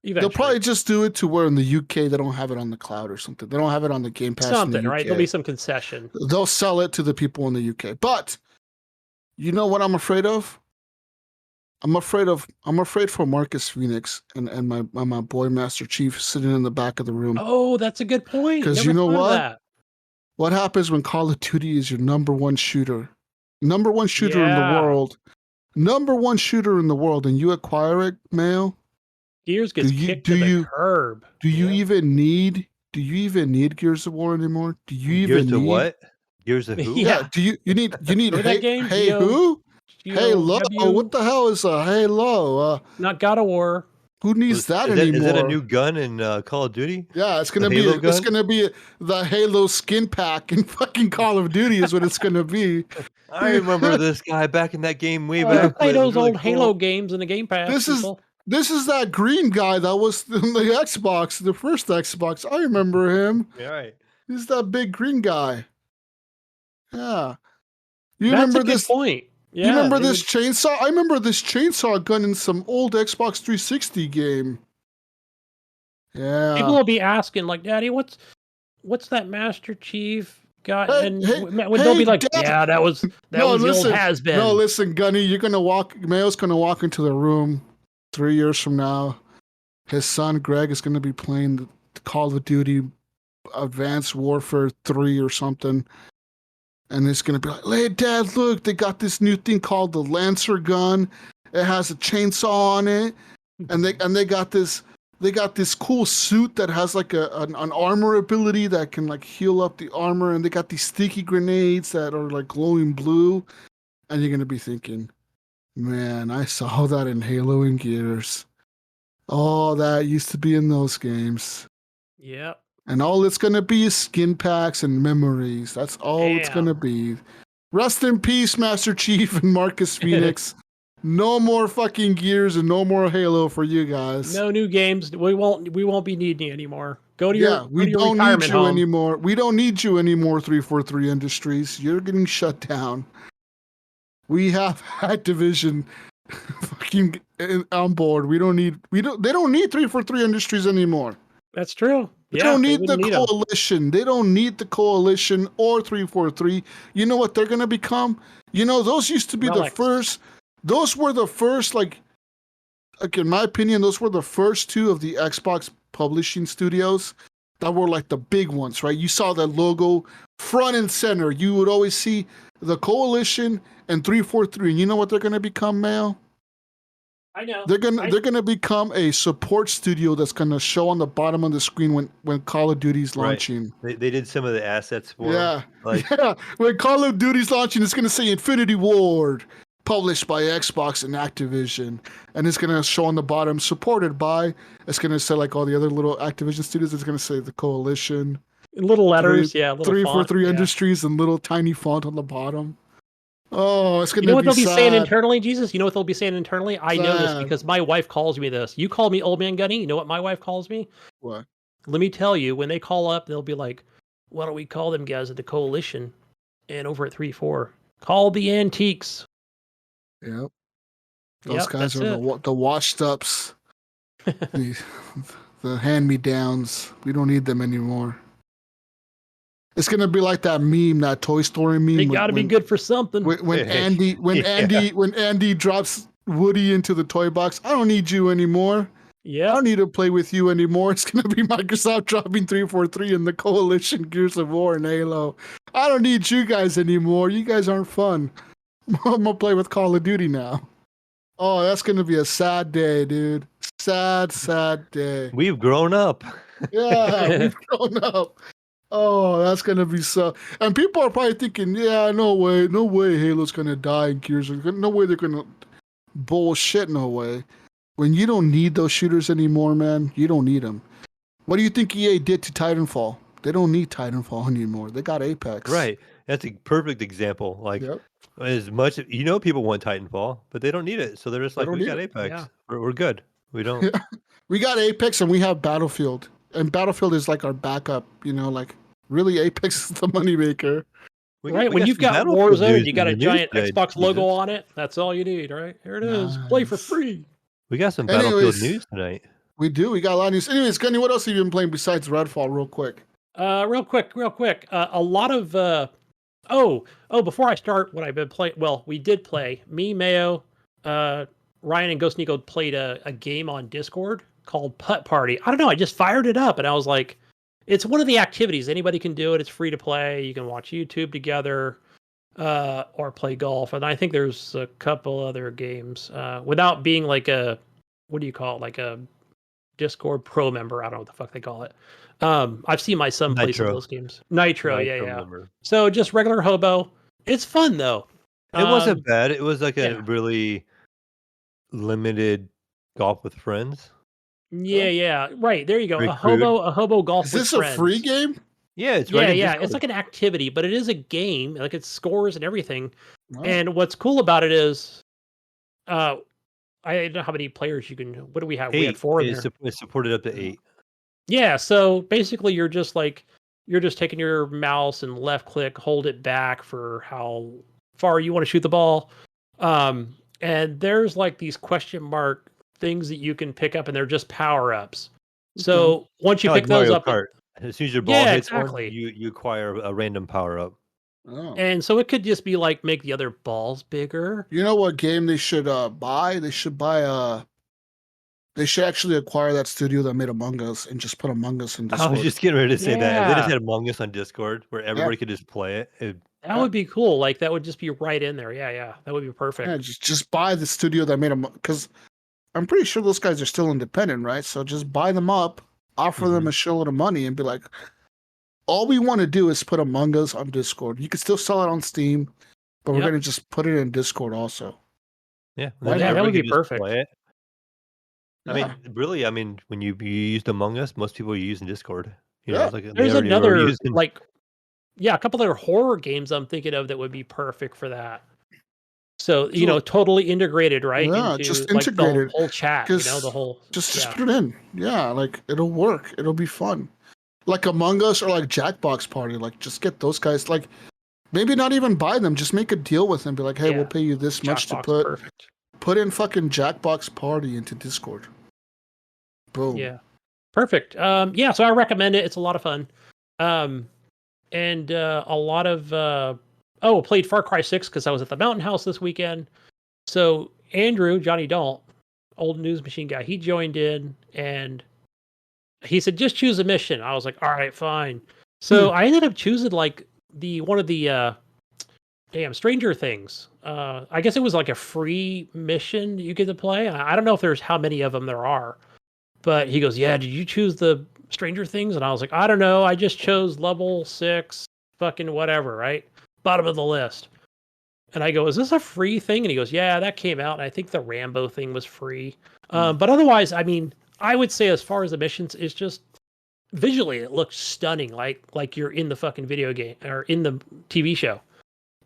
they'll probably just do it to where in the UK they don't have it on the cloud or something. They don't have it on the Game Pass. Something, right? There'll be some concession. They'll sell it to the people in the UK. But you know what I'm afraid of? I'm afraid for Marcus Phoenix and my boy Master Chief sitting in the back of the room. Oh, that's a good point. Because you know what? What happens when Call of Duty is your number one shooter? Number one shooter in the world. Number one shooter in the world, and you acquire it, Mayo? Gears gets kicked to the curb. Do you even need Do you even need Gears of War anymore? Do you Gears even of need what? Gears of who? Yeah. Do you need Remember that game? hey who? Halo. GOW? What the hell is a Halo? Not God of War. Who needs that Is anymore? that a new gun in Call of Duty? Yeah, it's gonna The be Halo gun? it's gonna be the Halo skin pack in fucking Call of Duty is what it's gonna be. I remember this guy back in that game way You back play when. It was those really old cool. Halo games in the Game Pass. This is that green guy that was in the Xbox, the first Xbox. I remember him. Yeah, right. He's that big green guy. Yeah. You That's remember a good this point. Yeah, you remember this chainsaw? I remember this chainsaw gun in some old Xbox 360 game. Yeah. People will be asking, like, Daddy, what's that Master Chief got? And they'll be like, Dad. yeah, that was the old has-been. No, listen, Gunny, Mayo's gonna walk into the room 3 years from now. His son Greg is gonna be playing the Call of Duty Advanced Warfare 3 or something. And it's gonna be like, hey Dad, look, they got this new thing called the Lancer gun. It has a chainsaw on it. And they got this cool suit that has like an armor ability that can like heal up the armor, and they got these sticky grenades that are like glowing blue. And you're gonna be thinking, man, I saw that in Halo and Gears. Oh, that used to be in those games. Yep. And all it's gonna be is skin packs and memories. That's all it's gonna be. Rest in peace, Master Chief and Marcus Phoenix. No more fucking Gears and no more Halo for you guys. No new games. We won't be needing you anymore. Go to we your don't retirement need you home. anymore. We don't need you anymore, 343 Industries. You're getting shut down. We have Activision fucking on board. They don't need 343 Industries anymore. That's true. They don't need the coalition. They don't need the coalition or 343. You know what they're going to become? You know, those used to be the first. Those were the first, like in my opinion, those were the first two of the Xbox publishing studios that were like the big ones, right? You saw that logo front and center. You would always see the coalition and 343. And you know what they're going to become, Mayo? I know. They're gonna become a support studio that's gonna show on the bottom of the screen when Call of Duty's launching. Right. They did some of the assets for when Call of Duty's launching, it's gonna say Infinity Ward, published by Xbox and Activision, and it's gonna show on the bottom supported by. It's gonna say like all the other little Activision studios. It's gonna say the coalition, in little letters, little 343 Industries and little tiny font on the bottom. Oh, it's gonna be. You know what they'll be sad. saying internally, Jesus? You know what they'll be saying internally? I know this because my wife calls me this. You call me Old Man Gunny. You know what my wife calls me? What? Let me tell you. When they call up, they'll be like, "Why don't we call them guys at the coalition?" And over at 3-4, call the antiques. Yep. Those guys are the washed ups, the hand me downs. We don't need them anymore. It's gonna be like that meme, that Toy Story meme. They gotta be good for something. When Andy drops Woody into the toy box, I don't need you anymore. Yeah, I don't need to play with you anymore. It's gonna be Microsoft dropping 343 in the Coalition, Gears of War, and Halo. I don't need you guys anymore. You guys aren't fun. I'm gonna play with Call of Duty now. Oh, that's gonna be a sad day, dude. Sad day. We've grown up. Yeah, we've grown up. Oh, that's gonna be so. And people are probably thinking, yeah, no way, Halo's gonna die in Gears. No way they're gonna bullshit. No way. When you don't need those shooters anymore, man, you don't need them. What do you think EA did to Titanfall? They don't need Titanfall anymore. They got Apex. Right. That's a perfect example. Like, as much people want Titanfall, but they don't need it. So they're just like, we got Apex. Yeah. We're good. We don't. We got Apex and we have Battlefield. And Battlefield is like our backup, like really Apex is the moneymaker. Right, when you've got Warzone and you got a giant Xbox logo on it, that's all you need, right? Here it is. Play for free. We got some Battlefield news tonight. We do. We got a lot of news. Anyways, Gunny, what else have you been playing besides Redfall real quick? Real quick. A lot of... before I start what I've been playing... Well, we did play. Me, Mayo, Ryan, and Ghost Nico played a game on Discord called Putt Party. I don't know. I just fired it up and I was like... It's one of the activities. Anybody can do it. It's free to play. You can watch YouTube together or play golf. And I think there's a couple other games without being like a, what do you call it? Like a Discord Pro member. I don't know what the fuck they call it. I've seen my son play some of those games. Nitro, yeah. Member. So just regular hobo. It's fun though. It wasn't bad. It was like a really limited golf with friends. Yeah. Right. There you go. Very A hobo golf Is with this friends. a free game? Yeah, it's yeah. It's like an activity, but it is a game. Like it scores and everything. Oh. And what's cool about it is, I don't know how many players you can. What do we have? 8. We had 4 in there. It's supported up to 8. Yeah. So basically, you're just taking your mouse and left click, hold it back for how far you want to shoot the ball. And there's like these question mark things that you can pick up, and they're just power ups. So once you pick those up, as soon as your ball hits one, you acquire a random power up. Oh. And so it could just be like make the other balls bigger. You know what game they should buy? They should buy they should actually acquire that studio that made Among Us and just put Among Us in Discord. I was just getting ready to say that. If they just had Among Us on Discord where everybody could just play it. That would be cool. Like that would just be right in there. Yeah. That would be perfect. Yeah, just buy the studio that made them, because I'm pretty sure those guys are still independent, right? So just buy them up, offer them a shitload of money, and be like, all we want to do is put Among Us on Discord. You can still sell it on Steam, but we're going to just put it in Discord also. Yeah, that would be perfect. I mean, really, when you used Among Us, most people are using Discord. There's another, a couple other horror games I'm thinking of that would be perfect for that. So, totally integrated, right? Yeah, into, just integrated. The whole chat, the whole... Just put it in. Yeah, like, it'll work. It'll be fun. Like Among Us or like Jackbox Party. Like, just get those guys, like, maybe not even buy them. Just make a deal with them. Be like, hey, we'll pay you this much to put in fucking Jackbox Party into Discord. Boom. Yeah. Perfect. So I recommend it. It's a lot of fun. And a lot of... played Far Cry 6 because I was at the Mountain House this weekend. So Andrew, Johnny Dalt, old News Machine guy, he joined in and he said, just choose a mission. I was like, all right, fine. So I ended up choosing like one of the Stranger Things. I guess it was like a free mission you get to play. I don't know if there's how many of them there are. But he goes, yeah, did you choose the Stranger Things? And I was like, I don't know. I just chose level 6, fucking whatever, right? Bottom of the list. And I go, is this a free thing? And he goes, yeah, that came out. And I think the Rambo thing was free. But otherwise, I would say as far as the missions, it's just visually, it looks stunning. Like you're in the fucking video game or in the TV show.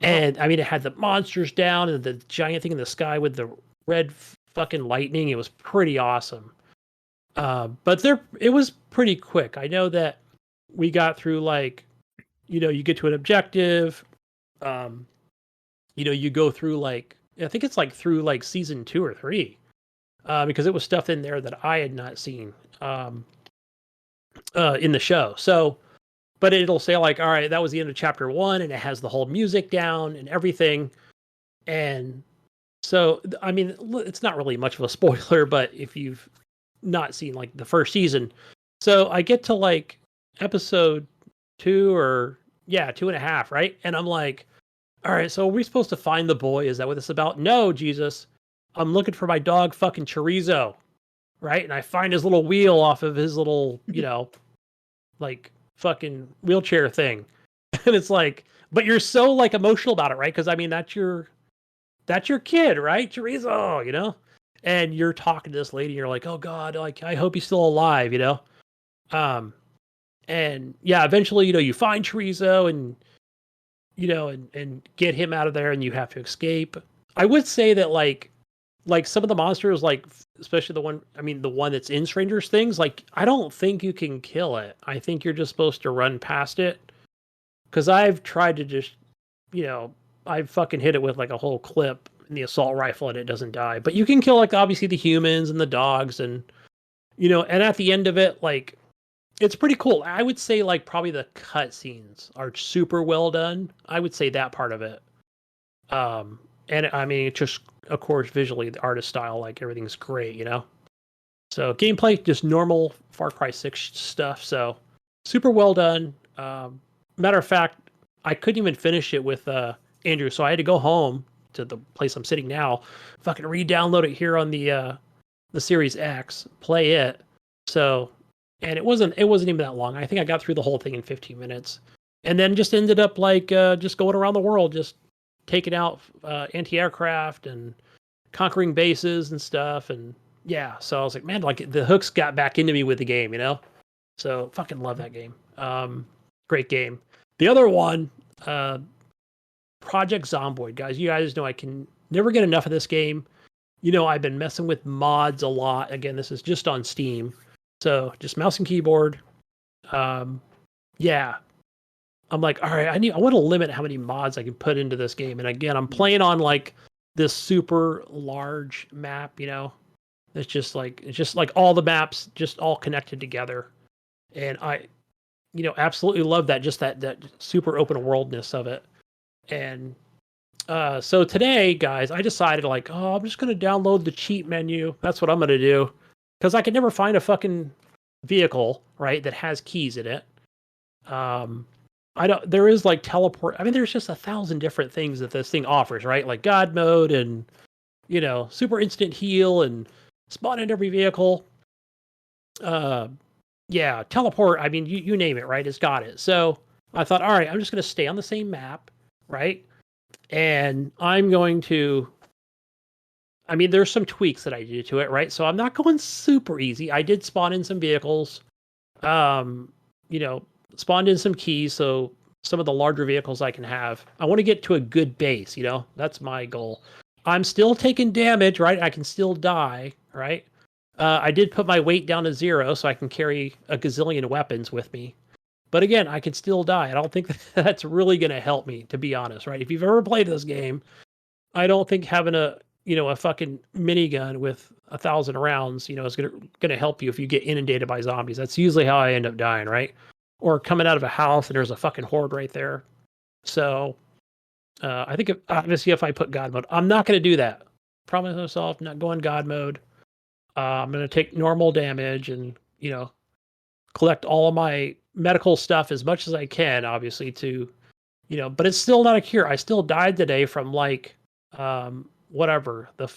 And it had the monsters down and the giant thing in the sky with the red fucking lightning. It was pretty awesome. But it was pretty quick. I know that we got through you get to an objective. You go through I think it's through season 2 or 3, because it was stuff in there that I had not seen in the show. So, but it'll say all right, that was the end of chapter 1, and it has the whole music down and everything. And so, it's not really much of a spoiler, but if you've not seen the first season, so I get to episode 2 or 2.5, right? And I'm like, all right, so are we supposed to find the boy? Is that what it's about? No, Jesus. I'm looking for my dog fucking Chorizo, right? And I find his little wheel off of his little, fucking wheelchair thing. And it's but you're so emotional about it, right? Because that's your kid, right? Chorizo, And you're talking to this lady, and you're like, oh God, I hope he's still alive, And eventually, you find Chorizo and, and get him out of there, and you have to escape. I would say that some of the monsters, especially the one that's in Stranger Things, I don't think you can kill it. I think you're just supposed to run past it. Cause I've tried to just, I fucking hit it with a whole clip in the assault rifle and it doesn't die, but you can kill obviously the humans and the dogs and, and at the end of it, it's pretty cool. I would say probably the cutscenes are super well done. I would say that part of it. And it's just, of course, visually the artist style, everything's great, So gameplay, just normal Far Cry 6 stuff. So super well done. Matter of fact, I couldn't even finish it with Andrew, so I had to go home to the place I'm sitting now, fucking re-download it here on the Series X, play it. So, and it wasn't even that long. I think I got through the whole thing in 15 minutes, and then just ended up like just going around the world, just taking out anti-aircraft and conquering bases and stuff. And yeah, so I was like, man, like the hooks got back into me with the game, you know. So fucking love that game. Great game. The other one, Project Zomboid, guys. You guys know I can never get enough of this game. You know, I've been messing with mods a lot. Again, this is just on Steam. So just mouse and keyboard. Yeah. I'm like, all right, I want to limit how many mods I can put into this game. And again, I'm playing on like this super large map, you know. It's just like all the maps just all connected together. And I, you know, absolutely love that, just that super open worldness of it. And so today, guys, I decided like, oh, I'm just going to download the cheat menu. That's what I'm going to do. Because I can never find a fucking vehicle, right, that has keys in it. There is like teleport. I mean, there's just 1,000 different things that this thing offers, right? Like God mode and, you know, super instant heal and spawn in every vehicle. Yeah, teleport. I mean, you name it, right? It's got it. So I thought, all right, I'm just going to stay on the same map, right? And I'm going to, I mean, there's some tweaks that I did to it, right? So I'm not going super easy. I did spawn in some vehicles, you know, spawned in some keys. So some of the larger vehicles I can have. I want to get to a good base, you know, that's my goal. I'm still taking damage, right? I can still die, right? I did put my weight down to 0 so I can carry a gazillion weapons with me. But again, I can still die. I don't think that's really going to help me, to be honest, right? If you've ever played this game, I don't think having a fucking minigun with 1,000 rounds, you know, is gonna help you if you get inundated by zombies. That's usually how I end up dying, right? Or coming out of a house and there's a fucking horde right there. So I think obviously if I put God mode, I'm not gonna do that. Promise myself, not going God mode. I'm gonna take normal damage and, you know, collect all of my medical stuff as much as I can, obviously, to, you know, but it's still not a cure. I still died today from like whatever, the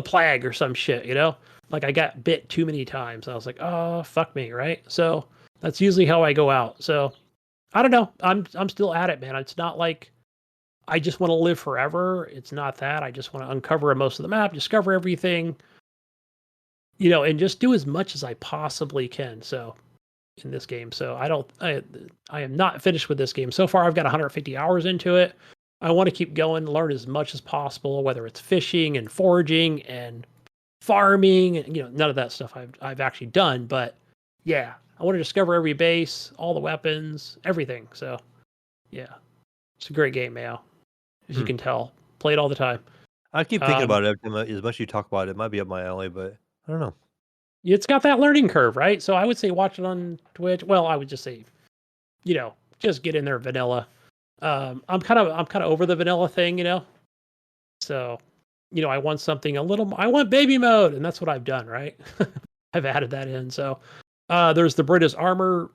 plague or some shit, you know? Like I got bit too many times. I was like, oh fuck me, right? So that's usually how I go out. So I don't know. I'm still at it, man. It's not like I just want to live forever. It's not that. I just want to uncover most of the map, discover everything, you know, and just do as much as I possibly can. So in this game. So I am not finished with this game. So far I've got 150 hours into it. I want to keep going, learn as much as possible, whether it's fishing and foraging and farming, and, you know, none of that stuff I've actually done, but yeah, I want to discover every base, all the weapons, everything. So yeah, it's a great game, Mayo, as you can tell. Play it all the time. I keep thinking about it every time. As much as you talk about it, it might be up my alley, but I don't know. It's got that learning curve, right? So I would say watch it on Twitch. Well, I would just say, you know, just get in there vanilla. I'm kind of over the vanilla thing, you know. So, you know, I want something I want baby mode, and that's what I've done, right? I've added that in. So, there's the British Armor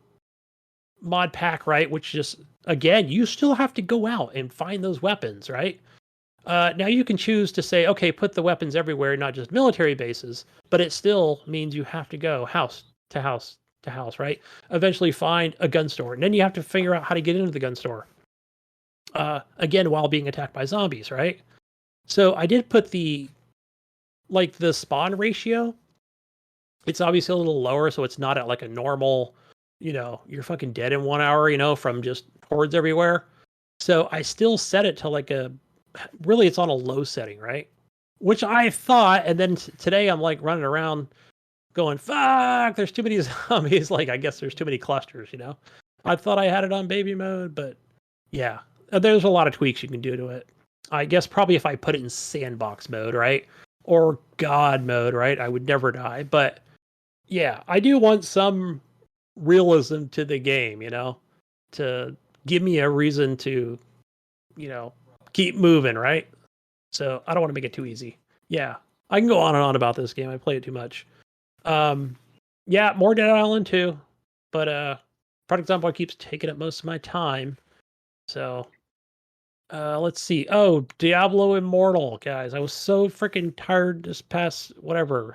mod pack, right? Which just, again, you still have to go out and find those weapons, right? Now you can choose to say, okay, put the weapons everywhere, not just military bases, but it still means you have to go house to house to house, right? Eventually find a gun store, and then you have to figure out how to get into the gun store. Again, while being attacked by zombies, right? So I did put the spawn ratio. It's obviously a little lower, so it's not at like a normal, you know, you're fucking dead in 1 hour, you know, from just hordes everywhere. So I still set it to like really it's on a low setting, right? Which I thought, and then today I'm like running around going, fuck, there's too many zombies. Like, I guess there's too many clusters, you know? I thought I had it on baby mode, but yeah, there's a lot of tweaks you can do to it. I guess probably if I put it in sandbox mode, right? Or God mode, right? I would never die. But yeah, I do want some realism to the game, you know, to give me a reason to, you know, keep moving, right? So I don't want to make it too easy. Yeah, I can go on and on about this game. I play it too much. Yeah, more Dead Island 2, but Project Zomboid keeps taking up most of my time. So let's see. Oh, Diablo Immortal, guys. I was so freaking tired this past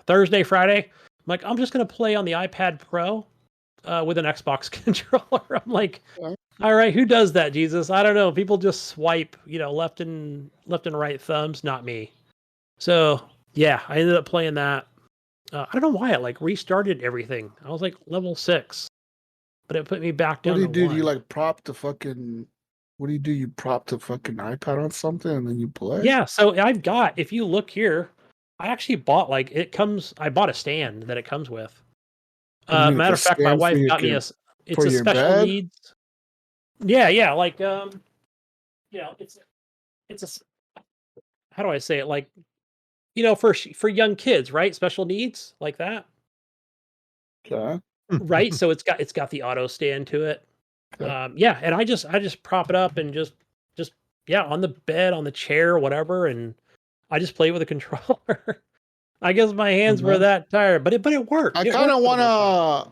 Thursday, Friday. like, I'm just gonna play on the iPad Pro with an Xbox controller. I'm like, all right, who does that, Jesus? I don't know. People just swipe, left and right thumbs. Not me. So yeah, I ended up playing that. I don't know why it like restarted everything. I was like level 6, but it put me back down. What do you to do? 1. Do you like prop the fucking? What do you do? You prop the fucking iPad on something and then you play? Yeah. So I've got. If you look here, I actually bought I bought a stand that it comes with. Matter of fact, my wife got me it's a special bed? needs. Yeah. Like it's a, how do I say it? Like, for young kids, right? Special needs like that. Okay. Right. So it's got the auto stand to it. Okay. Yeah, and I just prop it up and just yeah, on the bed, on the chair, whatever, and I just play with a controller. I guess my hands were that tired, but it worked. I kind of want to.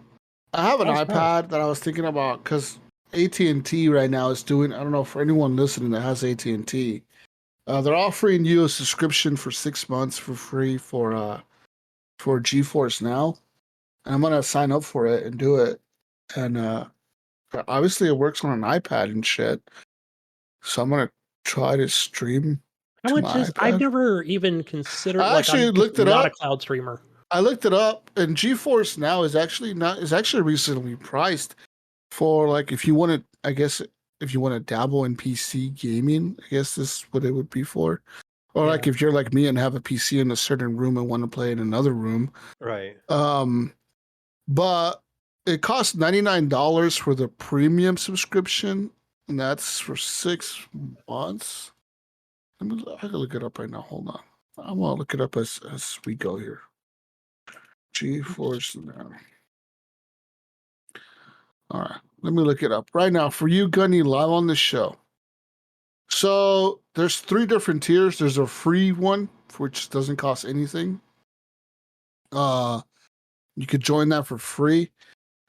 I have an That was iPad that I was thinking about because AT&T right now is doing. I don't know for anyone listening that has AT&T. They're offering you a subscription for 6 months for free for GeForce Now, and I'm gonna sign up for it and do it. And obviously, it works on an iPad and shit. So I'm gonna try to stream. How to much my is? I've iPad. never even considered. I actually I'm looked it not up. a cloud streamer. I looked it up, and GeForce Now is actually reasonably priced for like if you want to. I guess if you want to dabble in PC gaming, I guess this is what it would be for. Or like if you're like me and have a PC in a certain room and want to play in another room. Right. But it costs $99 for the premium subscription, and that's for 6 months. I can look it up right now. Hold on. I'm gonna look it up as we go here. GeForce Now. All right, let me look it up right now for you, Gunny, live on the show. So there's 3 different tiers. There's a free one, which doesn't cost anything. You could join that for free,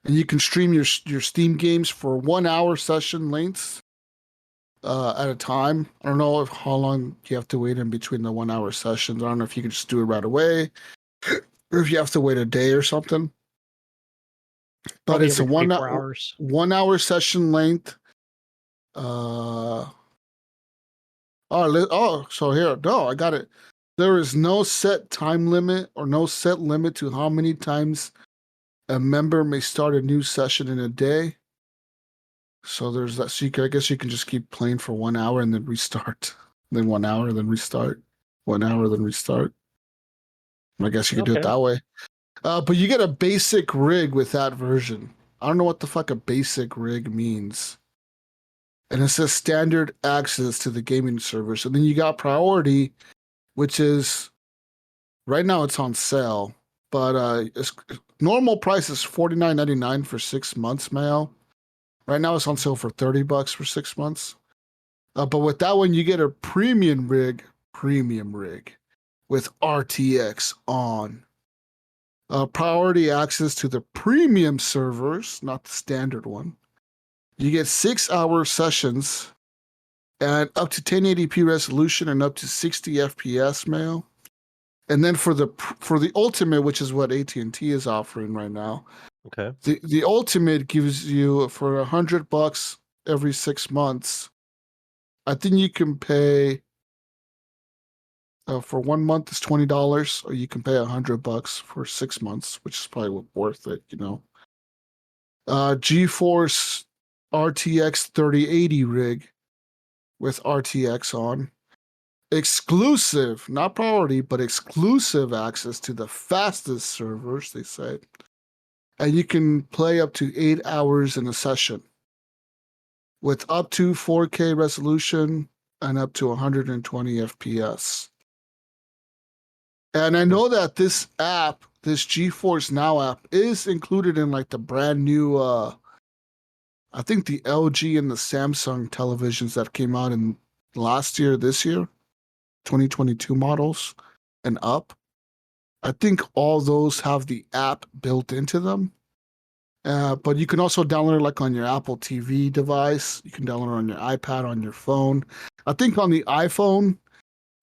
and you can stream your Steam games for 1 hour session lengths at a time. I don't know how long you have to wait in between the 1 hour sessions. I don't know if you can just do it right away, or if you have to wait a day or something. But Probably it's a 1 hour session length. So here, no, I got it. There is no set time limit or no set limit to how many times a member may start a new session in a day. So there's that. So I guess you can just keep playing for 1 hour and then restart. Then 1 hour, then restart. 1 hour, then restart. I guess you could do it that way. But you get a basic rig with that version. I don't know what the fuck a basic rig means. And it says standard access to the gaming servers. And then you got priority, which is right now it's on sale. But normal price is $49.99 for 6 months, Mayo. Right now it's on sale for $30 for 6 months. But with that one, you get a premium rig with RTX on. Priority access to the premium servers, not the standard one. You get 6-hour sessions and up to 1080p resolution and up to 60 FPS, Mayo. And then for the ultimate, which is what AT&T is offering right now. Okay. The ultimate gives you for $100 every 6 months. I think you can pay for 1 month is $20, or you can pay $100 for 6 months, which is probably worth it, GeForce RTX 3080 rig with RTX on. Exclusive, not priority, but exclusive access to the fastest servers, they say. And you can play up to 8 hours in a session with up to 4K resolution and up to 120 FPS. And I know that this app, this GeForce Now app, is included in like the brand new, I think the LG and the Samsung televisions that came out in this year, 2022 models and up. I think all those have the app built into them. But you can also download it like on your Apple TV device. You can download it on your iPad, on your phone. I think on the iPhone,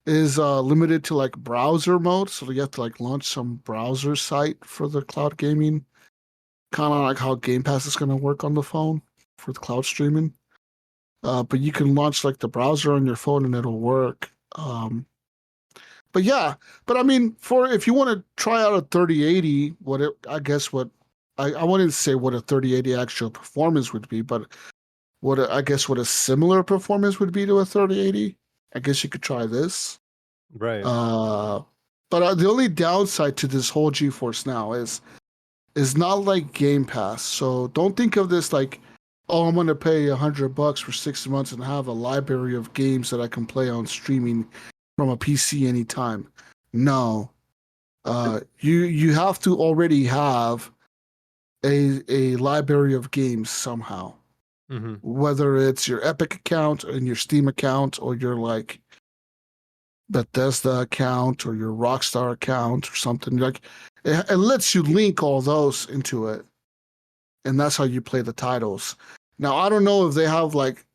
is limited to like browser mode, so you have to like launch some browser site for the cloud gaming, kind of like how Game Pass is going to work on the phone for the cloud streaming. But you can launch like the browser on your phone and it'll work. But yeah, but I mean, for if you want to try out a 3080, I wouldn't say what a 3080 actual performance would be, but what a similar performance would be to a 3080. I guess you could try this. Right. But the only downside to this whole GeForce Now is not like Game Pass. So don't think of this like, oh, I'm gonna pay $100 for 6 months and have a library of games that I can play on streaming from a PC anytime. No, you have to already have a library of games somehow. Mm-hmm. Whether it's your Epic account and your Steam account, or your like Bethesda account or your Rockstar account or something, like it lets you link all those into it, and that's how you play the titles. Now I don't know if they have like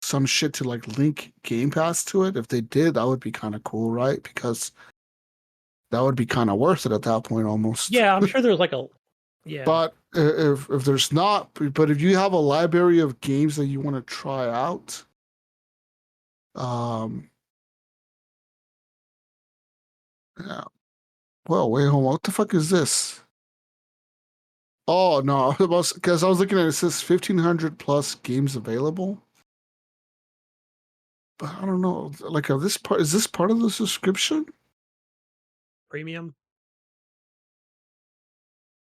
some shit to like link Game Pass to it. If they did, that would be kind of cool, right? Because that would be kind of worth it at that point almost. Yeah, I'm sure there's like a But if there's not, but if you have a library of games that you want to try out, yeah. Well, wait, hold on. What the fuck is this? Oh no, because I was looking at it, says 1,500 plus games available. But I don't know. Like, is this part of the subscription? premium.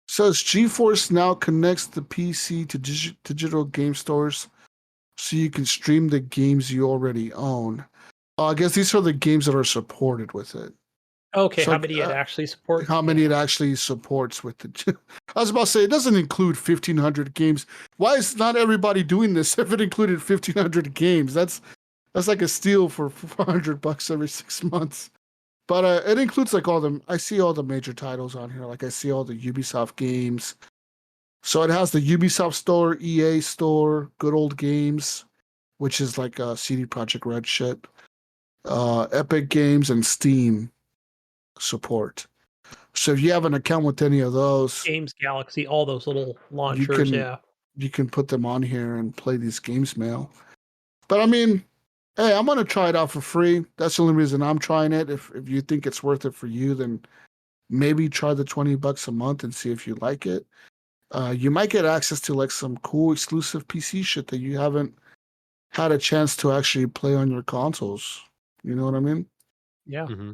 It says GeForce Now connects the PC to digital game stores, so you can stream the games you already own. I guess these are the games that are supported with it. Okay, So, how many it actually supports? How many it actually supports with the. I was about to say, it doesn't include 1,500 games. Why is not everybody doing this if it included 1,500 games? That's like a steal for $400 every 6 months. But it includes like I see all the major titles on here. Like I see all the Ubisoft games. So it has the Ubisoft store, EA store, Good Old Games, which is like CD Projekt Red shit. Epic Games and Steam support. So if you have an account with any of those, Games Galaxy, all those little launchers, you can put them on here and play these games, Mail. But I mean, hey, I'm gonna try it out for free. That's the only reason I'm trying it. If you think it's worth it for you, then maybe try the $20 a month and see if you like it. You might get access to like some cool exclusive PC shit that you haven't had a chance to actually play on your consoles. You know what I mean? Yeah. Mm-hmm.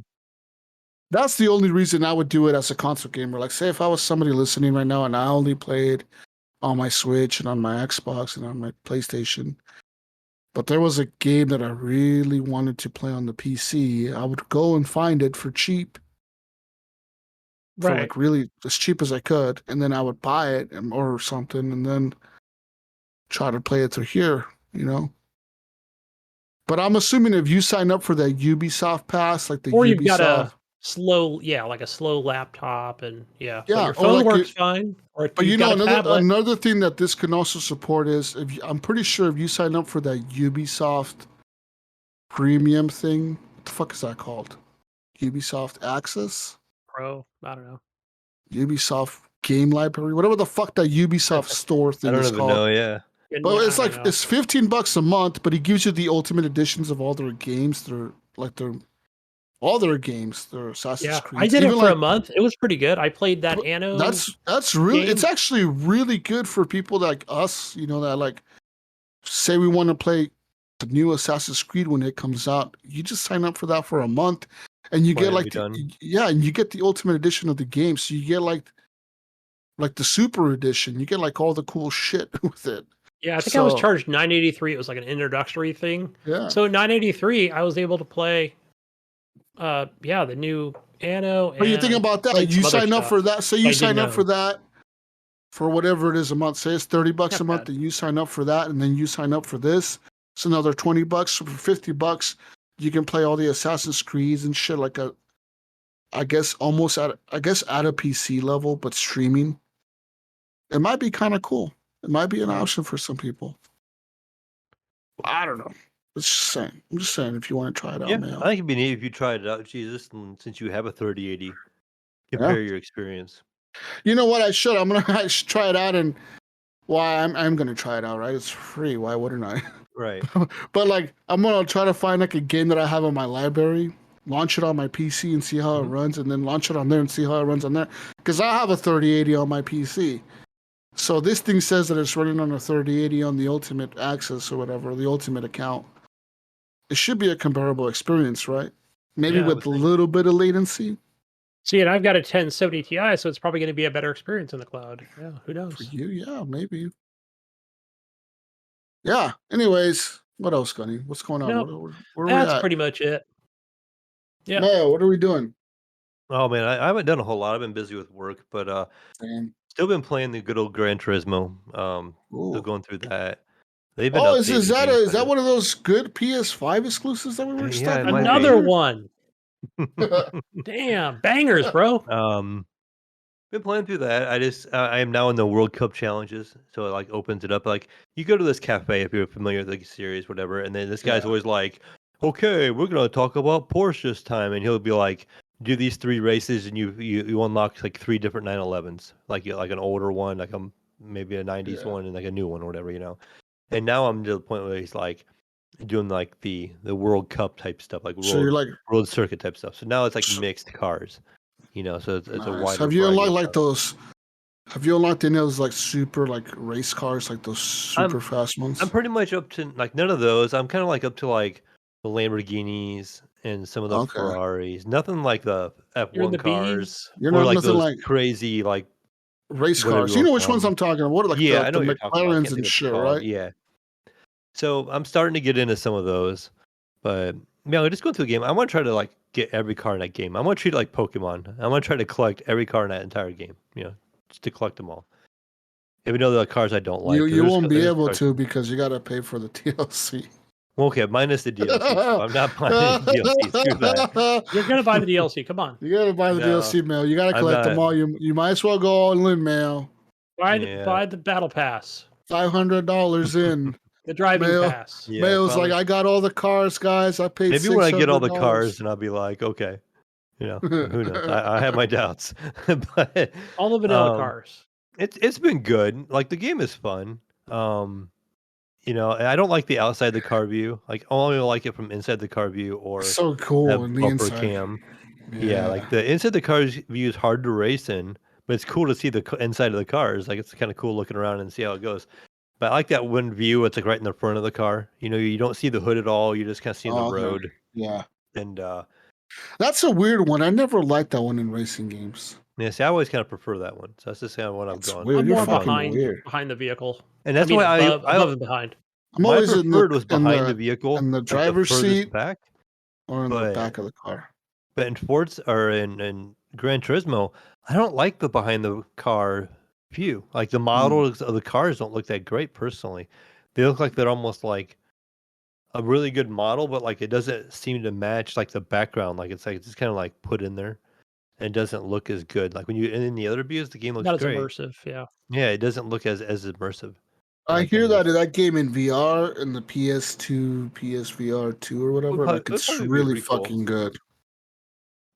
That's the only reason I would do it as a console gamer. Like, say if I was somebody listening right now and I only played on my Switch and on my Xbox and on my PlayStation, but there was a game that I really wanted to play on the PC, I would go and find it for cheap. For like really as cheap as I could, and then I would buy it or something, and then try to play it through here, you know. But I'm assuming if you sign up for that Ubisoft pass, like the or Ubisoft, you've got a slow, like a slow laptop, and but your phone like works fine. Or but you know, tablet. another thing that this can also support is I'm pretty sure if you sign up for that Ubisoft premium thing, what the fuck is that called? Ubisoft Access? Pro, I don't know. Ubisoft Game Library, whatever the fuck that Ubisoft store thing is called. I don't even know, yeah. But it's like it's $15 a month, but he gives you the ultimate editions of all their games. All their games. Their Assassin's Creed. I did it for a month. It was pretty good. I played that Anno. That's really. Game. It's actually really good for people like us. You know, that like say we want to play the new Assassin's Creed when it comes out. You just sign up for that for a month, and you get like and you get the ultimate edition of the game. So you get like the super edition. You get like all the cool shit with it. Yeah, I think I was charged $9.83. It was like an introductory thing. Yeah. So at $9.83, I was able to play the new Anno. But you think about that, you sign up for that. Say you sign up for that for whatever it is a month. Say it's $30 a month, and you sign up for that, and then you sign up for this. It's another $20. So for $50, you can play all the Assassin's Creeds and shit like I guess at a PC level, but streaming. It might be kind of cool. It might be an option for some people. I don't know. It's just saying. I'm just saying if you want to try it out, Yeah, Mayo. I think it'd be neat if you tried it out, Jesus, and since you have a 3080, compare your experience. You know what? I should try it out, and I'm gonna try it out. Right? It's free. Why wouldn't I? Right. But like, I'm gonna try to find like a game that I have in my library, launch it on my PC and see how it runs, and then launch it on there and see how it runs on there. Because I have a 3080 on my PC. So this thing says that it's running on a 3080 on the Ultimate Access or whatever, the Ultimate account. It should be a comparable experience, right? Maybe with a little bit of latency. See, and I've got a 1070 Ti, so it's probably going to be a better experience in the cloud. Yeah, who knows? For you, yeah, maybe. Yeah. Anyways, what else, Gunny? What's going on? Nope. Where That's we at? pretty much it. Yeah. Mayo, what are we doing? Oh man, I haven't done a whole lot. I've been busy with work, but still been playing the good old Gran Turismo. Still going through that. They've been is that one of those good PS5 exclusives that we were stuck? Another one. Damn, bangers, bro. Been playing through that. I am now in the World Cup challenges, so it like opens it up. Like you go to this cafe if you're familiar with the series, whatever, and then this guy's always like, "Okay, we're gonna talk about Porsche this time," and he'll be like, "Do these 3 races, and you unlock like 3 different 911s, like an older one, like maybe a 90s one, and like a new one or whatever, you know." And now I'm to the point where he's like doing like the World Cup type stuff, like road circuit type stuff. So now it's like mixed cars. You know, so it's a wider. Have you unlocked like those? Have you unlocked any of those like super like race cars, like those super fast ones? I'm pretty much up to like none of those. I'm kind of like up to like the Lamborghinis and some of the Ferraris. Nothing like the F1 cars. You're not like nothing those like crazy like race cars. You know which ones I'm talking about? What are like I know the what McLarens and shit, right? Yeah. So I'm starting to get into some of those, but just going through the game. I want to try to like get every car in that game. I want to treat it like Pokemon. I want to try to collect every car in that entire game. Just to collect them all. Even though there are cars I don't like. You won't be able to because you got to pay for the DLC. Well, okay, minus the DLC. So I'm not buying the DLC. Screw that. You're gonna buy the DLC. Come on. You gotta buy the DLC, Mail. You gotta collect them all. You might as well go all in, Mail. Buy the battle pass. $500 in. The driving pass. Yeah, Mayo's like, I got all the cars, guys. I paid. Maybe when I get all the cars, and I'll be like, okay, who knows? I have my doubts, but all the vanilla cars. It's been good. Like the game is fun. I don't like the outside the car view. Like I only like it from inside the car view or so cool in the bumper inside cam. Yeah, like the inside the car view is hard to race in, but it's cool to see the inside of the cars. Like it's kind of cool looking around and see how it goes. But I like that one view. It's like right in the front of the car. You don't see the hood at all. You just kind of see the road. Yeah. And that's a weird one. I never liked that one in racing games. Yeah, see, I always kind of prefer that one. So that's just kind of what I'm going. I'm more behind the vehicle. And that's why I above and behind. I'm always was behind the vehicle. In the driver's seat back. Or in the back of the car. But in Forza or in Gran Turismo, I don't like the behind the car view. Like the models of the cars don't look that great personally. They look like they're almost like a really good model, but like it doesn't seem to match like the background. Like it's just kind of like put in there. And it doesn't look as good. Like when in the other views, the game looks not great. Not as immersive, yeah. Yeah, it doesn't look as immersive. I hear that game in VR in the PS2, PSVR 2 or whatever, like it's really fucking good.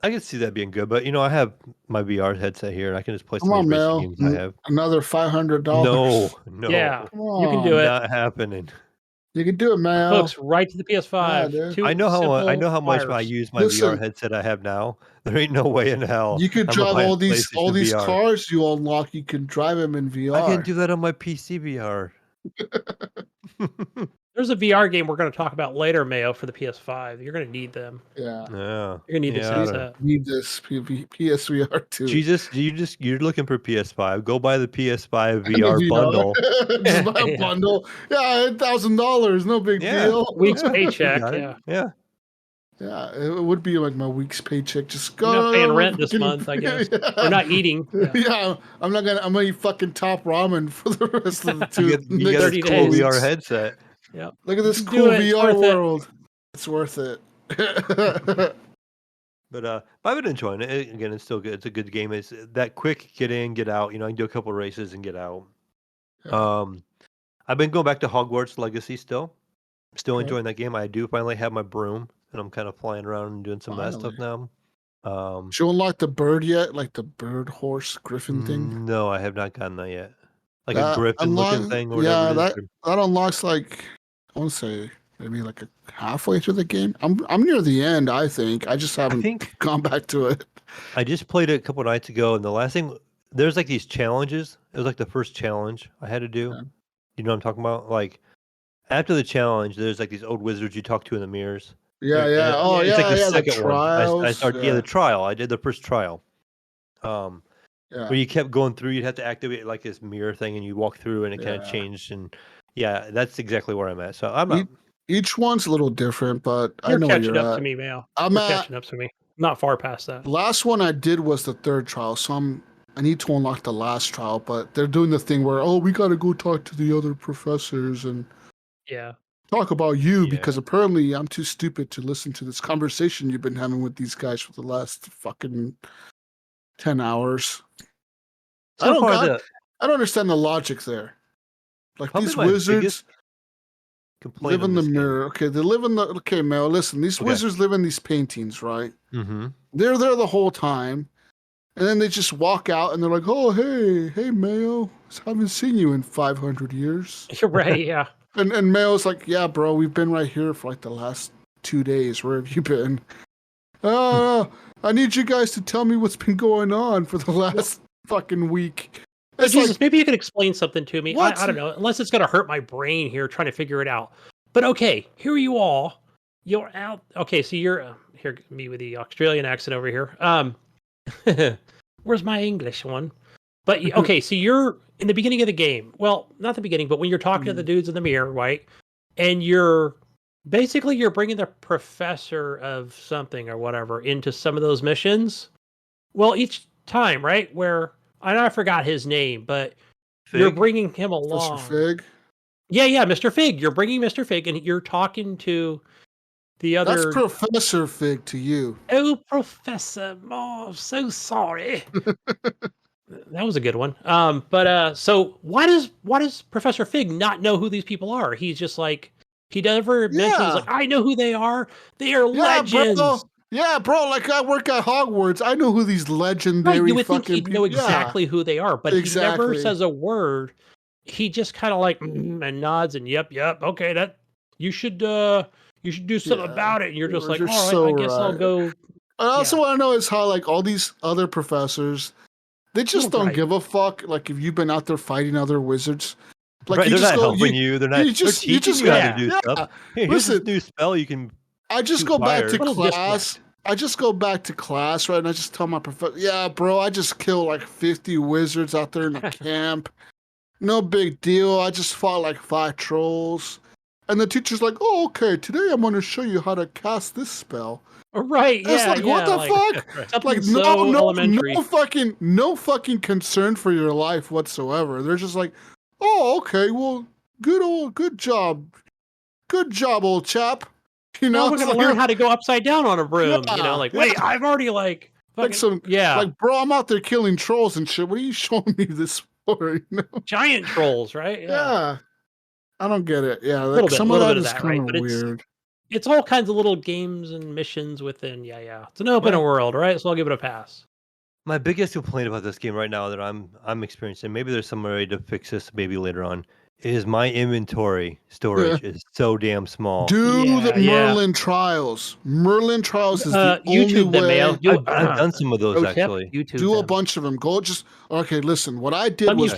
I can see that being good, but I have my VR headset here, and I can just play some of these racing games I have. Another $500. No. Yeah, you can do it. Not happening. You can do it, man. Hooks right to the PS5. Yeah, I know how much I use my VR headset I have now. There ain't no way in hell. You could drive all these cars you unlock. You can drive them in VR. I can do that on my PC VR. There's a VR game we're going to talk about later, Mayo, for the PS5. You're going to need them. Yeah. You're going to need this headset. Need this PSVR 2. Jesus, you're looking for PS5. Go buy the PS5 VR bundle. Just buy a bundle. Yeah, $1,000. No big deal. Week's paycheck. Yeah. Yeah, it would be like my week's paycheck. Just go. You're not paying rent this month, I guess. We're not eating. Yeah, I'm gonna eat fucking top ramen for the rest of the you get a cool VR headset. Yep. Look at this cool VR world. It's worth it. But I've been enjoying it. Again, it's still good. It's a good game. It's that quick get in, get out. I can do a couple races and get out. Yeah. I've been going back to Hogwarts Legacy still. Still enjoying that game. I do finally have my broom, and I'm kind of flying around and doing some of that stuff now. Did you unlock the bird yet? Like the bird, horse, griffin thing? No, I have not gotten that yet. Like a That griffin-looking thing or whatever yeah, it is. that unlocks like I want to say maybe like halfway through the game. I'm near the end. I think I just haven't gone back to it. I just played it a couple nights ago, and the last thing there's like these challenges. It was like the first challenge I had to do. Yeah. You know what I'm talking about? Like after the challenge, there's like these old wizards you talk to in the mirrors. Yeah, yeah. Oh, it's yeah, like the yeah. The second one. trials. I started the trial. I did the first trial. Yeah. Where you kept going through, you'd have to activate like this mirror thing, and you walk through, and it kind of changed. And that's exactly where I'm at. So I'm not. Each one's a little different, but you're I know catching you're up at. to me, Mayo. I'm catching up to me. Not far past that. The last one I did was the third trial, so I need to unlock the last trial, but they're doing the thing where we got to go talk to the other professors and talk about you because apparently I'm too stupid to listen to this conversation you've been having with these guys for the last fucking 10 hours. I don't understand the logic there. Like these wizards live in the mirror. Okay, they live in the. Okay, Mel, listen. These wizards live in these paintings, right? Mm-hmm. They're there the whole time, and then they just walk out, and they're like, "Oh, hey, Mayo, haven't seen you in 500 years." You're right, yeah. And Mayo's like, "Yeah, bro, we've been right here for like the last 2 days. Where have you been?" I need you guys to tell me what's been going on for the last fucking week. Jesus, maybe you can explain something to me. I don't know, unless it's going to hurt my brain here trying to figure it out. But okay, here you all. You're out. Okay, so you're here, me with the Australian accent over here. Where's my English one? But okay, so you're in the beginning of the game. Well, not the beginning, but when you're talking to the dudes in the mirror, right? And you're bringing the professor of something or whatever into some of those missions. Well, each time, right? Where I forgot his name, but you're bringing him along. Mr. Fig? Yeah, Mr. Fig. You're bringing Mr. Fig, and you're talking to the other... That's Professor Fig to you. Oh, Professor. Oh, so sorry. That was a good one. So why does Professor Fig not know who these people are? He's just like... He never mentions, like, I know who they are. They are legends. Bro, like I work at Hogwarts. I know who these legendary you would think fucking he'd know exactly who they are, but he never says a word. He just kind of like and nods and yep, okay, that you should do something about it. And you're just like, all right, I guess I'll go. I also want to know is how like all these other professors, they just don't give a fuck. Like if you've been out there fighting other wizards. Like they're not helping you. They're not. They're teaching you how to do stuff. Hey, here's this new spell you can. I just go back to class. I just go back to class, right? And I just tell my professor, yeah, bro, I just killed like 50 wizards out there in the camp. No big deal. I just fought like 5 trolls. And the teacher's like, oh, okay, today I'm going to show you how to cast this spell. Right, it's like, what the fuck? Like, no fucking concern for your life whatsoever. They're just like, oh, okay, well, good job. Good job, old chap. You know, now we're gonna learn how to go upside down on a broom. You know, like wait, I've already like bro, I'm out there killing trolls and shit. What are you showing me this for? You know? Giant trolls, right? Yeah. I don't get it. Yeah, like some of that is kind of weird. It's all kinds of little games and missions within. Yeah. It's an open world, right? So I'll give it a pass. My biggest complaint about this game right now that I'm experiencing, maybe there's some way to fix this maybe later on, is my inventory storage is so damn small. Do the Merlin Trials. Merlin Trials is the only way. I've done some of those actually. Do a bunch of them. Okay, listen. What I did was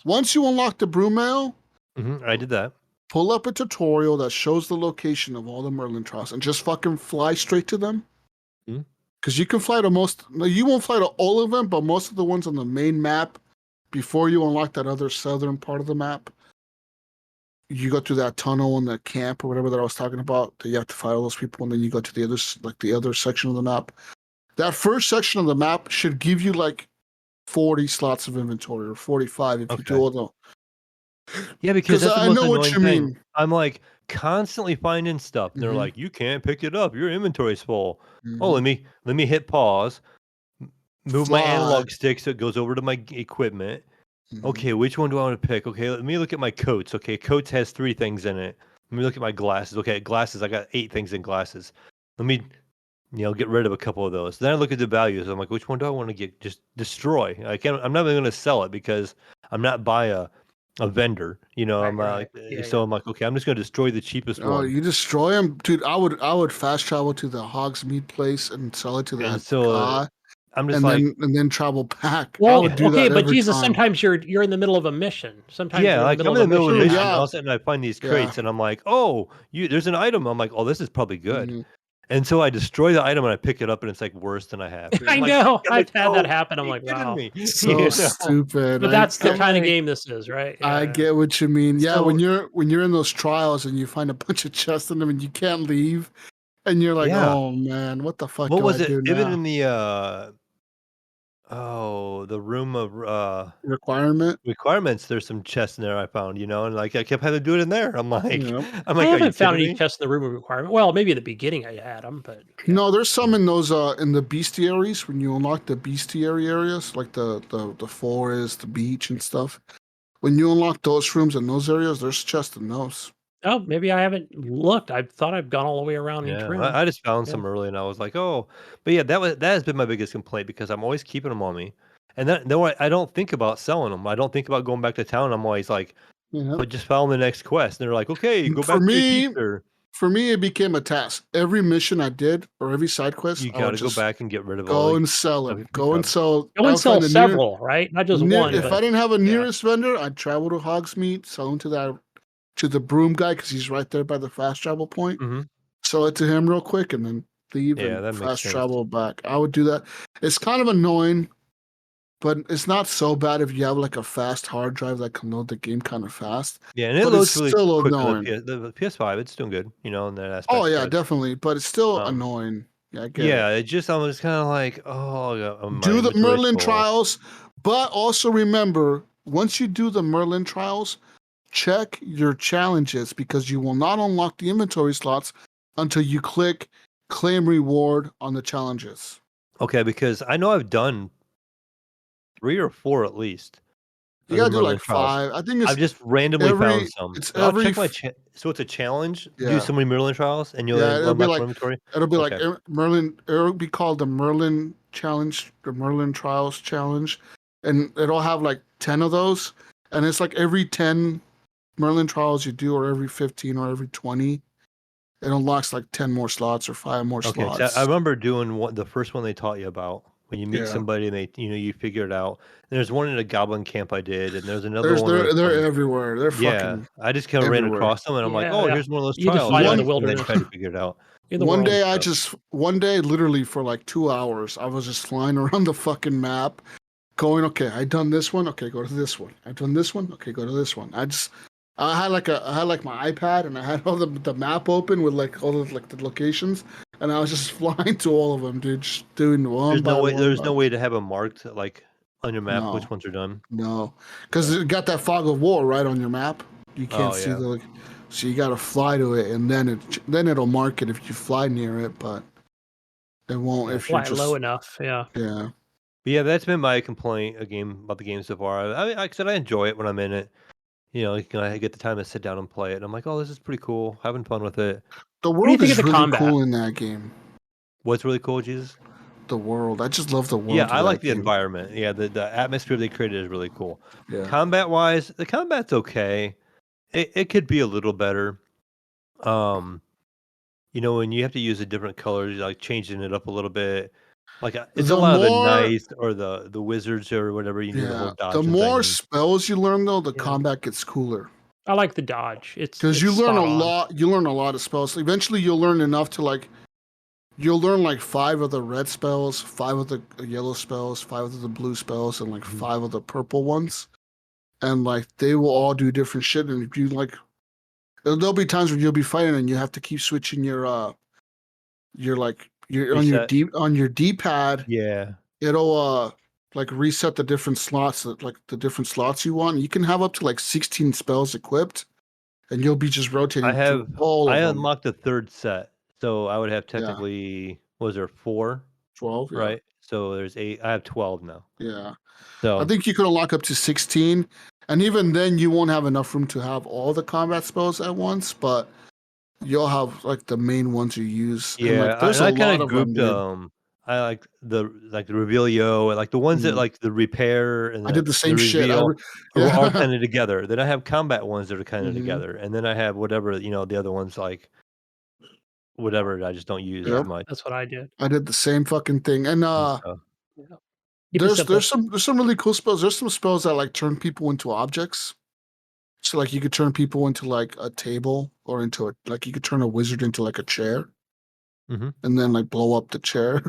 once you unlock the broom mail, I did that. Pull up a tutorial that shows the location of all the Merlin Trials and just fucking fly straight to them. Because you can fly to you won't fly to all of them, but most of the ones on the main map, before you unlock that other southern part of the map, you go through that tunnel in the camp or whatever that I was talking about, that you have to fight all those people, and then you go to the other section of the map. That first section of the map should give you like 40 slots of inventory or 45 if you do all the... Yeah, because that's the most annoying thing. I'm like constantly finding stuff. And they're like, you can't pick it up. Your inventory's full. Oh, let me hit pause. Move my analog stick so it goes over to my equipment. Okay, which one do I want to pick? Okay, let me look at my coats. Okay, coats has 3 things in it. me look at my glasses. Okay, glasses. I got 8 things in glasses. Let me, get rid of a couple of those. Then I look at the values. I'm like, which one do I want to get? Just destroy. I'm not even going to sell it because I'm not by a vendor. I'm Right. so I'm like, okay, I'm just going to destroy the cheapest Oh, one. you destroy them, dude. I would fast travel to the Hog's Meat place and sell it to And that so guy, I'm just and like, then travel back. I Well, would do okay, that but every Jesus, time. sometimes you're in the middle of a mission. Sometimes yeah, you're in the like middle I'm in of a the middle of a mission. mission, Yeah. and all of a sudden I find these Yeah. crates, and I'm like, oh, there's an item. I'm like, oh, this is probably good. Mhm. And so I destroy the item and I pick it up and it's like worse than I have. I I'm like, know. "Yeah, I've had that oh, happen. I'm are you like, kidding wow. me?" So stupid. But that's the I'm kind of like- game this is, right? I Yeah. get what you mean. Yeah, So- when you're in those trials and you find a bunch of chests in them and you can't leave, and you're like, Yeah. oh man, what the fuck What do was I it? do Even now? in the room of Requirement. there's some chests in there I found, and like I kept having to do it in there. I'm like, Yep. I are you haven't found kidding any me? chests in the room of requirement. Well, maybe at the beginning I had them, but No, there's some in those in the bestiaries when you unlock the bestiary areas, like the forest, the beach and stuff. When you unlock those rooms in those areas, there's chests in those. oh, maybe I haven't looked. I thought I've gone all the way around each Yeah, room. I just found Yeah. some early, and I was like, "Oh," but yeah, that has been my biggest complaint because I'm always keeping them on me, and then I don't think about selling them. I don't think about going back to town. I'm always like, Yeah. "But just follow the next quest." And they're like, "Okay, go For back to your me, teacher." For me, it became a task. Every mission I did or every side quest, You I got would to go just back and get rid of all go the and sell stuff them. you Go picked and up. sell. Go I and would sell find the several, right? Not just one. If but I didn't have a yeah. nearest vendor, I'd travel to Hog's Meat, sell them to the broom guy because he's right there by the fast travel point. hmm Sell it to him real quick and then leave Yeah, that and makes fast sense. travel back. I would do that. It's kind of annoying, but it's not so bad if you have like a fast hard drive that can load the game kind of fast. Yeah, and it But loads it's really still quick on annoying. the PS5. It's doing good, in that aspect. Oh yeah, But definitely. But it's still um, annoying. Yeah, I get yeah, it. it just I was kind of like, oh, yeah, my Do the inventory's Merlin full. trials, but also remember, once you do the Merlin trials, check your challenges because you will not unlock the inventory slots until you click claim reward on the challenges. Okay, because I know I've done 3 or 4 at least. You of the gotta do Merlin like trials. 5. I think it's I've just randomly found every some. it's But I'll every check my f- so it's a challenge. Do yeah. so many Merlin trials, and you'll Yeah, it'll be unlock like more inventory. like Merlin. It'll be called the Merlin challenge, the Merlin trials challenge, and it'll have like 10 of those, and it's like every 10 Merlin trials you do, or every 15 or every 20, it unlocks like 10 more slots or 5 more Okay, so slots. I remember doing the first one they taught you about when you meet Yeah. somebody and they you figure it out. And there's one in a goblin camp I did, and there's another one. They're everywhere. They're Yeah, fucking I just kind of ran everywhere. across them, and I'm like, Yeah, oh, yeah. here's one of those You just trials. find it in One- the And then wilderness. try to figure it out. In the One world. day one day literally for like 2 hours I was just flying around the fucking map going, okay, I done this one, okay, go to this one. I done this one, okay, go to this one. I had like my iPad and I had all the map open with like all the like the locations and I was just flying to all of them, dude, just doing one by one. There's no way to have them marked like on your map No. which ones are done. No, because it got that fog of war right on your map. You can't see yeah. so you got to fly to it, and then it'll mark it if you fly near it, but it won't if you Fly just low enough. Yeah. yeah. But yeah, that's been my complaint about the game so far. I mean, like I said, I enjoy it when I'm in it. I get the time to sit down and play it. And I'm like, oh, this is pretty cool. Having fun with it. The do you world think is of the really combat? cool in that game. What's really cool, Jesus? The world, I just love the world. Yeah, of I like that the game. environment. Yeah, the atmosphere they created is really cool. Yeah, Combat wise, the combat's okay. It could be a little better. When you have to use a different colors, like changing it up a little bit. Like it's a the lot of the more knights or the wizards or whatever you do the whole the dodging more thing. spells you learn, though, the Yeah. combat gets cooler. I like the dodge. It's Because you it's learn a spot on. lot. You learn a lot of spells. Eventually, you'll learn enough to like. You'll learn like 5 of the red spells, 5 of the yellow spells, 5 of the blue spells, and like 5 of the purple ones. And like they will all do different shit. And if you like, there'll be times when you'll be fighting and you have to keep switching your on Reset. your D-pad. Yeah. It'll like reset the different slots the different slots you want. You can have up to like 16 spells equipped, and you'll be just rotating through all of I them. unlocked the 3rd set, so I would have technically was there 4, 12, yeah. right? So there's 8. I have 12 now. Yeah. So I think you can unlock up to 16, and even then you won't have enough room to have all the combat spells at once, but you'll have like the main ones you use. And Yeah, like there's I a kind lot of of them, grouped dude. I like the Revealio, and like the ones that like the repair and I did the the same shit. reveal are all Yeah. kind of together. Then I have combat ones that are kind of Mhm. together, and then I have whatever the other ones like whatever I just don't use as Yep. much That's what I did. I did the same fucking thing. And and stuff. Yeah. Keep it simple. there's some really cool spells. There's some spells that like turn people into objects. So like you could turn people into like a table or into like you could turn a wizard into like a chair Mhm. and then like blow up the chair.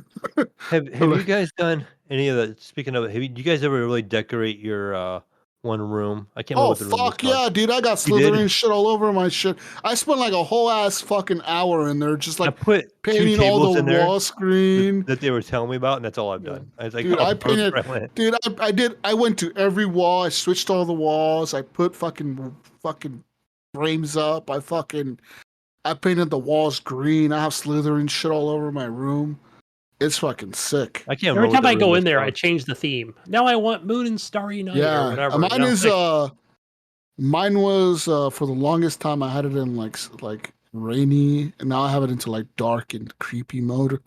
Have you guys done any of the? Speaking of it, do you guys ever really decorate your one room? I can't remember Oh what the room was fuck called. yeah, dude! I got You did? Slytherin shit all over my shit. I spent like a whole ass fucking hour in there just I like put 2 painting all tables the in there wall screen. that they were telling me about, and that's all I've Yeah. done. I was like, Dude, how I far painted. I went. Dude, I went to every wall. I switched all the walls. I put fucking frames up. I painted the walls green. I have Slytherin shit all over my room. It's fucking sick. I can't Every remember what time the I room go was in there, I called. change the theme. Now I want Moon and Starry Night or Yeah, whatever. mine is mine was for the longest time I had it in like rainy, and now I have it into like dark and creepy mode.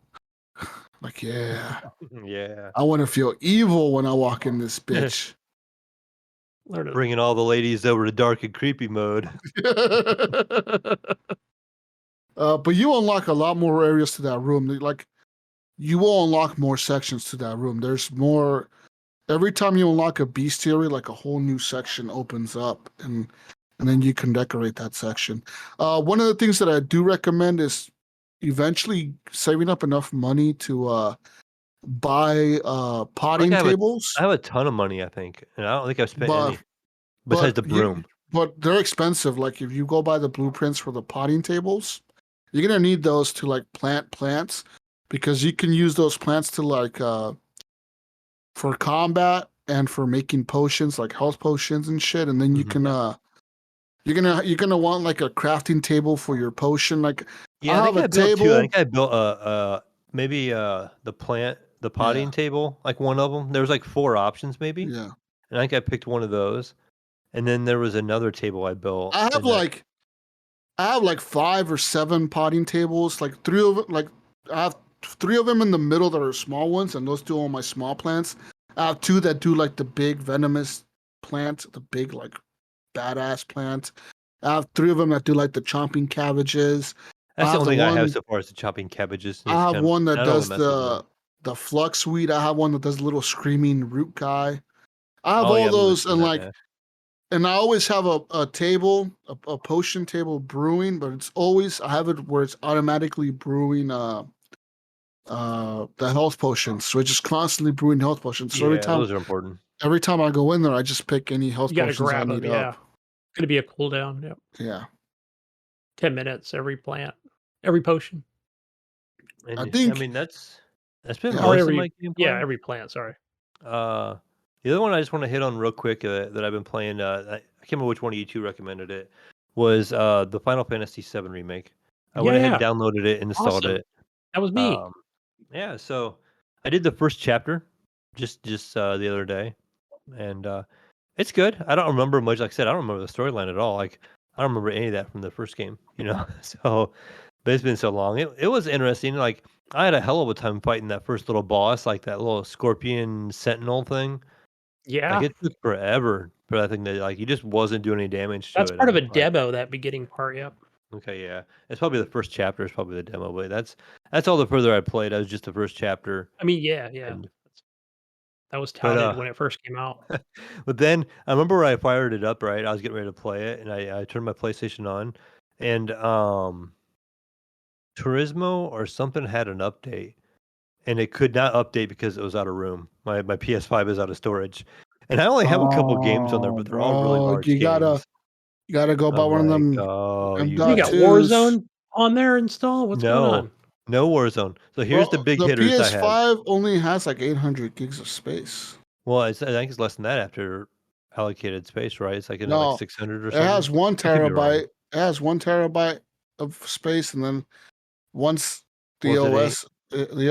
Like yeah, Yeah, I want to feel evil when I walk in this bitch. bringing all the ladies over to dark and creepy mode. But you unlock a lot more areas to that room. Like you will unlock more sections to that room. There's more every time you unlock a bestiary, like a whole new section opens up, and then you can decorate that section. One of the things that I do recommend is eventually saving up enough money to buy potting tables. I have a ton of money, I think, and I don't think I've spent any but besides the broom. but they're expensive. Like if you go buy the blueprints for the potting tables, you're gonna need those to like plant plants because you can use those plants to like for combat and for making potions like health potions and shit. And then you can you're gonna want like a crafting table for your potion. Like Yeah, I I have think a I built 2. I table. think I built maybe the potting table, like one of them. There was like 4 options maybe, Yeah, and I think I picked one of those. And then there was another table I built. I have like 5 or 7 potting tables. Like 3 of them, like I have 3 of them in the middle that are small ones, and those 2 are my small plants. I have 2 that do like the big venomous plant, the big like badass plant. I have 3 of them that do like the chomping cabbages. That's I the have the only thing I have one. so far is the chopping cabbages. I have one that I don't does really mess with them. the flux weed. I have one that does the little screaming root guy. I have Oh all yeah, those, and that, like, yeah. and I always have a table, a potion table brewing, but it's always I have it where it's automatically brewing the health potions. So it's just constantly brewing health potions. So Yeah, those are important. every time I go in there, I just pick any health You gotta potions I grab need them, yeah. up. It's gonna be a cooldown, yep. Yeah. 10 minutes every plant, every potion. And I I think mean that's been Yeah. Or most of my gameplay. every plant, sorry. The other one I just want to hit on real quick that I've been playing. I can't remember which one of you 2 recommended it. Was the Final Fantasy VII remake. I went ahead and Yeah. downloaded it and installed Awesome. it. That was me. Yeah, so I did the first chapter just the other day, and it's good. I don't remember much. Like I said, I don't remember the storyline at all. Like I don't remember any of that from the first game. So but it's been so long. It was interesting. Like I had a hell of a time fighting that first little boss, like that little scorpion sentinel thing. Like Yeah. it took forever for that thing to like he just wasn't doing any damage to That's it. part of a I'm like, demo, that beginning part, yep. okay, yeah. It's probably the first chapter is probably the demo, but that's all the further I played. I was just the first chapter. I mean, yeah. And That was but touted when it first came out. but then I remember I fired it up, right? I was getting ready to play it and I turned my PlayStation on and Turismo or something had an update and it could not update because it was out of room. My PS5 is out of storage. And I only have a couple games on there, but they're all really bro, large you games. gotta go buy I'm one of like, them oh, you You got M.2s. Warzone on there installed? What's going on? No Warzone. So here's the Bro, big the hitters I have. PS5 only has like 800 gigs of space. Well, I think it's less than that after allocated space, right? It's like in like No, 600 or it something. has 1 I could be wrong. terabyte. It has 1 terabyte of space, and then once the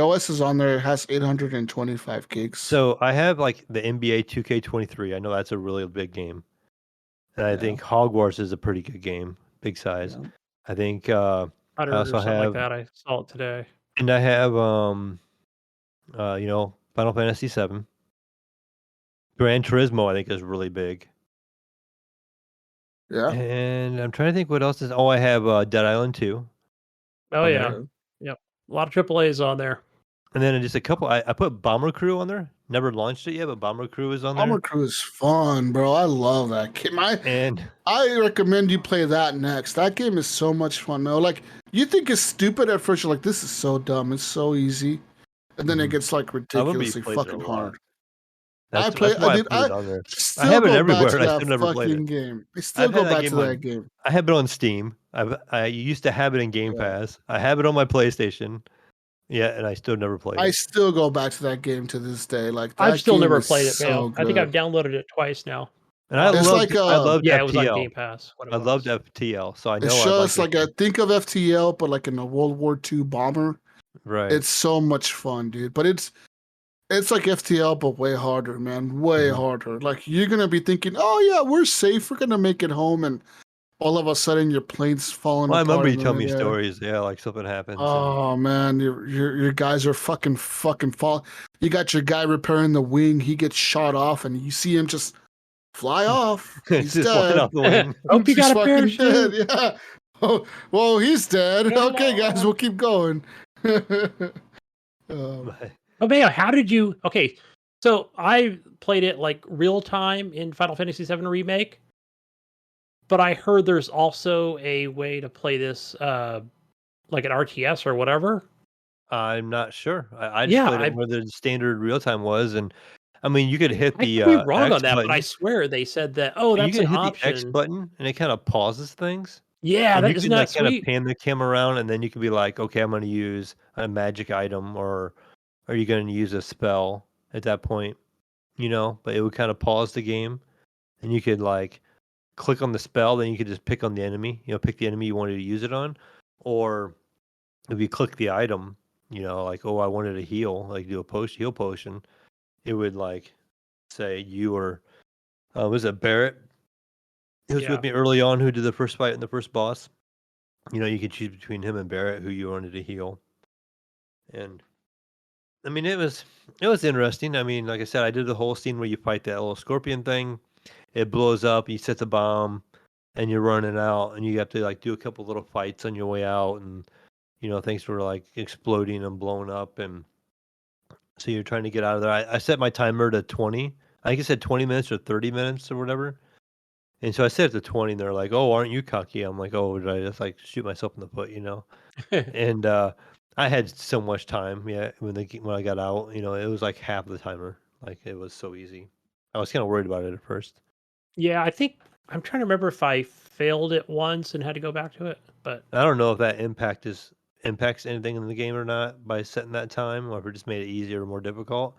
OS is on there, it has 825 gigs. So I have like the NBA 2K23. I know that's a really big game. And I think Hogwarts is a pretty good game, big size. Yeah. I think I 100 or also something like have, that. I saw it today. and I have Final Fantasy 7. Gran Turismo, I think, is really big. Yeah. And I'm trying to think what else is. Oh, I have Dead Island 2. Oh on yeah, there. yep. A lot of AAA's on there. And then just a couple. I put Bomber Crew on there. Never launched it yet, but Bomber Crew is on there. Bomber Crew is fun, bro. I love that game. And I recommend you play that next. That game is so much fun, though. Like, you think it's stupid at first. You're like, this is so dumb. It's so easy. And then it gets like I remember you ridiculously played it a fucking lot. hard. That's I why I did. put it on there. I Still have it go back everywhere, to and I that still never played fucking it. game. I still I've go had that back game to on. that game. I have it on Steam. I used to have it in Game Yeah. Pass. I have it on my PlayStation. Yeah, and I still never played I it. still go back to that game to this day. Like, that I've still game never is played it, so man. I think I've good. downloaded it twice now. And I It's loved like Yeah, it was on FTL. Game Pass. What it I loved was. FTL, so I it's know I like just like it. think of FTL, but like in a World War II bomber. Right. It's so much fun, dude. But it's like FTL, but way harder, man. Way harder. Like, you're gonna be thinking, oh yeah, we're safe. We're gonna make it home, and all of a sudden your plane's falling Well, I apart. remember you in telling me midair. stories. Yeah, like something happens. And Oh man, your guys are fucking fall. You got your guy repairing the wing. He gets shot off, and you see him just fly off. He's just flying dead. off the wing. Hope you He's got a fucking dead. parachute. Yeah. Oh, well, he's dead. Come Okay, guys, on. we'll keep going. But- Oh, man, how did you? Okay, so I played it like real time in Final Fantasy VII Remake, but I heard there's also a way to play this like an RTS or whatever. I'm not sure. I just Yeah, played it where the standard real time was, and I mean, you could hit I the could be wrong X on that, but I button. swear they said that. Oh, You that's can an hit the X option. button, and it kind of pauses things. Yeah, And that you isn't can that like kind of sweet? pan the camera around, and then you can be like, okay, I'm going to use a magic item, or are you going to use a spell at that point? But it would kind of pause the game, and you could like click on the spell, then you could just pick on the enemy. Pick the enemy you wanted to use it on, or if you click the item, like, oh, I wanted to heal, like do a heal potion, it would like say you were, was it Barrett? He was with me early on who did the first fight and the first boss. You could choose between him and Barrett who you wanted to heal. And I mean, it was interesting. I mean, like I said, I did the whole scene where you fight that little scorpion thing. It blows up, you set the bomb, and you're running out, and you have to like do a couple little fights on your way out, and things were like exploding and blowing up, and so you're trying to get out of there. I set my timer to 20. I think it said 20 minutes or 30 minutes or whatever. And so I set it to 20, and they're like, "Oh, aren't you cocky?" I'm like, "Oh, did I just like shoot myself in the foot?" And I had so much time. Yeah, when I got out, it was like half the timer. Like it was so easy. I was kind of worried about it at first. Yeah, I think I'm trying to remember if I failed it once and had to go back to it, but I don't know if that impacts anything in the game or not by setting that time, or if it just made it easier or more difficult.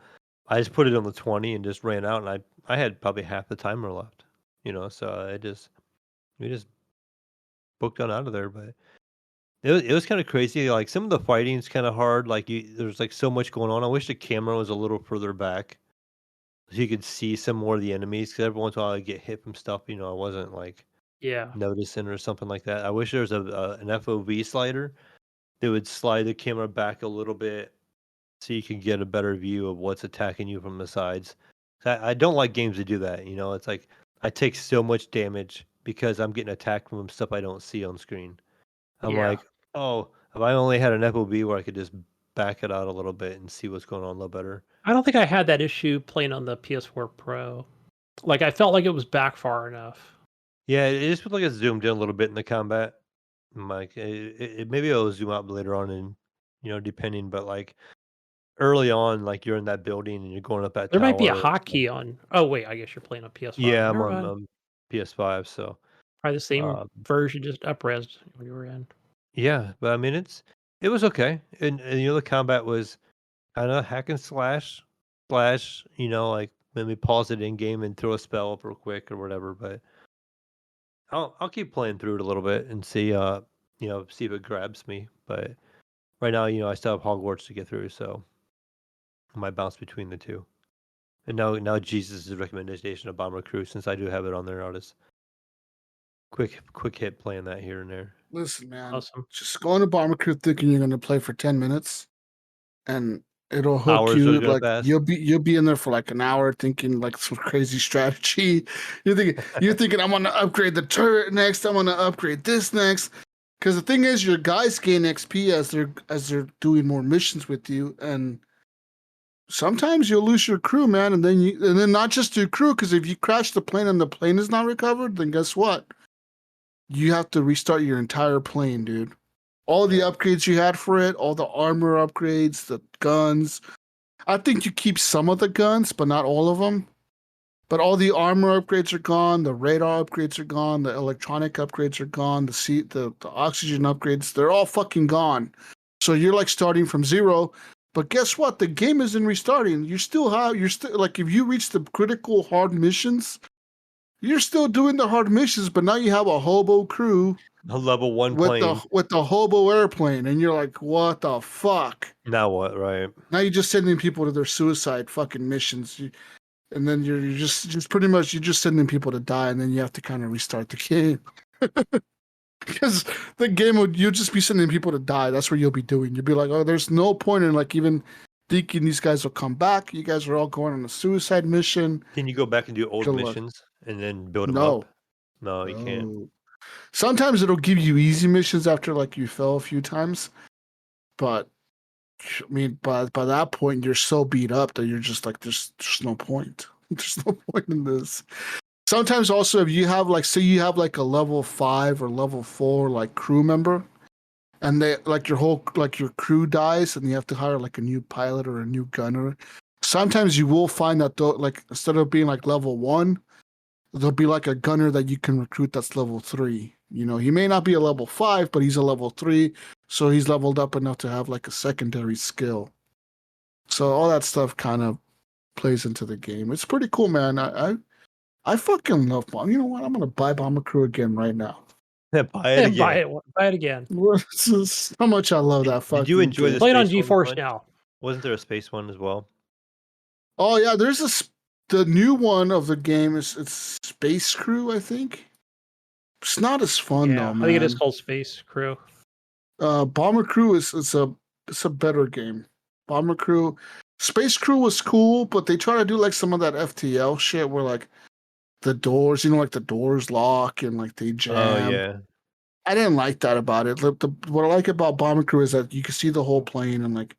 I just put it on the 20 and just ran out, and I had probably half the timer left. So we just booked on out of there. But it was kind of crazy. Like some of the fighting is kind of hard. Like there's like so much going on. I wish the camera was a little further back so you could see some more of the enemies. Because every once in a while I get hit from stuff. I wasn't like yeah. noticing or something like that. I wish there was an FOV slider that would slide the camera back a little bit so you can get a better view of what's attacking you from the sides. I don't like games that do that. It's like I take so much damage because I'm getting attacked from stuff I don't see on screen. I'm Yeah. like, oh, if I only had an FOV where I could just back it out a little bit and see what's going on a little better. I don't think I had that issue playing on the PS4 Pro. Like I felt like it was back far enough. Yeah, it just feels like it's zoomed in a little bit in the combat. I'm like, maybe it'll zoom out later on, and depending. But like early on, like you're in that building and you're going up that There might be a tower. hotkey on. Oh wait, I guess you're playing on PS5. Yeah, I'm Never on mind. PS5, so Probably the same um, version, just up-resed when you were in. yeah. But I mean, it was okay, and the combat was kind of hack and slash. Like maybe pause it in game and throw a spell up real quick or whatever. But I'll keep playing through it a little bit and see see if it grabs me. But right now, I still have Hogwarts to get through, so I might bounce between the two. And now Jesus' recommendation of Bomber Crew, since I do have it on there, I'll just quick hit playing that here and there. Listen, man, Awesome. just go into Bomber Crew thinking you're going to play for 10 minutes, and it'll hook Hours are you. gonna Like pass. you'll be in there for like an hour thinking like some crazy strategy. You're thinking I'm going to upgrade the turret next. I'm going to upgrade this next. Because the thing is, your guys gain XP as they're doing more missions with you, and sometimes you'll lose your crew, man, and then not just your crew. Because if you crash the plane and the plane is not recovered, then guess what? You have to restart your entire plane, dude. All the upgrades you had for it, all the armor upgrades, the guns. I think you keep some of the guns, but not all of them. But all the armor upgrades are gone, the radar upgrades are gone, the electronic upgrades are gone, the oxygen upgrades, they're all fucking gone. So you're like starting from zero. But guess what? The game isn't restarting. You're still like if you reach the critical hard missions, you're still doing the hard missions, but now you have a hobo crew. A level 1 with plane. with the hobo airplane, and you're like, what the fuck? Now what, right? Now you're just sending people to their suicide fucking missions. And then you're just pretty much you're just sending people to die, and then you have to kind of restart the game. Because the game you'll just be sending people to die. That's what you'll be doing. You'll be like, oh, there's no point in like even thinking these guys will come back. You guys are all going on a suicide mission. Can you go back and do old missions and then build them up? No, you can't. Sometimes it'll give you easy missions after like you fell a few times, but I mean, by that point, you're so beat up that you're just like, there's no point. There's no point in this. Sometimes also, if you have like, say you have like a level 5 or level 4 like crew member, and they like your crew dies, and you have to hire like a new pilot or a new gunner. Sometimes you will find that though, like instead of being like level 1, there'll be like a gunner that you can recruit that's level 3. You know, he may not be a level 5, but he's a level 3, so he's leveled up enough to have like a secondary skill. So all that stuff kind of plays into the game. It's pretty cool, man. I fucking love Bomber. You know what? I'm gonna buy Bomber Crew again right now. Yeah, buy it again. Buy it again. How much I love that fucking. Did you enjoy game. the Play it on space GeForce Now? Wasn't there a space one as well? Oh yeah, the new one of the game it's Space Crew, I think. It's not as fun though, man. I think it is called Space Crew. Bomber Crew it's a better game. Bomber Crew, Space Crew was cool, but they try to do like some of that FTL shit where like the doors, like the doors lock and like they jam. Oh yeah. I didn't like that about it. What I like about Bomber Crew is that you can see the whole plane and like,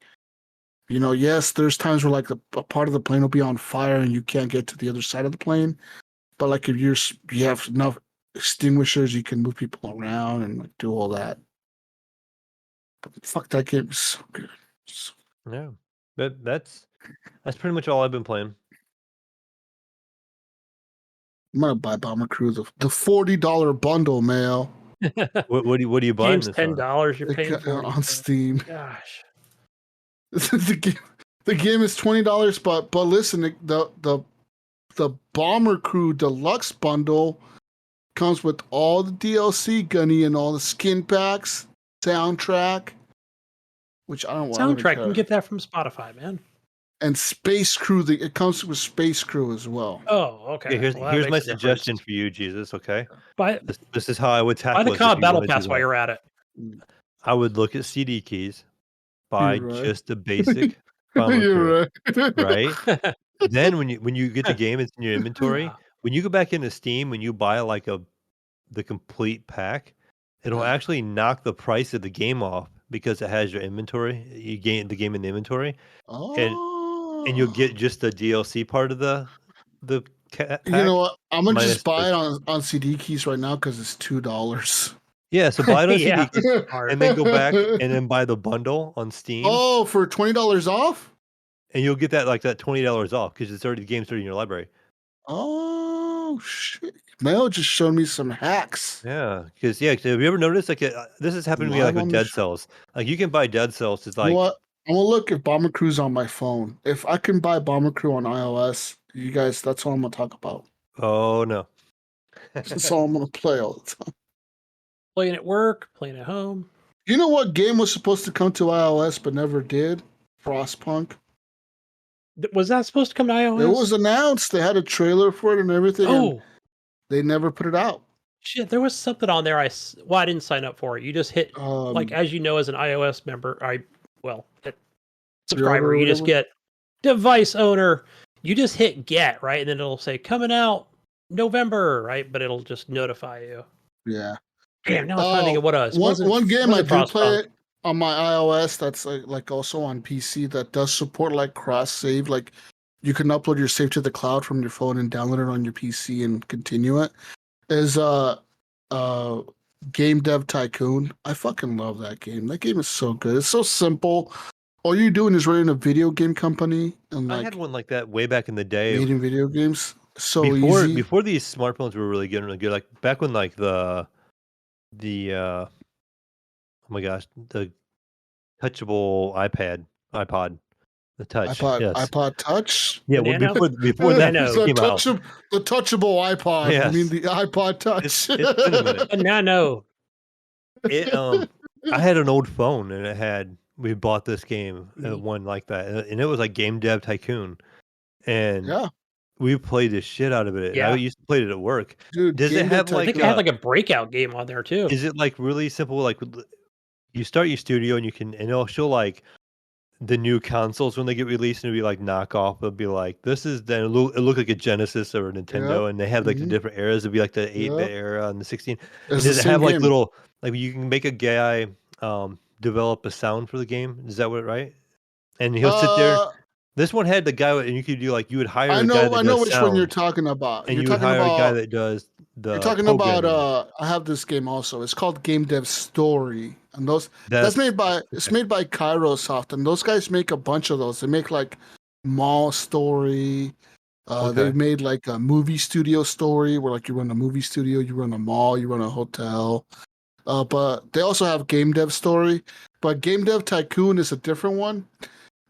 yes, there's times where like a part of the plane will be on fire and you can't get to the other side of the plane, but like if you have enough extinguishers, you can move people around and like do all that. But fuck, that game is so good. Yeah, that's pretty much all I've been playing. I'm gonna buy Bomber Crew the $40 bundle, Mayo. What do you buy? Game's $10 you're paying for on Steam. Gosh, the game is $20, but listen, the Bomber Crew Deluxe bundle comes with all the DLC, Gunny, and all the skin packs, soundtrack, which I don't want. Soundtrack, you can get that from Spotify, man. And Space Crew, it comes with Space Crew as well. Oh, okay. Yeah, here's my suggestion for you, Jesus. Okay, this is how I would tackle. Buy the COD Battle Pass while you're at it. I would look at CD keys, buy just the basic. You're right. Then when you get the game, it's in your inventory. When you go back into Steam, when you buy like the complete pack, it'll actually knock the price of the game off because it has your inventory. You gain the game in the inventory, and you'll get just the DLC part of the pack. You know what? I'm gonna just buy it on CD keys right now because it's $2. Yeah, so buy it on CD keys and then go back and then buy the bundle on Steam. Oh, for $20 off? And you'll get that $20 off because the game's already in your library. Oh shit! Mel just showed me some hacks. Yeah, because have you ever noticed this has happened to me with Dead Cells? Like you can buy Dead Cells. It's like, you know what? I'm gonna look if Bomber Crew's on my phone. If I can buy Bomber Crew on iOS, you guys, that's all I'm gonna talk about. Oh no, that's all I'm gonna play all the time. Playing at work, playing at home. You know what game was supposed to come to iOS but never did? Frostpunk. Was that supposed to come to iOS? It was announced. They had a trailer for it and everything. Oh. And they never put it out. Shit, there was something on there. I didn't sign up for it. You just hit like, as you know, as an iOS member, subscriber, you just get device owner. You just hit get, right, and then it'll say coming out November, right? But it'll just notify you. Yeah. Damn, now I'm trying to think of what else. One game I do play on my iOS that's like also on PC that does support like cross save. Like you can upload your save to the cloud from your phone and download it on your PC and continue it. Is Game Dev Tycoon. I fucking love that game. That game is so good. It's so simple. All you're doing is running a video game company, and I had one like that way back in the day. Making video games so easy. easy. Before these smartphones were really getting really good, like back when like the oh my gosh, the touchable iPod, the touch, iPod Touch. Yeah, well, before that came out, the touchable iPod. Yes. I mean the iPod Touch. It's been a minute. A Nano. I had an old phone and we bought this game, one like that, and it was like Game Dev Tycoon, and we played the shit out of it. Yeah. I used to play it at work. Dude, does it have like? I think it had like a breakout game on there too. Is it like really simple? Like you start your studio and it'll show like the new consoles when they get released, and it'll be like knockoff. It'll be like this is then it look like a Genesis or a Nintendo, and they have like the different eras. It'll be like the 8-bit era and the 16. And does it have like little like you can make a guy develop a sound for the game? Is that what right? And he'll sit there. This one had the guy, and you could do like you would hire. I know which one you're talking about. And you would hire a guy that does the. You're talking about. I have this game also. It's called Game Dev Story, and that's made by Kairosoft, and those guys make a bunch of those. They make like Mall Story. They've made like a movie studio story where like you run a movie studio, you run a mall, you run a hotel. But they also have Game Dev Story. But Game Dev Tycoon is a different one.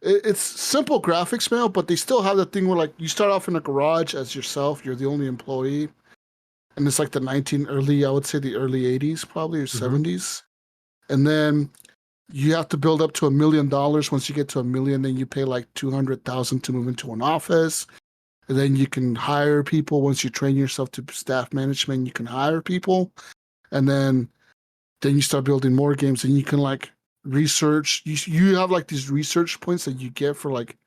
It's simple graphics, man, but they still have the thing where like you start off in a garage as yourself, you're the only employee, and it's like the the early 80s probably or 70s, and then you have to build up to $1 million. Once you get to $1 million, then you pay like $200,000 to move into an office, and then you can hire people. Once you train yourself to staff management, you can hire people, and then you start building more games, and you can like research. You have like these research points that you get for like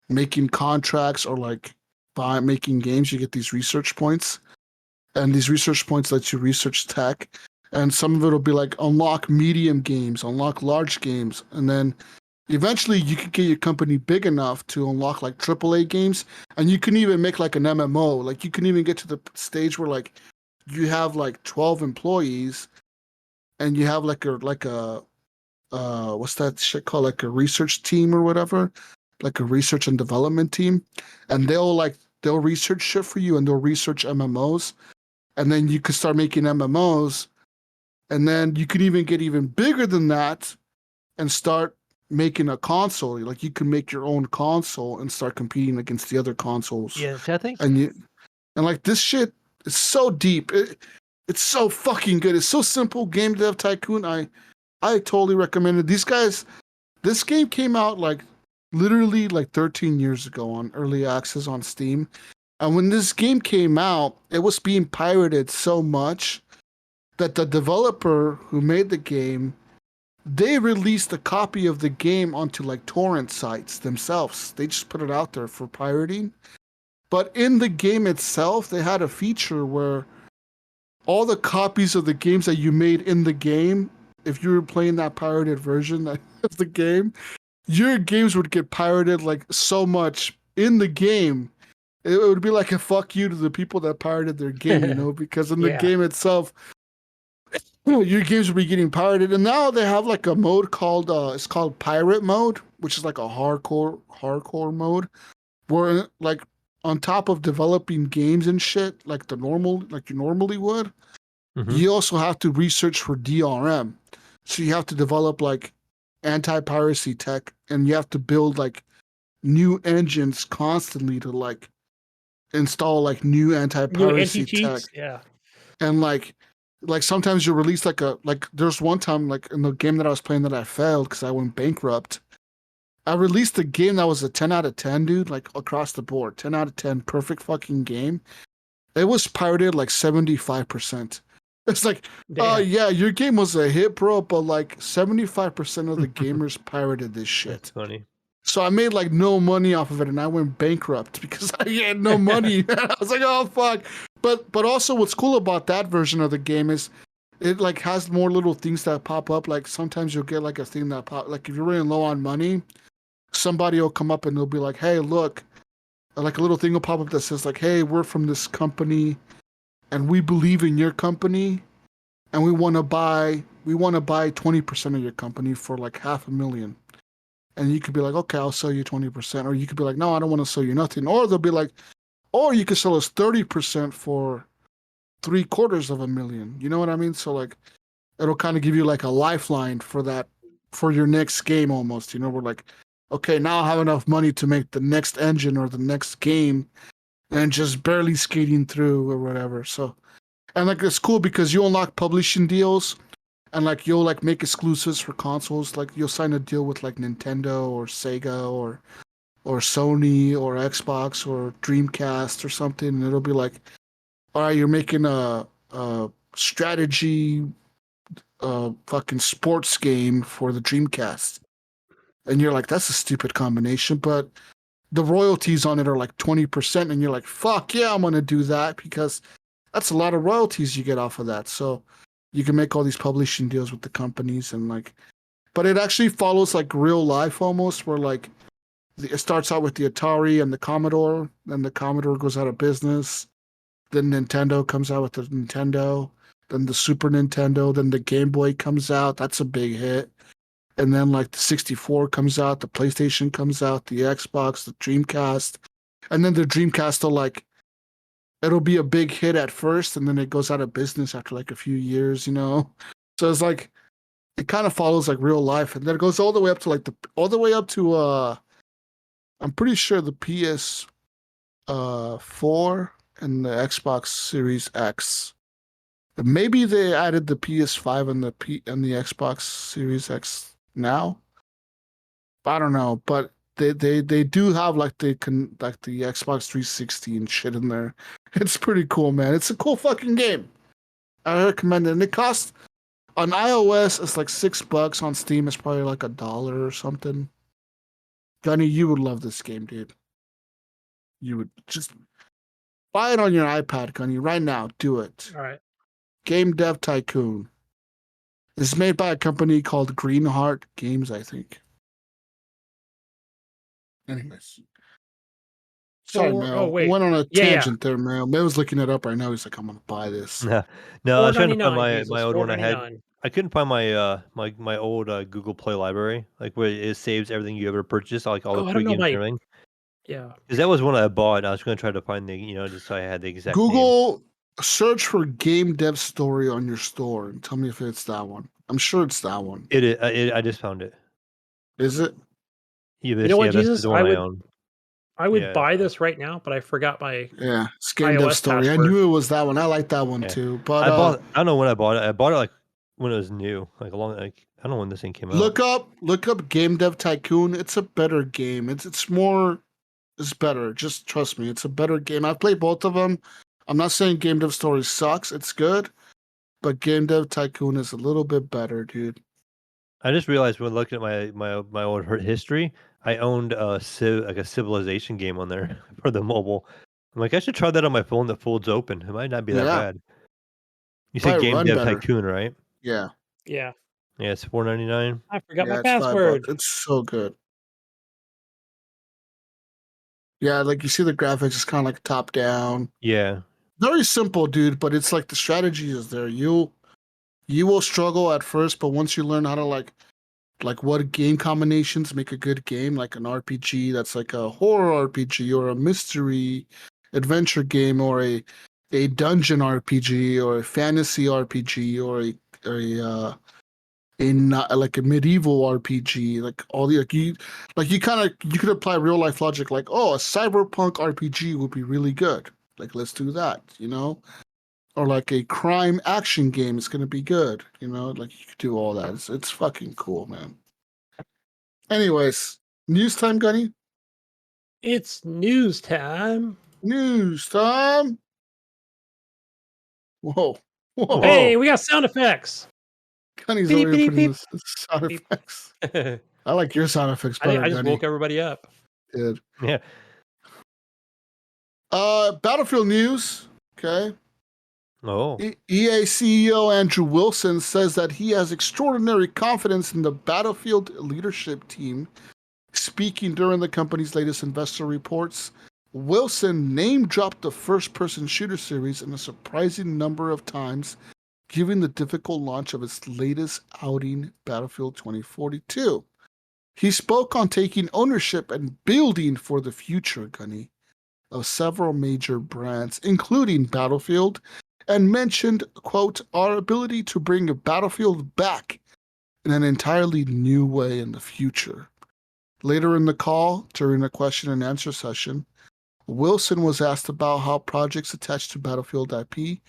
making contracts or like by making games. You get these research points, and these research points let you research tech, and some of it will be like unlock medium games, unlock large games, and then eventually you can get your company big enough to unlock like AAA games, and you can even make like an MMO. Like you can even get to the stage where like you have like 12 employees, and you have like a what's that shit called? Like a research team or whatever, like a research and development team, and they'll research shit for you, and they'll research MMOs, and then you can start making MMOs, and then you can even get even bigger than that, and start making a console. Like you can make your own console and start competing against the other consoles. Yeah, I think. And like this shit is so deep. It's so fucking good. It's so simple. Game Dev Tycoon. I totally recommend it. These guys, this game came out like literally like 13 years ago on early access on Steam. And when this game came out, it was being pirated so much that the developer who made the game, they released a copy of the game onto like torrent sites themselves. They just put it out there for pirating. But in the game itself, they had a feature where all the copies of the games that you made in the game, if you were playing that pirated version of the game, your games would get pirated like so much in the game. It would be like a fuck you to the people that pirated their game, you know, because in the game itself, your games would be getting pirated. And now they have like a mode called it's called pirate mode, which is like a hardcore mode, where like on top of developing games and shit like you normally would, you also have to research for DRM. So you have to develop like anti-piracy tech, and you have to build like new engines constantly to like install like new anti-piracy tech. Yeah. And like sometimes you release like there's one time like in the game that I was playing that I failed because I went bankrupt. I released a game that was a 10 out of 10, dude, like across the board. 10 out of 10, perfect fucking game. It was pirated like 75%. It's like, Damn. yeah, your game was a hit, bro, but like 75% of the gamers pirated this shit. That's funny. So I made like no money off of it, and I went bankrupt because I had no money. I was like, oh fuck. But also, what's cool about that version of the game is it like has more little things that pop up. Like sometimes you'll get like a thing that pop. Like if you're running low on money, somebody will come up and they'll be like, hey, look, like a little thing will pop up that says like, hey, we're from this company, and we believe in your company, and we want to buy 20% of your company for like $500,000. And you could be like, okay, I'll sell you 20%. Or you could be like, no, I don't want to sell you nothing. Or they'll be like, or you could sell us 30% for $750,000. You know what I mean? So like, it'll kind of give you like a lifeline for that, for your next game almost. You know, we're like, okay, now I have enough money to make the next engine or the next game and just barely skating through or whatever. So, and like, it's cool because you unlock publishing deals. And like you'll like make exclusives for consoles. Like you'll sign a deal with like Nintendo or Sega or Sony or Xbox or Dreamcast or something, and it'll be like, all right, you're making a strategy fucking sports game for the Dreamcast, and you're like, that's a stupid combination, but the royalties on it are like 20%, and you're like, fuck yeah, I'm gonna do that because that's a lot of royalties you get off of that. So you can make all these publishing deals with the companies and like, but it actually follows like real life almost, where like it starts out with the Atari and the Commodore, then the Commodore goes out of business, then Nintendo comes out with the Nintendo, then the Super Nintendo, then the Game Boy comes out, that's a big hit, and then like the 64 comes out, the PlayStation comes out, the Xbox, the Dreamcast, and then the Dreamcast will like, it'll be a big hit at first, and then it goes out of business after like a few years, you know? So it's like, it kind of follows like real life, and then it goes all the way up to like I'm pretty sure the PS 4 and the Xbox Series X. Maybe they added the PS5 and the Xbox Series X now. I don't know, but they do have like the Xbox 360 and shit in there. It's pretty cool, man. It's a cool fucking game. I recommend it. And it costs on iOS, it's like $6. On Steam, it's probably like $1 or something. Gunny, you would love this game, dude. You would just buy it on your iPad, Gunny, right now. Do it. All right. Game Dev Tycoon. It's made by a company called Greenheart Games, I think. Anyways. Sorry, Mayo. Oh, wait. Went on a tangent there, Mayo. Mayo's looking it up right now. He's like, I'm going to buy this. No, I was trying to find $4.99, my old one I had. I couldn't find my my old Google Play library, like where it saves everything you ever purchased, like all the free games and everything. Yeah. Because that was one I bought. I was going to try to find the, just so I had the exact Google name. Search for Game Dev Story on your store and tell me if it's that one. I'm sure it's that one. It is. I just found it. Is it? You know what, Jesus? I would Yeah. buy this right now, but I forgot my it's Game Dev iOS Story. password. I knew it was that one. I like that one too. But I don't know when I bought it. I bought it like when it was new, like I don't know when this thing came out. Look up Game Dev Tycoon. It's a better game. It's better. Just trust me. It's a better game. I've played both of them. I'm not saying Game Dev Story sucks. It's good, but Game Dev Tycoon is a little bit better, dude. I just realized when looking at my old history, I owned a Civilization game on there for the mobile. I'm like, I should try that on my phone that folds open. It might not be that bad. You said Game Dev Tycoon, right? Yeah. Yeah. Yeah, it's $4.99. I forgot my password. It's so good. Yeah, like you see the graphics, it's kind of like top down. Yeah. Very simple, dude, but it's like the strategy is there. You will struggle at first, but once you learn how to like what game combinations make a good game, like an RPG that's like a horror RPG or a mystery adventure game or a dungeon RPG or a fantasy RPG or like a medieval RPG, like all the you could apply real life logic, like, oh, a cyberpunk RPG would be really good. Like, let's do that, or like a crime action game is gonna be good, like you could do all that. It's fucking cool, man. Anyways, news time, Gunny. It's news time. News time. Whoa. Whoa. Hey, we got sound effects. Gunny's Beep, already beep, putting beep. the sound Beep. effects. I like your sound effects better, I just Gunny. woke everybody up. Good. Yeah. Battlefield news. Okay. Oh. EA CEO Andrew Wilson says that he has extraordinary confidence in the Battlefield leadership team. Speaking during the company's latest investor reports, Wilson name-dropped the first-person shooter series in a surprising number of times, given the difficult launch of its latest outing, Battlefield 2042. He spoke on taking ownership and building for the future, Gunny, of several major brands, including Battlefield, and mentioned, quote, our ability to bring a Battlefield back in an entirely new way in the future. Later in the call, during a question and answer session, Wilson was asked about how projects attached to Battlefield IP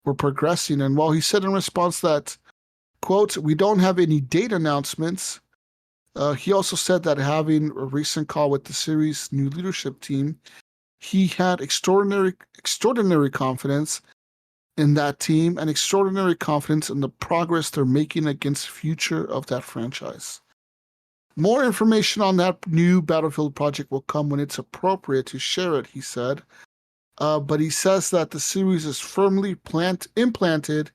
were progressing, and while he said in response that, quote, we don't have any date announcements, he also said that having a recent call with the series' new leadership team, he had extraordinary confidence in that team and extraordinary confidence in the progress they're making against the future of that franchise. More information on that new Battlefield project will come when it's appropriate to share it, he said. But he says that the series is firmly implanted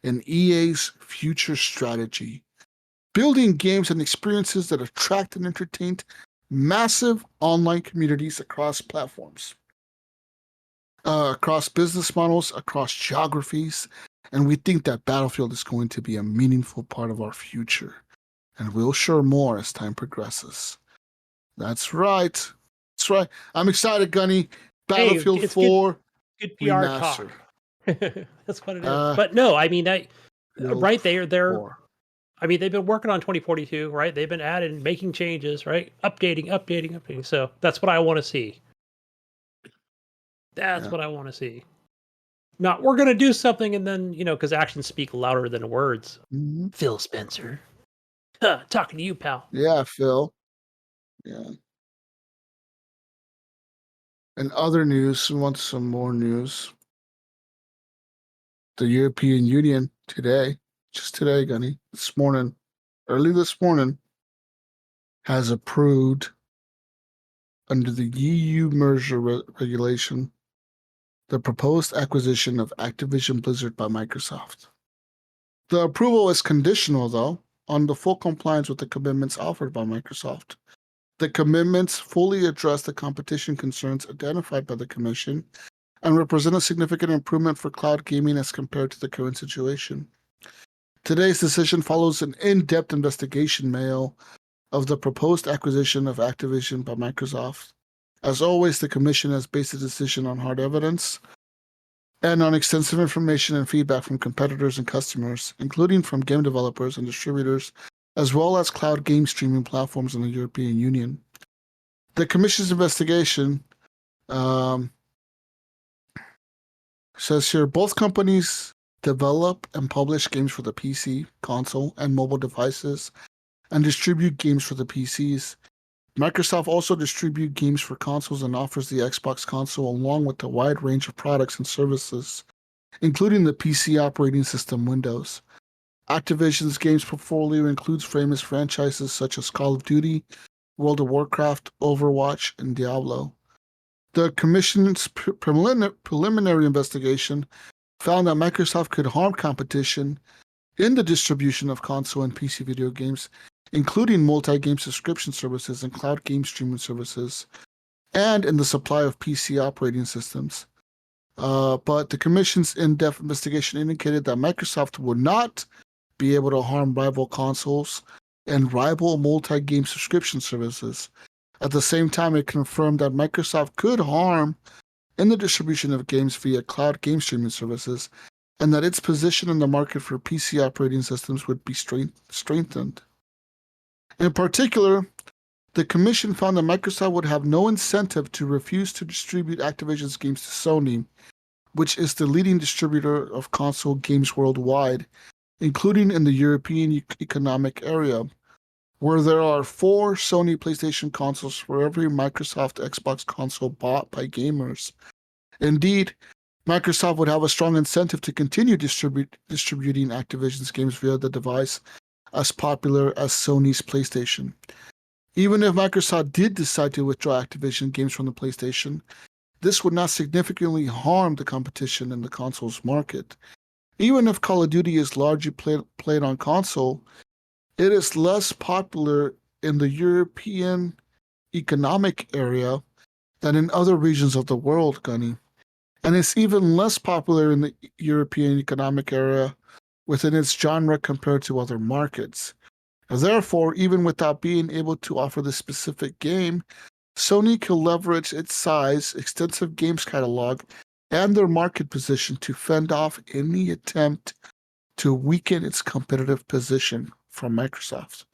in EA's future strategy, building games and experiences that attract and entertain massive online communities across platforms, across business models, across geographies, and we think that Battlefield is going to be a meaningful part of our future, and we'll share more as time progresses. That's right. That's right. I'm excited, Gunny. Battlefield 4 good PR remastered. talk. That's what it is. But no, I mean, right there, I mean, they've been working on 2042, right? They've been adding, making changes, right? Updating. So that's what I want to see. That's what I want to see. Not, we're going to do something and then, because actions speak louder than words. Mm-hmm. Phil Spencer. Talking to you, pal. Yeah, Phil. Yeah. And other news, we want some more news. The European Union today, just today, Gunny, early this morning, has approved, under the EU merger regulation, the proposed acquisition of Activision Blizzard by Microsoft. The approval is conditional, though, on the full compliance with the commitments offered by Microsoft. The commitments fully address the competition concerns identified by the Commission and represent a significant improvement for cloud gaming as compared to the current situation. Today's decision follows an in-depth investigation, Mayo, of the proposed acquisition of Activision by Microsoft. As always, the Commission has based the decision on hard evidence and on extensive information and feedback from competitors and customers, including from game developers and distributors, as well as cloud game streaming platforms in the European Union. The Commission's investigation says here, both companies develop and publish games for the PC, console, and mobile devices, and distribute games for the PCs. Microsoft also distributes games for consoles and offers the Xbox console along with a wide range of products and services, including the PC operating system Windows. Activision's games portfolio includes famous franchises such as Call of Duty, World of Warcraft, Overwatch, and Diablo. The Commission's preliminary investigation found that Microsoft could harm competition in the distribution of console and PC video games, including multi-game subscription services and cloud game streaming services, and in the supply of PC operating systems. But the Commission's in-depth investigation indicated that Microsoft would not be able to harm rival consoles and rival multi-game subscription services. At the same time, it confirmed that Microsoft could harm in the distribution of games via cloud game streaming services, and that its position in the market for PC operating systems would be strengthened. In particular, the Commission found that Microsoft would have no incentive to refuse to distribute Activision's games to Sony, which is the leading distributor of console games worldwide, including in the European Economic Area, where there are 4 Sony PlayStation consoles for every Microsoft Xbox console bought by gamers. Indeed, Microsoft would have a strong incentive to continue distributing Activision's games via the device as popular as Sony's PlayStation. Even if Microsoft did decide to withdraw Activision games from the PlayStation, this would not significantly harm the competition in the console's market. Even if Call of Duty is largely played on console, it is less popular in the European economic area than in other regions of the world, Gunny. And it's even less popular in the European economic area within its genre compared to other markets. Therefore, even without being able to offer the specific game, Sony can leverage its size, extensive games catalog, and their market position to fend off any attempt to weaken its competitive position from Microsoft.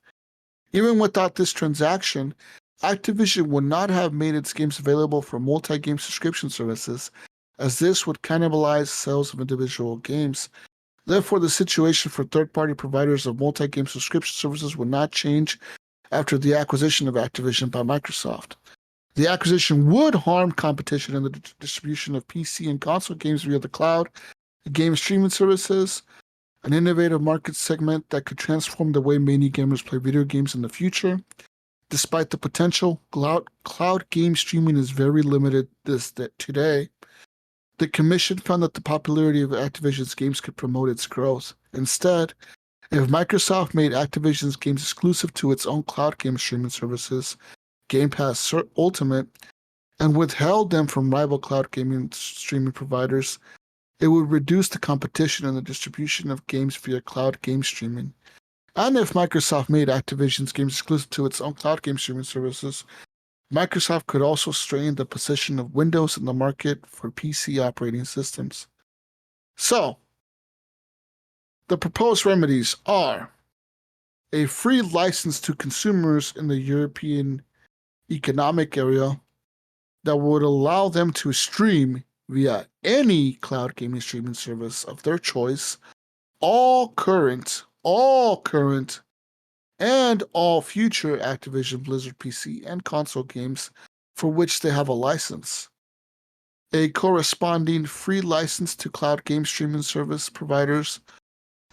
Even without this transaction, Activision would not have made its games available for multi-game subscription services, as this would cannibalize sales of individual games. Therefore, the situation for third-party providers of multi-game subscription services would not change after the acquisition of Activision by Microsoft. The acquisition would harm competition in the distribution of PC and console games via the cloud, game streaming services, an innovative market segment that could transform the way many gamers play video games in the future. Despite the potential, cloud game streaming is very limited today. The Commission found that the popularity of Activision's games could promote its growth. Instead, if Microsoft made Activision's games exclusive to its own cloud game streaming services, Game Pass Ultimate, and withheld them from rival cloud gaming streaming providers, it would reduce the competition in the distribution of games via cloud game streaming. And if Microsoft made Activision's games exclusive to its own cloud game streaming services, Microsoft could also strain the position of Windows in the market for PC operating systems. So, the proposed remedies are a free license to consumers in the European economic area that would allow them to stream via any cloud gaming streaming service of their choice all current and all future Activision Blizzard PC and console games for which they have a license. A corresponding free license to cloud game streaming service providers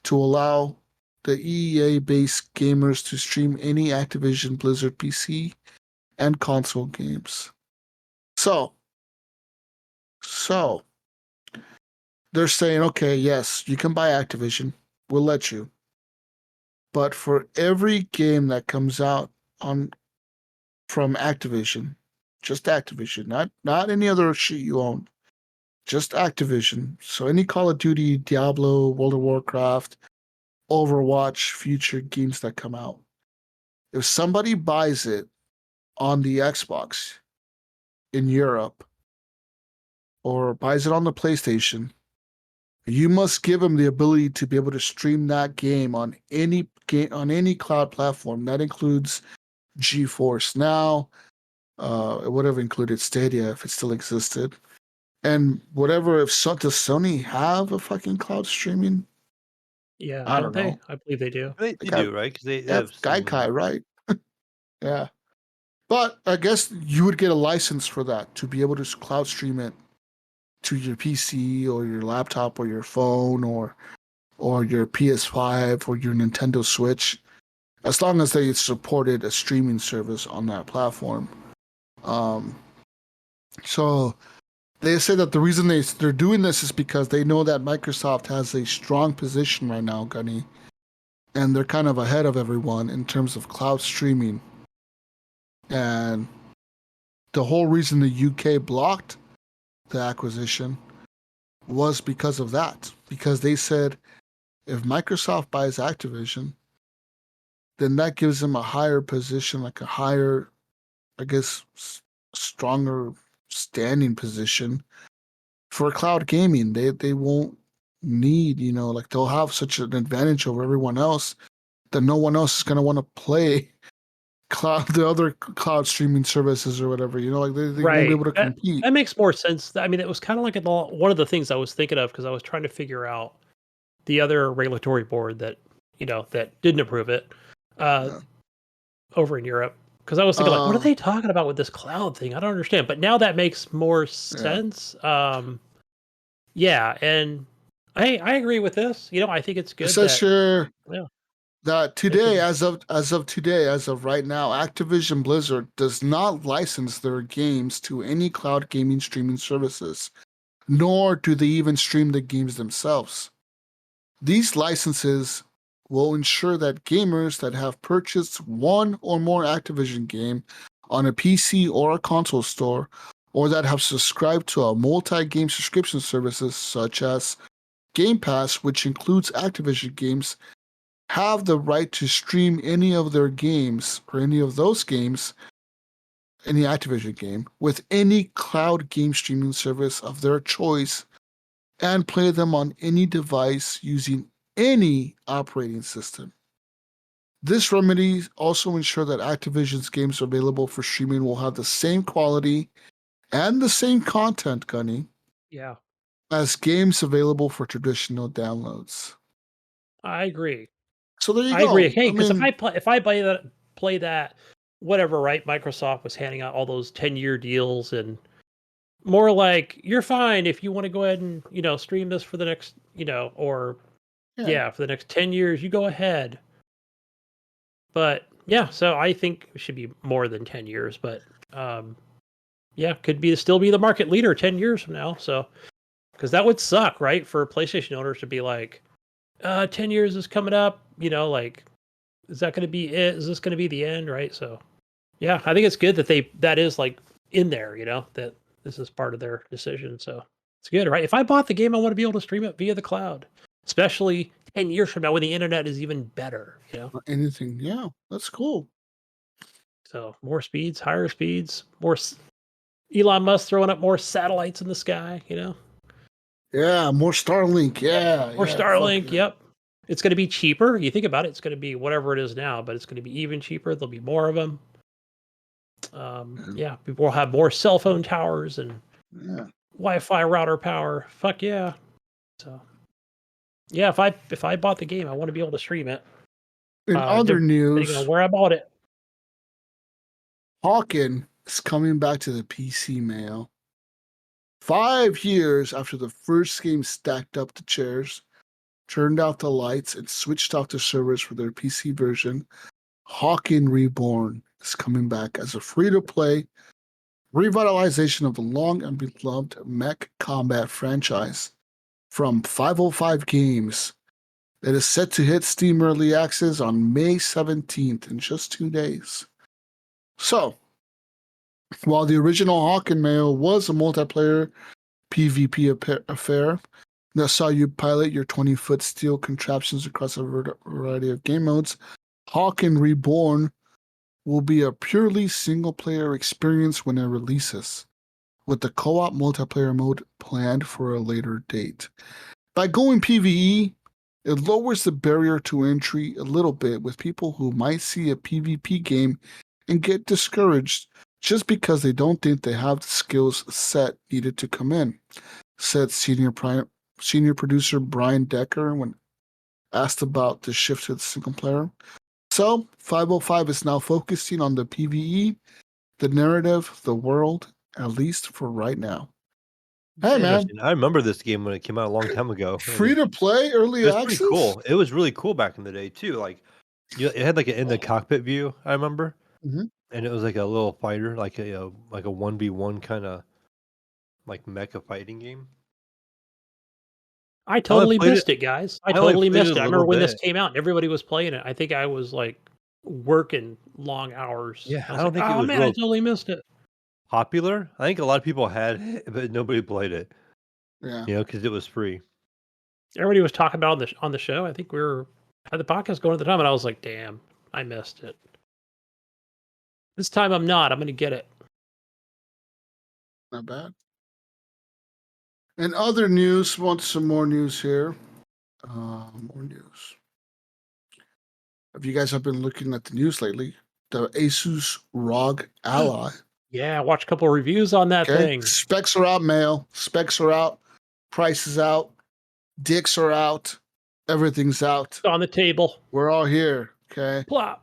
to allow the EEA-based gamers to stream any Activision Blizzard PC and console games. So they're saying, okay, yes, you can buy Activision. We'll let you. But for every game that comes out from Activision, just Activision, not any other shit you own, just Activision. So any Call of Duty, Diablo, World of Warcraft, Overwatch, future games that come out, if somebody buys it on the Xbox in Europe or buys it on the PlayStation, you must give them the ability to be able to stream that game on any cloud platform. That includes GeForce Now, whatever included Stadia if it still existed, and whatever. Does Sony have a fucking cloud streaming? Yeah, I don't know. I believe they do. They do, right? Because they have Gaikai, right? Yeah. But I guess you would get a license for that to be able to cloud stream it to your PC or your laptop or your phone or your PS5 or your Nintendo Switch, as long as they supported a streaming service on that platform. So they say that the reason they're doing this is because they know that Microsoft has a strong position right now, Gunny, and they're kind of ahead of everyone in terms of cloud streaming. And the whole reason the UK blocked the acquisition was because of that. Because they said if Microsoft buys Activision, then that gives them a higher position, like a higher, I guess, stronger standing position for cloud gaming. They won't need, like they'll have such an advantage over everyone else that no one else is going to want to play the other cloud streaming services or whatever, like they right. won't be able to compete. That makes more sense. I mean, it was kind of like one of the things I was thinking of because I was trying to figure out the other regulatory board that that didn't approve it over in Europe. Because I was thinking, what are they talking about with this cloud thing? I don't understand. But now that makes more sense. Yeah, and I agree with this. I think it's good It says here that today, as of right now, Activision Blizzard does not license their games to any cloud gaming streaming services, nor do they even stream the games themselves. These licenses will ensure that gamers that have purchased one or more Activision game on a PC or a console store, or that have subscribed to a multi-game subscription services such as Game Pass, which includes Activision games, have the right to stream any of their games or any of those games, any Activision game, with any cloud game streaming service of their choice and play them on any device using any operating system. This remedy also ensures that Activision's games available for streaming will have the same quality and the same content, Gunny, as games available for traditional downloads. I agree. So there you go. I agree. Hey, because if I play that, whatever, right? Microsoft was handing out all those 10-year deals, and more like, you're fine if you want to go ahead and stream this for the next for the next 10 years, you go ahead. But yeah, so I think it should be more than 10 years, but could still be the market leader 10 years from now. So, because that would suck, right? For PlayStation owners to be like, 10 years is coming up, like, is that going to be it? Is this going to be the end? Right. So yeah, I think it's good that that is like in there, that this is part of their decision. So it's good, right? If I bought the game, I want to be able to stream it via the cloud, especially 10 years from now when the internet is even better, Anything. Yeah, that's cool. So more speeds, higher speeds, more Elon Musk throwing up more satellites in the sky, Yeah, more Starlink. Yeah. More Starlink. Yep. It's going to be cheaper. You think about it, it's going to be whatever it is now, but it's going to be even cheaper. There'll be more of them. People will have more cell phone towers and Wi-Fi router power. Fuck yeah. So yeah, if I bought the game, I want to be able to stream it. In other news, depending on where I bought it, Hawken is coming back to the PC, Mayo. 5 years after the first game stacked up the chairs, turned out the lights, and switched off the servers for their PC version, Hawken Reborn is coming back as a free-to-play revitalization of the long and beloved mech combat franchise from 505 Games. It is set to hit Steam Early Access on May 17th in just 2 days. So, while the original Hawken Mayo was a multiplayer PvP affair that saw you pilot your 20-foot steel contraptions across a variety of game modes, Hawken Reborn will be a purely single-player experience when it releases, with the co-op multiplayer mode planned for a later date. By going PvE, it lowers the barrier to entry a little bit with people who might see a PvP game and get discouraged just because they don't think they have the skills set needed to come in, said senior producer Brian Decker when asked about the shift to the single player. So, 505 is now focusing on the PvE, the narrative, the world, at least for right now. Hey, man. I remember this game when it came out a long time ago. Free to play, early access? It was pretty cool. It was really cool back in the day, too. Like, it had like an in the cockpit view, I remember. Mm-hmm. And it was like a little fighter, like a 1v1 kind of like mecha fighting game. I totally missed it, guys. I totally missed it. I remember when this came out and everybody was playing it. I think I was like working long hours. Yeah, I don't think it was I totally missed it. Popular. I think a lot of people had it, but nobody played it. Yeah, because it was free. Everybody was talking about it on the show. I think had the podcast going at the time, and I was like, "Damn, I missed it." This time I'm not. I'm going to get it. Not bad. In other news, want some more news here. More news. If you guys have been looking at the news lately, the Asus ROG Ally. Yeah, watch a couple of reviews on that thing. Specs are out, Mail. Specs are out. Price is out. Dicks are out. Everything's out. It's on the table. We're all here. Okay. Plop.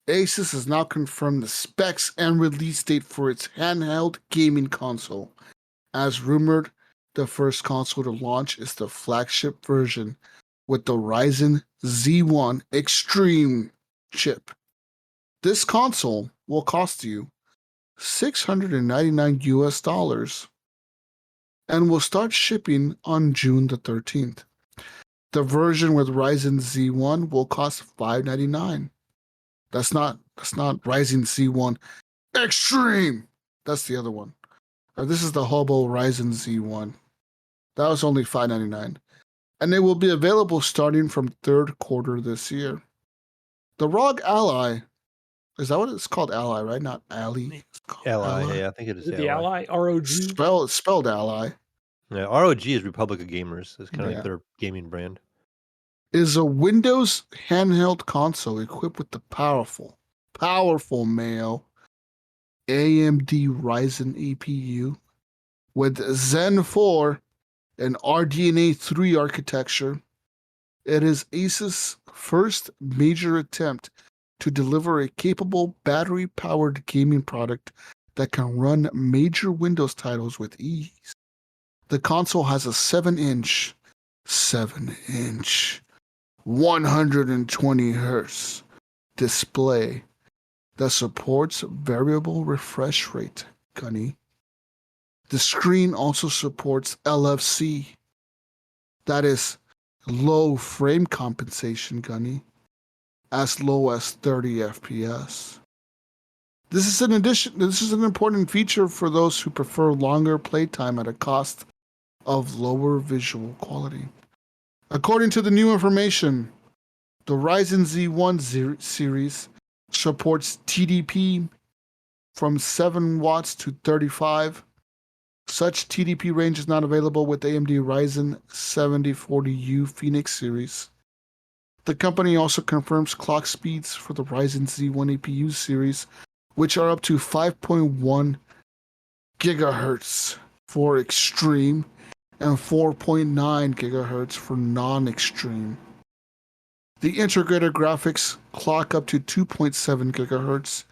Asus has now confirmed the specs and release date for its handheld gaming console. As rumored, the first console to launch is the flagship version with the Ryzen Z1 Extreme chip. This console will cost you $699 and will start shipping on June the 13th. The version with Ryzen Z1 will cost $599. That's not Ryzen Z1 Extreme. That's the other one. This is the Hobo Ryzen Z1. That was only $599. And it will be available starting from third quarter this year. The ROG Ally, is that what it's called? Ally, right? Not Ally. Ally. Yeah, I think it is the Ally. ROG. Spelled Ally. Yeah, ROG is Republic of Gamers. It's kind of like their gaming brand. Is a Windows handheld console equipped with the powerful Mayo AMD Ryzen APU with Zen 4 and RDNA 3 architecture. It is Asus' first major attempt to deliver a capable battery-powered gaming product that can run major Windows titles with ease. The console has a 7-inch, 120 Hz display that supports variable refresh rate, Gunny. The screen also supports LFC, that is low frame compensation, Gunny, as low as 30 FPS. This is an important feature for those who prefer longer playtime at a cost of lower visual quality. According to the new information, the Ryzen Z1 series supports TDP from 7 watts to 35. Such TDP range is not available with AMD Ryzen 7040U Phoenix series. The company also confirms clock speeds for the Ryzen Z1 APU series, which are up to 5.1 gigahertz for extreme and 4.9 gigahertz for non-extreme. The integrated graphics clock up to 2.7 gigahertz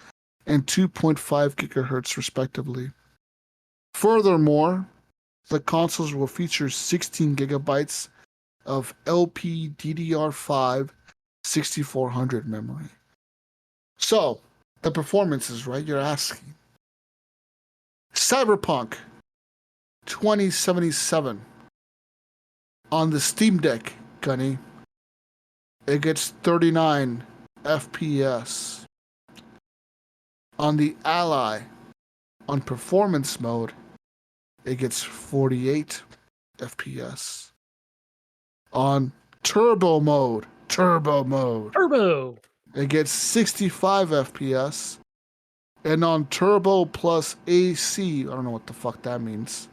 and 2.5 gigahertz respectively. Furthermore, the consoles will feature 16 gigabytes of LPDDR5 6400 memory. So, the performances, right? You're asking. Cyberpunk 2077 on the Steamdeck, Gunny. It gets 39 FPS. On the Ally, on performance mode, it gets 48 FPS. On turbo mode, it gets 65 FPS. And on turbo plus AC, I don't know what the fuck that means.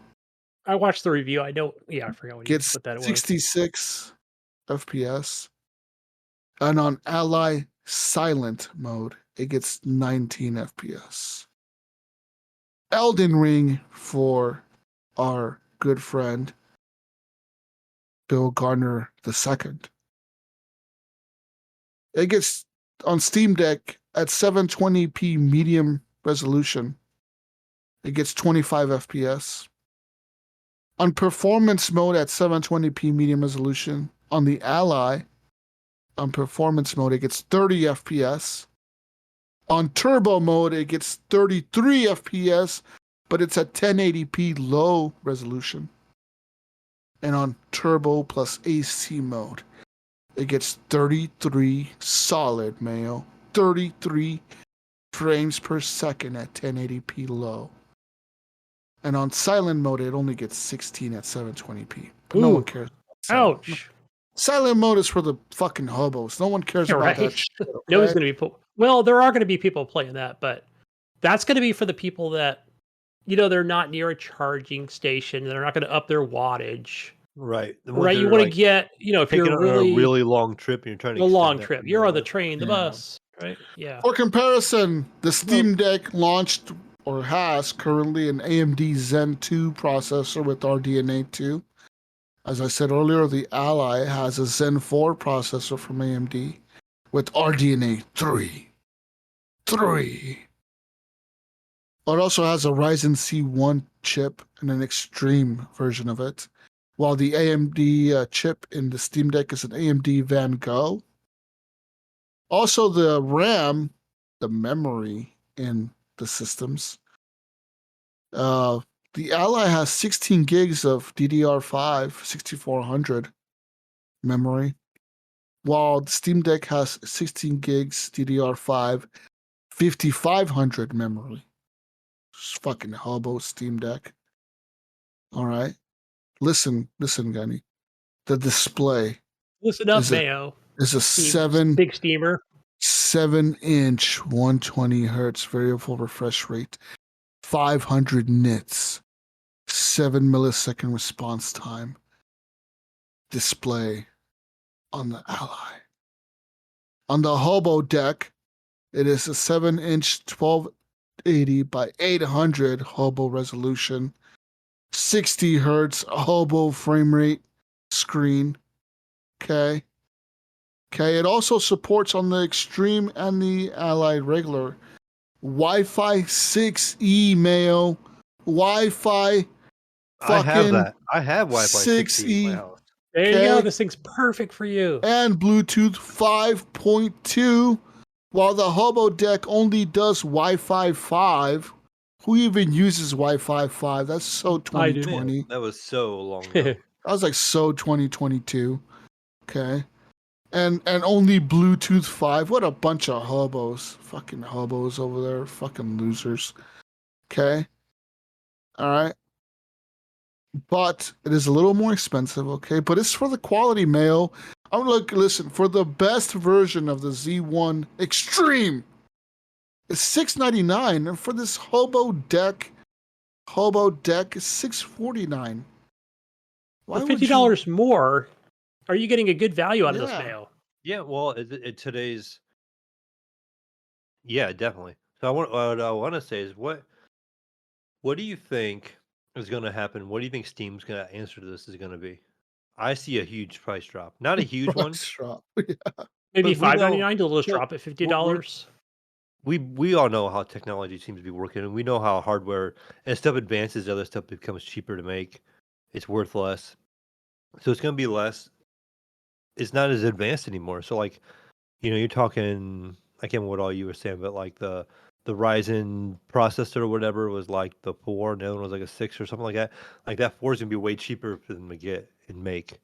I watched the review. I don't. Yeah, I forgot what that was. 66 FPS. And on Ally silent mode, it gets 19 FPS. Elden Ring for our good friend Bill Garner II. It gets on Steamdeck at 720p medium resolution. It gets 25 FPS. On performance mode at 720p medium resolution, on the Ally, on performance mode, it gets 30 FPS. On turbo mode, it gets 33 FPS, but it's at 1080p low resolution. And on turbo plus AC mode, it gets 33 solid, Mayo. 33 frames per second at 1080p low. And on silent mode, it only gets 16 at 720p. But no one cares. Ouch. Silent mode is for the fucking hobos. No one cares about that shit. Okay? No one's going to be... Well, there are going to be people playing that, but that's going to be for the people that, they're not near a charging station. They're not going to up their wattage. Right. Right. You want to get, if you're really... a really long trip and you're trying to... A long trip. You're on the train, the bus, right? Yeah. For comparison, the Steamdeck launched or has currently an AMD Zen 2 processor with RDNA 2. As I said earlier, the Ally has a Zen 4 processor from AMD with RDNA 3. It also has a Ryzen C1 chip and an extreme version of it, while the AMD chip in the Steam Deck is an AMD Van Gogh. Also, the RAM, the memory in the systems. The Ally has 16 gigs of DDR5 6400 memory, while the Steam Deck has 16 gigs DDR5 5500 memory. It's fucking hobo Steam Deck. All right. Listen, Gunny. The display Listen up, Mayo. Is a big steamer. 7-inch 120 hertz variable refresh rate, 500 nits, 7 millisecond response time display on the Ally. On the HoboDeck, it is a 7-inch 1280 by 800 Hobo resolution, 60 hertz Hobo frame rate screen. Okay. It also supports on the Extreme and the Ally regular Wi-Fi 6E, Mayo. Wi-Fi. I have that. I have Wi-Fi 6E in my house. There you go. This thing's perfect for you. And Bluetooth 5.2, while the HoboDeck only does Wi-Fi 5. Who even uses Wi-Fi 5? That's so 2020. That was so long ago. That was like so 2022. Okay. And only Bluetooth 5. What a bunch of hobos. Fucking hobos over there. Fucking losers. Okay. All right. But it is a little more expensive, okay? But it's for the quality, Mayo. I'm like, listen, for the best version of the Z1 Extreme, it's $699, and for this HoboDeck is $649. For $50 more, are you getting a good value out of this, Mayo? Yeah, well, today's... Yeah, definitely. So what I want to say is, what do you think is going to happen? What do you think Steam's going to answer to this is going to be? I see a huge price drop. Not a huge one. Drop. Yeah. Maybe $5.99 to just drop at $50. We all know how technology seems to be working, and we know how hardware and stuff advances, other stuff becomes cheaper to make. It's worth less. So it's going to be less. It's not as advanced anymore. So like, you're talking, I can't remember what all you were saying, but like the Ryzen processor or whatever was like the 4, and the other one was like a 6 or something like that. Like that 4 is gonna be way cheaper for them to get and make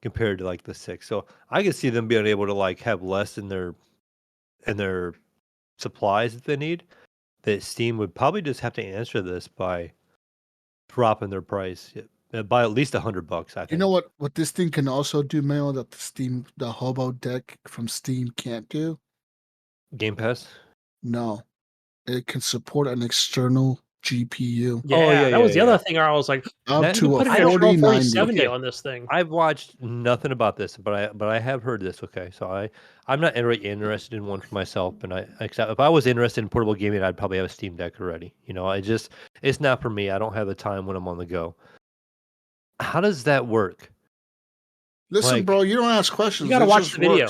compared to like the 6. So I could see them being able to like have less in their supplies that they need. That Steam would probably just have to answer this by dropping their price by at least $100. I think. You know what this thing can also do, Mayo, that the HoboDeck from Steam can't do? Game Pass? No. It can support an external GPU. Yeah, that was the other thing. I was like, up to a 4090 on this thing. I've watched nothing about this, but I have heard this. Okay, so I'm not really interested in one for myself, and if I was interested in portable gaming, I'd probably have a Steam Deck already. It's not for me. I don't have the time when I'm on the go. How does that work? Listen, bro, you don't ask questions. You got to watch the video.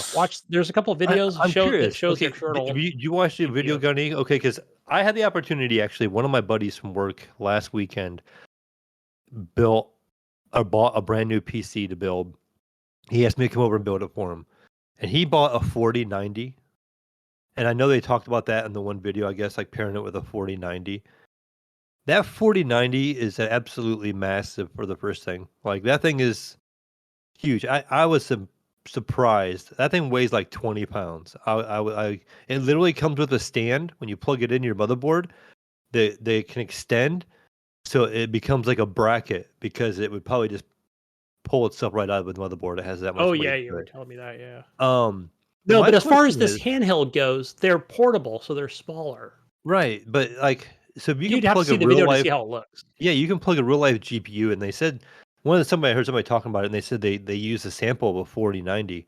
There's a couple of videos that shows the external. You watched the video, Gunny? Okay, because I had the opportunity, actually, one of my buddies from work last weekend bought a brand new PC to build. He asked me to come over and build it for him. And he bought a 4090. And I know they talked about that in the one video, I guess, like pairing it with a 4090. That 4090 is absolutely massive for the first thing. Like, that thing is huge. I was surprised. That thing weighs like 20 pounds. It literally comes with a stand. When you plug it in your motherboard, they can extend, so it becomes like a bracket, because it would probably just pull itself right out of the motherboard. It has that much weight. Oh yeah, you were telling me that. Yeah. No, but as far as this handheld goes, they're portable, so they're smaller. Right, but like, so if you You'd can have plug to see the video to see how it looks. Yeah, you can plug a real life GPU, and they said I heard somebody talking about it, and they said they use a sample of a 4090.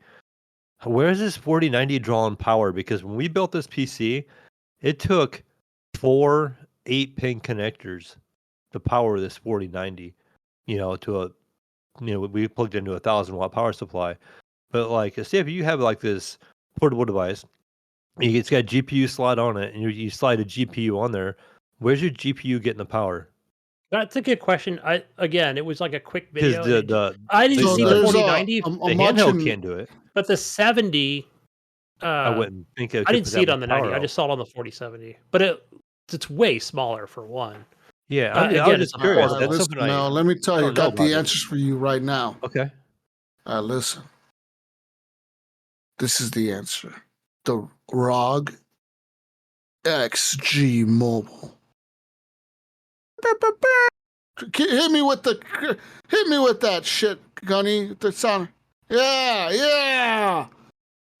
Where is this 4090 drawing power? Because when we built this PC, it took 4 8-pin connectors to power this 4090. We plugged into a 1,000-watt power supply. But like, say if you have like this portable device, it's got a GPU slot on it, and you slide a GPU on there. Where's your GPU getting the power? That's a good question. It was like a quick video. I didn't see the 4090. The handheld can't do it. But the 70, I wouldn't think it. I didn't see it on the 90. I just saw it on the 4070. But it's way smaller for one. Yeah, I was just curious. That's something now, let me tell you, I got the answers for you right now. Okay. Listen. This is the answer. The ROG XG Mobile. Hit me with that shit, Gunny. The sound. Yeah.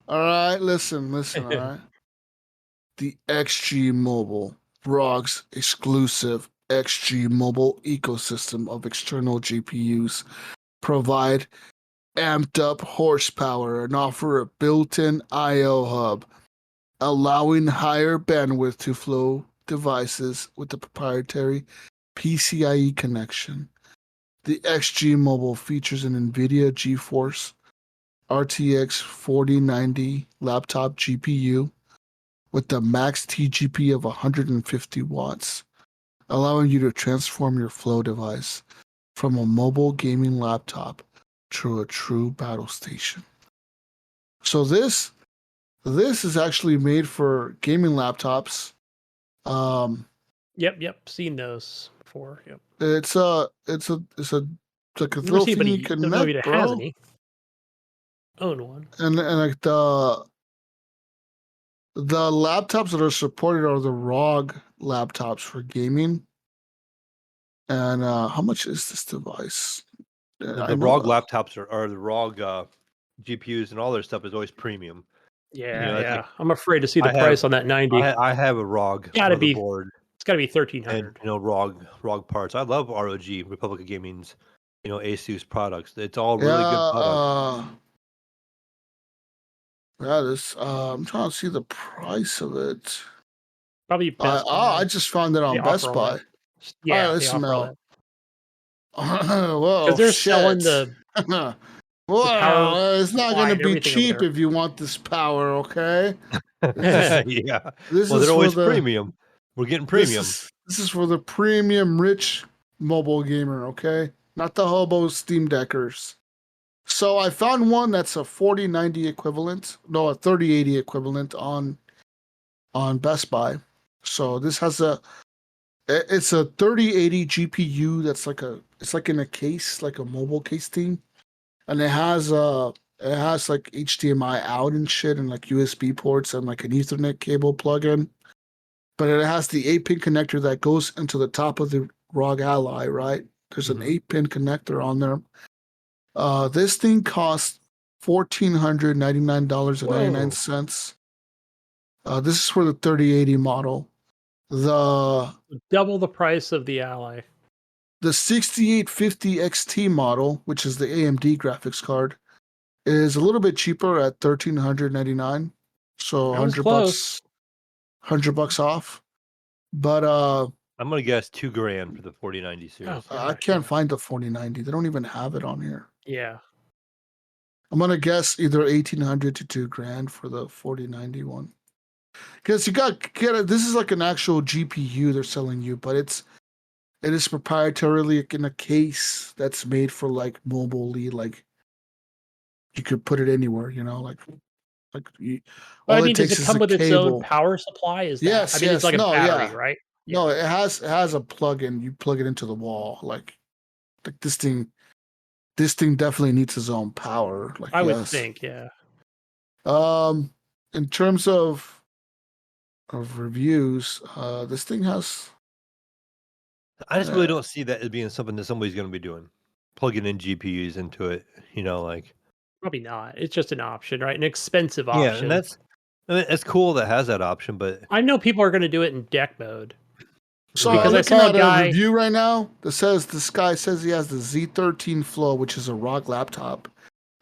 All right, listen, all right. The XG Mobile, ROG's exclusive XG Mobile ecosystem of external GPUs provide amped up horsepower and offer a built-in I/O hub, allowing higher bandwidth to flow devices with the proprietary PCIe connection. The XG Mobile features an NVIDIA GeForce RTX 4090 laptop GPU with the max TGP of 150 watts, allowing you to transform your Flow device from a mobile gaming laptop to a true battle station. So this is actually made for gaming laptops. Yep, seen those before. Yep. It's like a little thing you can connect, bro. Has any. Own one. And like the laptops that are supported are the ROG laptops for gaming. And how much is this device? The ROG laptops are the ROG GPUs and all their stuff is always premium. Yeah. Like, I'm afraid to see the price on that 90. I have a ROG board. It's got to be $1,300. And ROG parts. I love ROG, Republic of Gaming's, Asus products. It's all really good products. I'm trying to see the price of it. Probably Best Buy. I just found it on Best Buy. Yeah, listen now. Well, because they're selling the well, it's not going to be cheap if you want this power, okay? Yeah. They're always premium. We're getting premium. This is for the premium rich mobile gamer, okay? Not the hobo Steamdeckers. So I found one that's a 4090 equivalent, no, a 3080 equivalent on Best Buy. So this has it's a 3080 GPU that's like in a case, like a mobile case thing. And it has like HDMI out and shit and like USB ports and like an Ethernet cable plug-in. But it has the 8-pin connector that goes into the top of the ROG Ally, right? There's an 8-pin connector on there. This thing costs $1,499.99. This is for the 3080 model. Double the price of the Ally. The 6850 XT model, which is the AMD graphics card, is a little bit cheaper at $1,399. So $100 off. But I'm gonna guess $2,000 for the 4090 series. I can't find the 4090. They don't even have it on here. Yeah. I'm gonna guess either $1,800 to $2,000 for the 4090 one. Because this is like an actual GPU they're selling you, but it is proprietarily in a case that's made for like mobile-y, like you could put it anywhere, does it come with its own power supply? Yes, it's like a battery, right? Yeah. No, it has a plug-in. You plug it into the wall. Like this thing definitely needs its own power. Like I would think, yeah. In terms of reviews, this thing has. I just really don't see that as being something that somebody's going to be doing, plugging in GPUs into it. Probably not. It's just an option, right? An expensive option. Yeah, and it's cool that has that option, but I know people are going to do it in deck mode. So because I saw a review right now that says this guy says he has the Z13 Flow, which is a ROG laptop,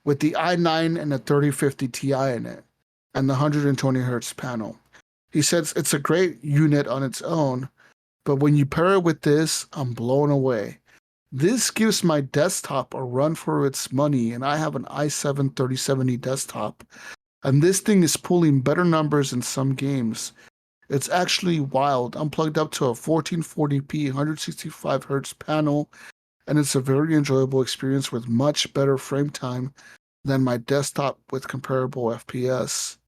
with the i9 and the 3050 Ti in it, and the 120 hertz panel. He says it's a great unit on its own, but when you pair it with this, I'm blown away. This gives my desktop a run for its money, and I have an i7 3070 desktop, and this thing is pulling better numbers in some games. It's actually wild. I'm plugged up to a 1440p 165 hertz panel, and it's a very enjoyable experience with much better frame time than my desktop with comparable FPS.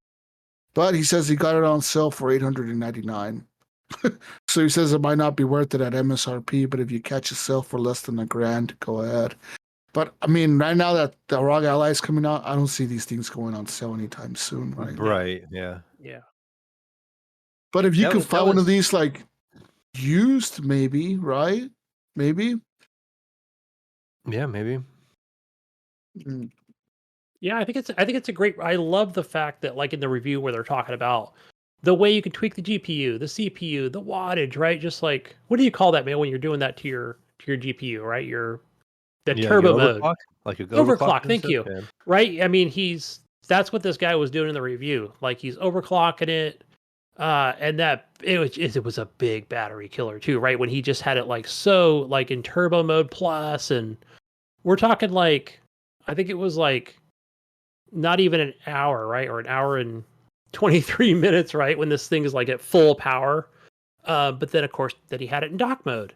But he says he got it on sale for $899. So he says it might not be worth it at MSRP, but if you catch a sale for less than $1,000, go ahead. But I mean, right now that the ROG Ally is coming out, I don't see these things going on sale anytime soon, right? Right. Yeah. Yeah. But if you can find one of these like used, maybe, right? Maybe. Yeah, maybe. Mm. Yeah, I think it's a great. I love the fact that like in the review where they're talking about the way you can tweak the GPU, the CPU, the wattage, right? Just like what do you call that, man? When you're doing that to your GPU, right? The turbo mode, overclock? Like your overclock. Thank stuff? you. Yeah. Right? I mean, that's what this guy was doing in the review. Like he's overclocking it, and that it was a big battery killer too, right? When he just had it like so like in turbo mode plus, and we're talking like I think it was like not even an hour, right? Or an hour and 23 minutes, right? When this thing is like at full power. But then, of course, that he had it in dock mode.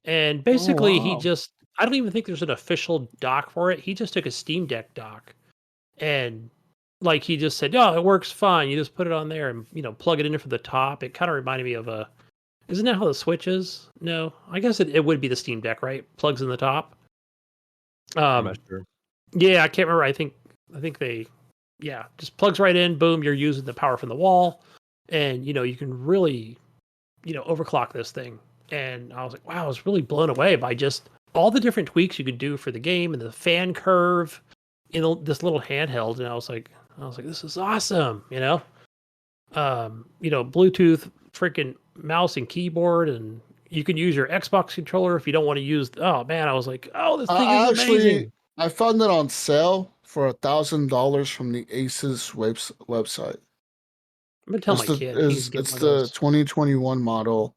And basically, he just, I don't even think there's an official dock for it. He just took a Steamdeck dock and like he just said, oh, it works fine. You just put it on there and, plug it in for the top. It kind of reminded me of isn't that how the Switch is? No, I guess it would be the Steamdeck, right? Plugs in the top. I'm not sure. Yeah, I can't remember. I think they, just plugs right in. Boom, you're using the power from the wall, and you can really, overclock this thing. And I was like, wow, I was really blown away by just all the different tweaks you could do for the game and the fan curve in this little handheld. And I was like, this is awesome, Bluetooth freaking mouse and keyboard, and you can use your Xbox controller if you don't want to use. Oh man, I was like, oh, this thing is amazing. I found it on sale for $1,000 from the Asus website. I'm gonna tell my kid. It's the 2021 model.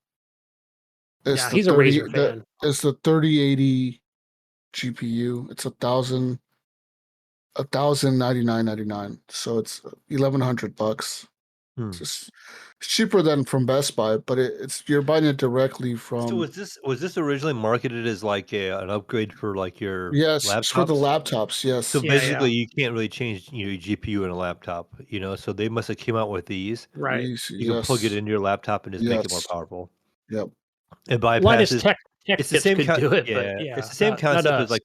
He's a Razer fan. It's the 3080 GPU. It's $1,099.99. So it's $1,100. It's cheaper than from Best Buy, but you're buying it directly from. So was this originally marketed as like an upgrade for like your laptops? Yes, for the laptops. Yes. So basically, you can't really change your GPU in a laptop, So they must have came out with these. Right. You can plug it into your laptop and just make it more powerful. Yep. It bypasses. Tech it's the same could do it, yeah, but it's the same concept as like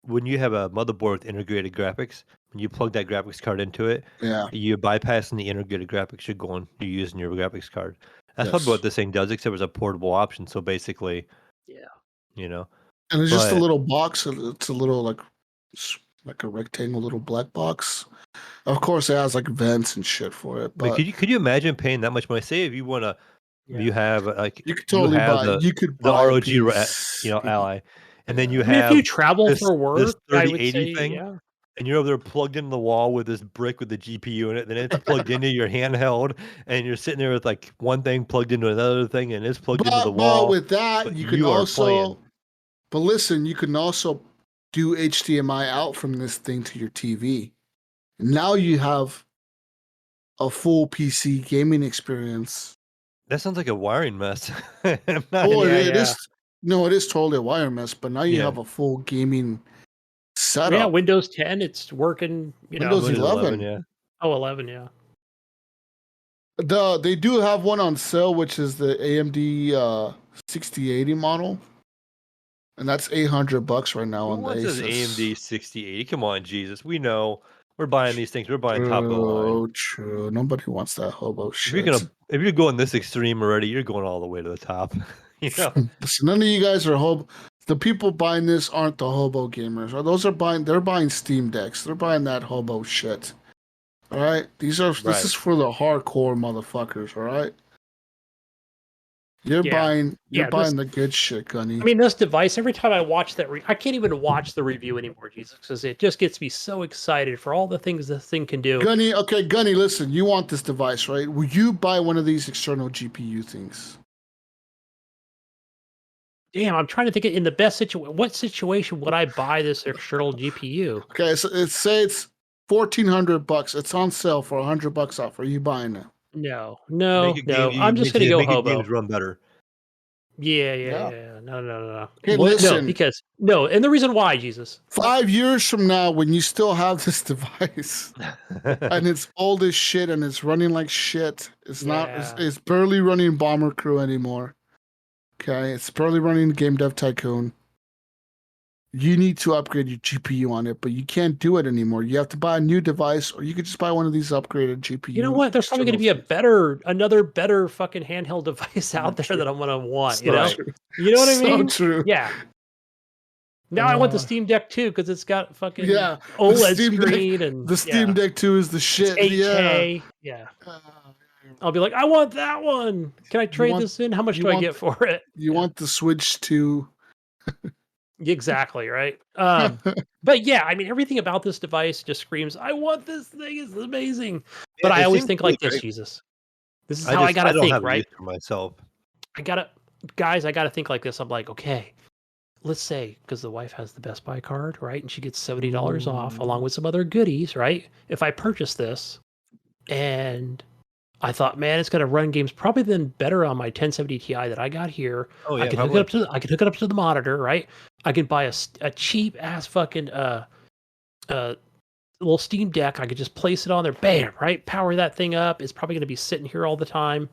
when you have a motherboard with integrated graphics. When you plug that graphics card into it, you're bypassing the integrated graphics you're using your graphics card. That's probably what this thing does, except it was a portable option. So basically, And it's just a little box. It's a little like a rectangle, little black box. Of course, it has like vents and shit for it. But could you imagine paying that much money? Say if you want to, you have like you could totally buy the ROG Ally, and then you have if you travel for work, this 3080 thing, and you're over there plugged into the wall with this brick with the GPU in it. Then it's plugged into your handheld, and you're sitting there with like one thing plugged into another thing, and it's plugged into the wall. But with that, you can also. But listen, you can also do HDMI out from this thing to your TV. Now you have a full PC gaming experience. That sounds like a wiring mess. It is. No, it is totally a wiring mess. But now you have a full gaming setup. Yeah, Windows 10, it's working. Windows 11. Yeah. Oh, 11. Yeah. They do have one on sale, which is the AMD 6080 model. And that's $800 right now on the Asus. AMD 6080? Come on, Jesus. We know we're buying these things. We're buying top of the line. Oh, true. Nobody wants that hobo shit. If you're going this extreme already, you're going all the way to the top. Listen, none of you guys are hobo. The people buying this aren't the hobo gamers. They're buying Steam Decks. They're buying that hobo shit. All right? This is for the hardcore motherfuckers, all right? You're buying the good shit, Gunny. I mean, this device, every time I watch that, I can't even watch the review anymore, Jesus, because it just gets me so excited for all the things this thing can do. Gunny, listen, you want this device, right? Will you buy one of these external GPU things? Damn, I'm trying to think in the best situation. What situation would I buy this external GPU? Okay, so say it's $1,400. It's on sale for $100 off. Are you buying it? No. You I'm just gonna go make hobo. games run better. Yeah. No. Hey, No, listen. because no, and the reason why, Jesus. 5 years from now, when you still have this device and it's old as shit and it's running like shit, it's barely running Bomber Crew anymore. Okay, it's barely running Game Dev Tycoon. You need to upgrade your GPU on it, but you can't do it anymore. You have to buy a new device, or you could just buy one of these upgraded GPU. You know what? There's probably going to be another better fucking handheld device out there that I'm going to want. So you know, true. you know what I mean? So true. Yeah. Now I want the Steamdeck too because it's got fucking OLED screen and the Steamdeck 2 is the shit. It's 8K. Yeah. I'll be like, I want that one. Can I trade this in? How much do I get for it? You want the Switch 2. Exactly, right? But yeah, I mean, everything about this device just screams, I want this thing. It's amazing. Yeah, but I always think really like this, great. Jesus. This is how I got to think, right? For myself. I got to think like this. I'm like, okay, let's say, because the wife has the Best Buy card, right? And she gets $70 off along with some other goodies, right? If I purchase this and I thought, man, it's going to run games probably then better on my 1070 Ti that I got here. Oh yeah, I can hook it up to the monitor, right? I can buy a cheap ass fucking little Steam Deck. I could just place it on there, bam, right? Power that thing up. It's probably going to be sitting here all the time.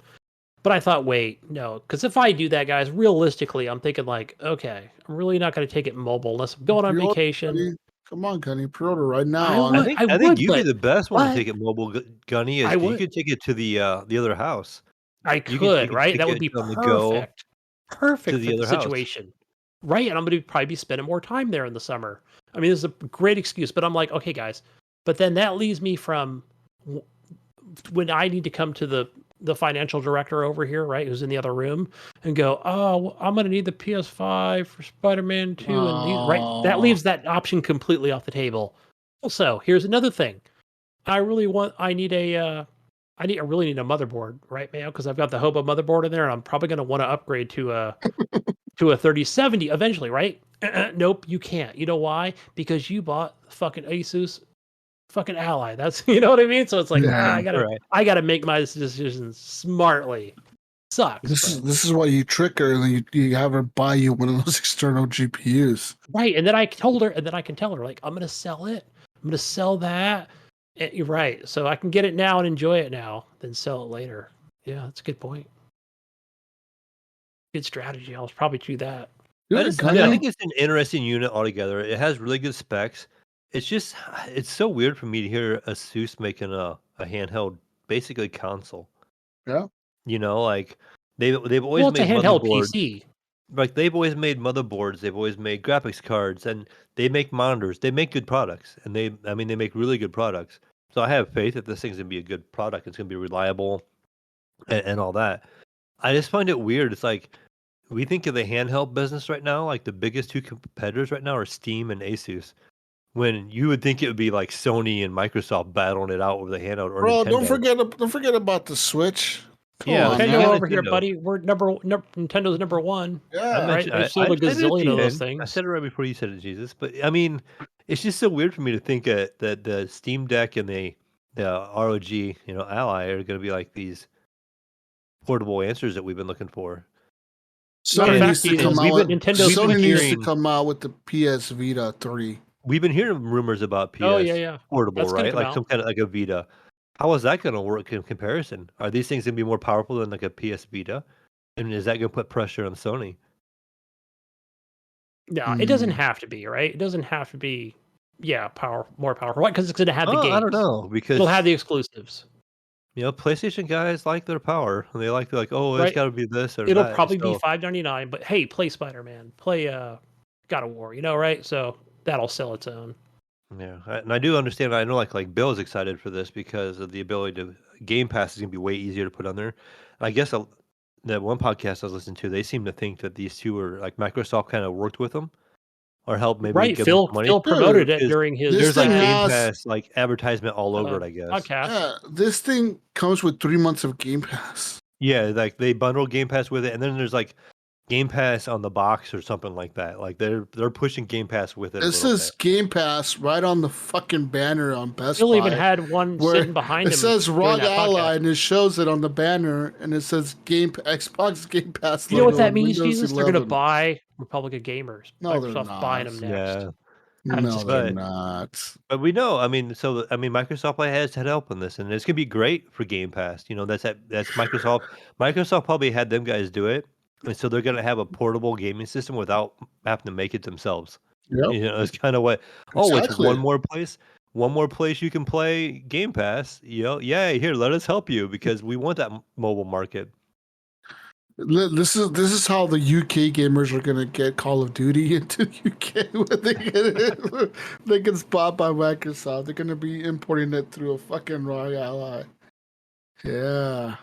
But I thought, wait, no, because if I do that, guys, realistically, I'm thinking like, okay, I'm really not going to take it mobile unless I'm going on vacation. Come on, Gunny, pre-order right now. I think you'd be the best one to take it mobile, Gunny. Is you could take it to the other house. I could, right? That would be perfect. Perfect for the situation. Right, and I'm going to probably be spending more time there in the summer. I mean, this is a great excuse, but I'm like, okay, guys. But then that leaves me from when I need to come to the financial director over here, right, who's in the other room, and go, oh, I'm going to need the PS5 for Spider-Man 2. Right, that leaves that option completely off the table. Also, here's another thing. I really need a motherboard, right, Mayo? Because I've got the Hobo motherboard in there, and I'm probably going to want to upgrade to a 3070 eventually, right? Nope, you can't. You know why? Because you bought fucking Asus fucking Ally. That's, you know what I mean? So it's like, I gotta make my decisions smartly. Sucks. This is why you trick her and you have her buy you one of those external GPUs. Right, and then I told her, and then I can tell her, like, I'm gonna sell it. I'm gonna sell that. And you're right. So I can get it now and enjoy it now, then sell it later. Yeah, that's a good point. Good strategy. I'll probably do that. I think it's an interesting unit altogether. It has really good specs. It's so weird for me to hear Asus making a handheld, basically console. Yeah. You know, like they've always made a handheld PC. Like they've always made motherboards, they've always made graphics cards, and they make monitors. They make good products, and they make really good products. So I have faith that this thing's gonna be a good product. It's gonna be reliable, and all that. I just find it weird. It's like we think of the handheld business right now, like the biggest two competitors right now are Steam and Asus. When you would think it would be like Sony and Microsoft battling it out over the handheld, or bro, Nintendo. don't forget about the Switch. Nintendo over here, buddy. We're Nintendo's number one. Yeah, right. They sold a gazillion of those things. I said it right before you said it, Jesus. But I mean, it's just so weird for me to think that the Steam Deck and the ROG, Ally are going to be like these portable answers that we've been looking for. Sony needs to come out with the PS Vita 3. We've been hearing rumors about PS portable, right? Like some kind of like a Vita. How is that going to work in comparison? Are these things going to be more powerful than like a PS Vita? And is that going to put pressure on Sony? No, it doesn't have to be, right? It doesn't have to be, more powerful. Why? Because it's going to have the games. I don't know, because it'll have the exclusives. PlayStation guys like their power. And they like, it's got to be this or it'll that. Probably be $5.99, but hey, play Spider-Man, play God of War, right? So that'll sell its own. Yeah, and I do understand. I know, like Bill's excited for this because of the ability to Game Pass is gonna be way easier to put on there. And I guess that one podcast I was listening to, they seem to think that these two are like Microsoft kind of worked with them or helped maybe give them money. Phil promoted it during his. There's like Game Pass like advertisement all over it, I guess. Podcast. Yeah, this thing comes with 3 months of Game Pass. Yeah, like they bundle Game Pass with it, and then there's like Game Pass on the box or something like that. Like they're pushing Game Pass with it. It says Game Pass right on the fucking banner on Best Bill Buy. even had one sitting behind him. It says ROG Ally, and it shows it on the banner, and it says Xbox Game Pass. You know what that means, Jesus? They're going to buy Republic of Gamers. No, Microsoft's they're not. buying them next. Yeah. No, they're not. But we know. I mean, Microsoft has had help in this, and it's gonna be great for Game Pass. You know, that's Microsoft. Microsoft probably had them guys do it, and so they're gonna have a portable gaming system without having to make it themselves. Yep. You know, it's kind of what. Oh, it's one more place you can play Game Pass. You know, yay! Here, let us help you because we want that mobile market. This is how the UK gamers are gonna get Call of Duty into UK when they get bought by Microsoft. They're gonna be importing it through a fucking ROG Ally. Yeah.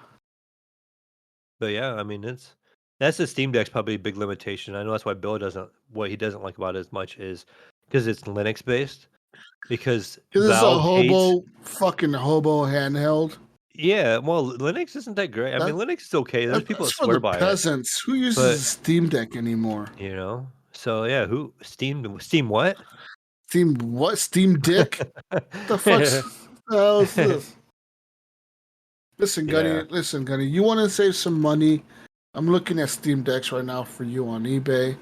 But yeah, I mean that's the Steamdeck's probably a big limitation. I know that's why Bill doesn't like about it as much is because it's Linux based. Because it's a fucking hobo handheld. Yeah, well, Linux isn't that great. I mean, Linux is okay. There's people that swear by peasants. Who uses Steamdeck anymore? You know, so yeah, Steam what? Steam what? Steam Dick? The hell is this? Listen, Gunny. You want to save some money? I'm looking at Steam Decks right now for you on eBay,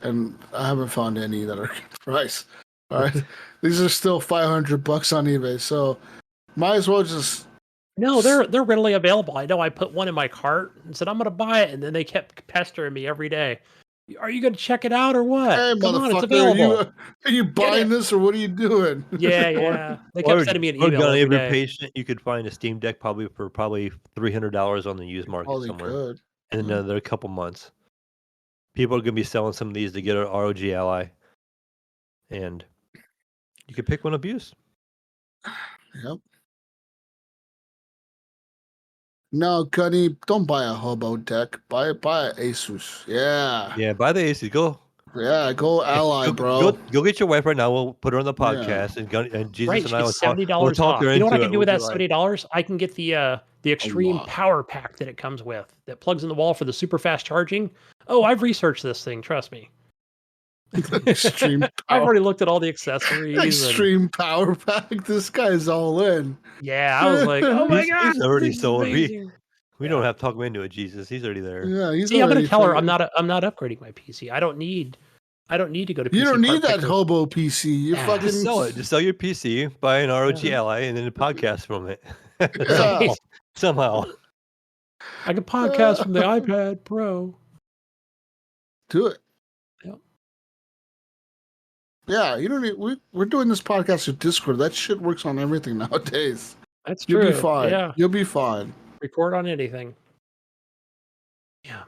and I haven't found any that are good price. All right, these are still $500 on eBay, so might as well just. No, they're readily available. I know I put one in my cart and said I'm going to buy it, and then they kept pestering me every day. Are you going to check it out or what? Hey, Come on, it's available. Are you buying this or what are you doing? Yeah. They kept sending me an email every day. Patient, you could find a Steam Deck probably for $300 on the used market somewhere in another couple months. People are going to be selling some of these to get an ROG Ally, and you could pick one up used. Yep. No, Gunny, don't buy a HoboDeck. Buy a Asus. Yeah. Yeah, buy the Asus. Go. Yeah, go Ally, bro. Go get your wife right now. We'll put her on the podcast, and Jesus and I will $70 off. You know what I can do with that $70? I can get the extreme power pack that it comes with that plugs in the wall for the super fast charging. Oh, I've researched this thing. Trust me. Extreme power. I've already looked at all the accessories. Extreme power pack. This guy's all in. Yeah, I was like, oh my god, he's already sold. We don't have to talk him into it, Jesus. He's already there. Yeah, I'm going to tell her I'm not upgrading my PC. I don't need to go to PC. You don't need that hobo PC. You fucking just sell it. Just sell your PC, buy an ROG Ally, and then a podcast from it. Somehow. I can podcast from the iPad Pro. Do it. Yep. Yeah, you don't need. We're doing this podcast with Discord. That shit works on everything nowadays. That's true. You'll be fine. Yeah. You'll be fine. Record on anything. Yeah.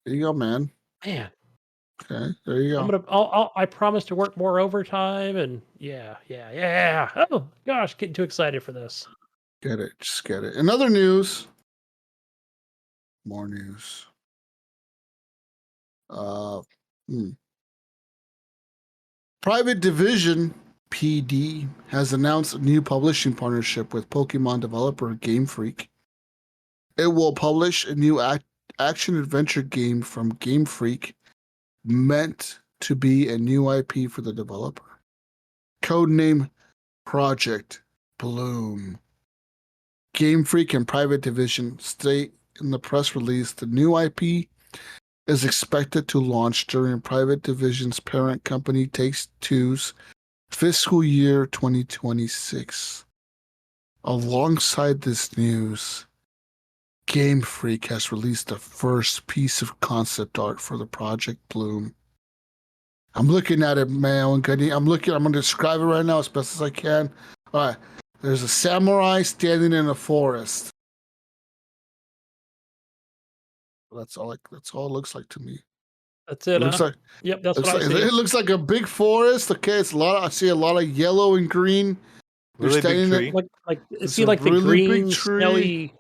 There you go, man. Man. Okay, there you go. I promise to work more overtime, and yeah. Oh gosh, getting too excited for this. Get it, just get it. In other news, more news. Private Division PD has announced a new publishing partnership with Pokemon developer Game Freak. It will publish a new action-adventure game from Game Freak meant to be a new IP for the developer. Codename Project Bloom. Game Freak and Private Division state in the press release the new IP is expected to launch during Private Division's parent company Take-Two's fiscal year 2026. Alongside this news, Game Freak has released the first piece of concept art for the Project Bloom. I'm looking at it, Mayo and Gunny. I'm going to describe it right now as best as I can. All right. There's a samurai standing in a forest. That's all it looks like to me. That's it. Yep, that's what I see. It looks like a big forest. Okay, I see a lot of yellow and green. Really big tree. The green snowy.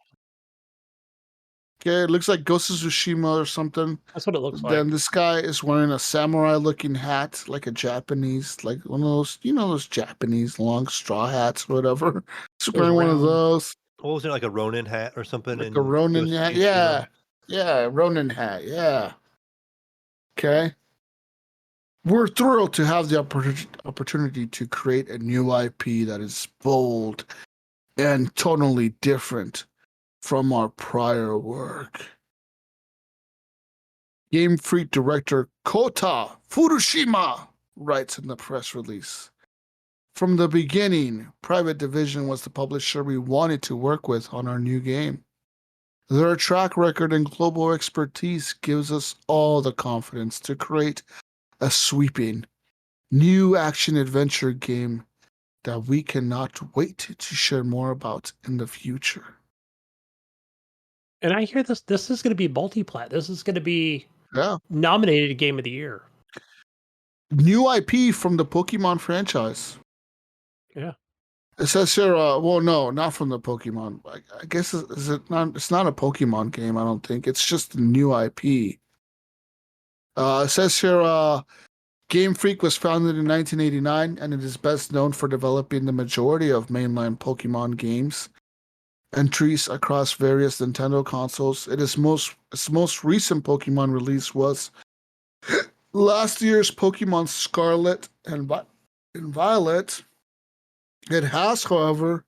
Okay, it looks like Ghost of Tsushima or something. That's what it looks like. Then this guy is wearing a samurai-looking hat, like a Japanese, like one of those, those Japanese long straw hats or whatever. He's wearing one of those. What was it, like a Ronin hat or something? Like a Ronin hat, yeah. Yeah, Ronin hat, yeah. Okay. We're thrilled to have the opportunity to create a new IP that is bold and totally different from our prior work. Game Freak director Kota Furushima writes in the press release, "From the beginning, Private Division was the publisher we wanted to work with on our new game. Their track record and global expertise gives us all the confidence to create a sweeping, new action-adventure game that we cannot wait to share more about in the future." And I hear this is going to be multi-plat. This is going to be nominated Game of the Year. New IP from the Pokemon franchise. Yeah. It says here, well, no, not from the Pokemon. I guess is it not? It's not a Pokemon game. I don't think it's just a new IP. It says here, Game Freak was founded in 1989, and it is best known for developing the majority of mainline Pokemon games. Entries across various Nintendo consoles. Its most recent Pokemon release was last year's Pokemon Scarlet and Violet. It has, however,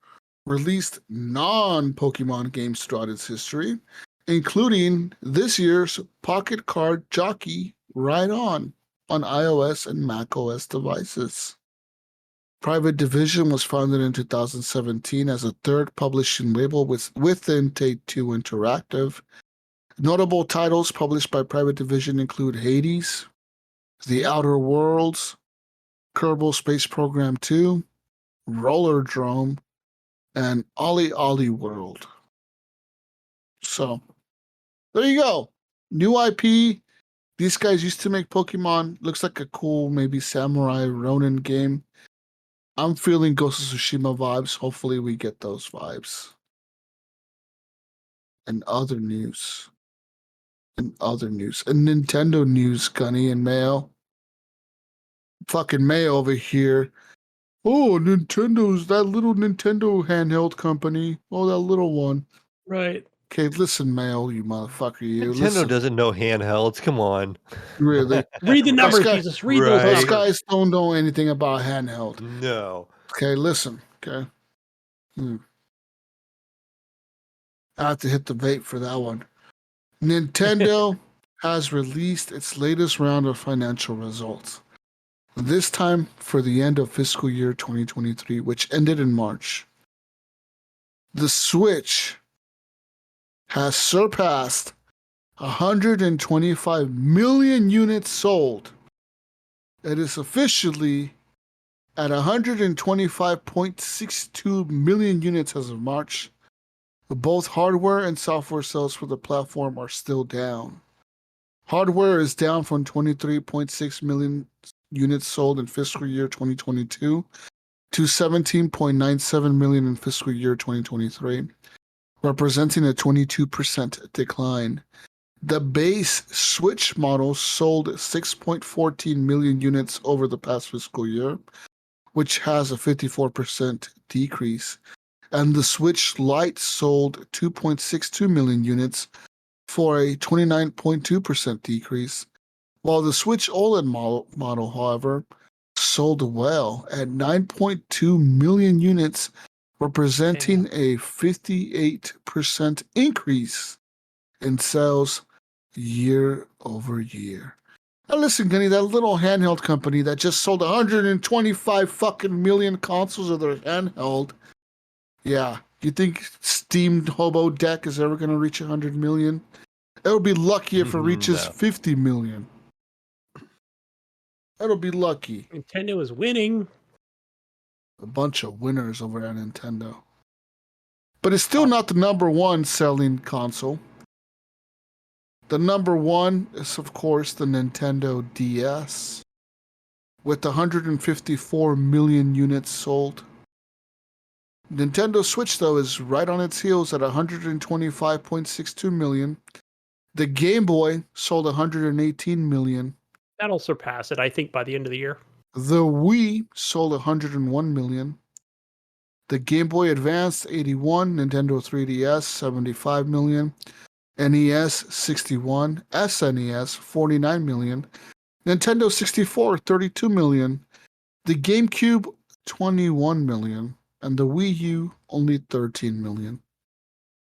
released non-Pokemon games throughout its history, including this year's Pocket Card Jockey Ride On iOS and macOS devices. Private Division was founded in 2017 as a third publishing label within Take-Two Interactive. Notable titles published by Private Division include Hades, The Outer Worlds, Kerbal Space Program 2, Roller Drome, and Ollie Ollie World. So, there you go. New IP. These guys used to make Pokemon. Looks like a cool, maybe Samurai Ronin game. I'm feeling Ghost of Tsushima vibes. Hopefully we get those vibes. And other news. And Nintendo news, Gunny and Mayo. Fucking Mayo over here. Oh, Nintendo's, that little Nintendo handheld company. Oh, that little one. Right. Okay, listen, Mayo, you motherfucker. You Nintendo listen. doesn't know handhelds. Come on. Really? Read the numbers, Jesus. Read those Those numbers. guys don't know anything about handheld. No. Okay, listen. Okay. I have to hit the vape for that one. Nintendo has released its latest round of financial results. This time for the end of fiscal year 2023, which ended in March. The Switch has surpassed 125 million units sold. It is officially at 125.62 million units as of March. Both hardware and software sales for the platform are still down. Hardware is down from 23.6 million units sold in fiscal year 2022 to 17.97 million in fiscal year 2023, representing a 22% decline. The base Switch model sold 6.14 million units over the past fiscal year, which has a 54% decrease. And the Switch Lite sold 2.62 million units for a 29.2% decrease, while the Switch OLED model, however, sold well at 9.2 million units, representing a 58% increase in sales year over year. Now listen, Gunny, that little handheld company that just sold 125 fucking million consoles of their handheld. Yeah, you think Steam HoboDeck is ever going to reach 100 million? It'll be lucky if it reaches 50 million. It'll be lucky. Nintendo is winning. A bunch of winners over at Nintendo. But it's still not the number one selling console. The number one is, of course, the Nintendo DS, with 154 million units sold. Nintendo Switch, though, is right on its heels at 125.62 million. The Game Boy sold 118 million. That'll surpass it, I think, by the end of the year. The Wii sold 101 million. The Game Boy Advance, 81. Nintendo 3DS, 75 million. NES 61, SNES 49 million, Nintendo 64 32 million, the GameCube 21 million, and the Wii U only 13 million.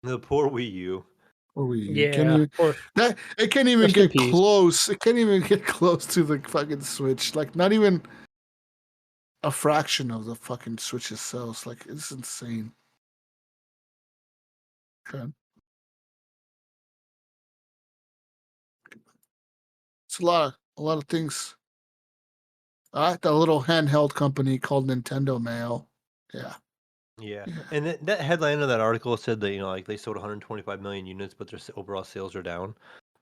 The poor Wii U. Or Wii U. Yeah. It can't even Rest in get peace. close. It can't even get close to the fucking Switch. Like, not even a fraction of the fucking Switch's sales. Like, it's insane. Okay. It's a lot of things. That little handheld company called Nintendo Mayo. Yeah. Yeah. And that headline of that article said that, like they sold 125 million units, but their overall sales are down.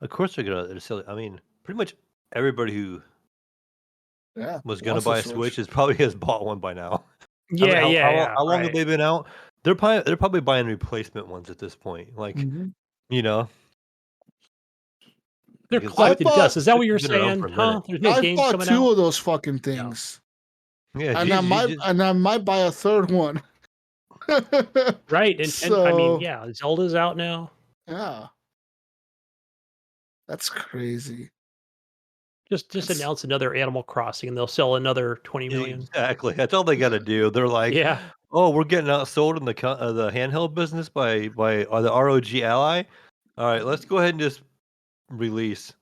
Of course they're gonna sell. I mean, pretty much everybody who was gonna buy a Switch probably has bought one by now. Yeah, how long have they been out? They're probably buying replacement ones at this point. Like, they're collected dust. Is that what you're saying? Huh? There's no games bought coming two out? of those fucking things. Yeah, and I might buy a third one. Right, and I mean, Zelda's out now. Yeah, that's crazy. Just announce another Animal Crossing, and they'll sell another 20 million. Exactly, that's all they got to do. They're like, oh, we're getting outsold in the handheld business by the ROG Ally. All right, let's go ahead and just release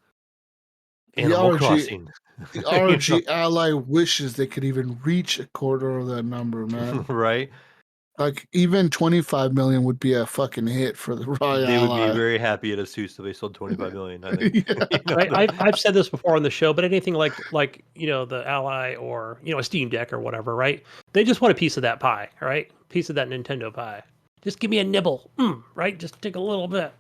Animal Crossing. The ROG Ally wishes they could even reach a quarter of that number, man. Right? Like, even 25 million would be a fucking hit for the ROG Ally. They would be very happy at Asus if they sold 25 million, I think. I've said this before on the show, but anything like the Ally or a Steamdeck or whatever, right? They just want a piece of that pie, right? Piece of that Nintendo pie. Just give me a nibble, right? Just take a little bit.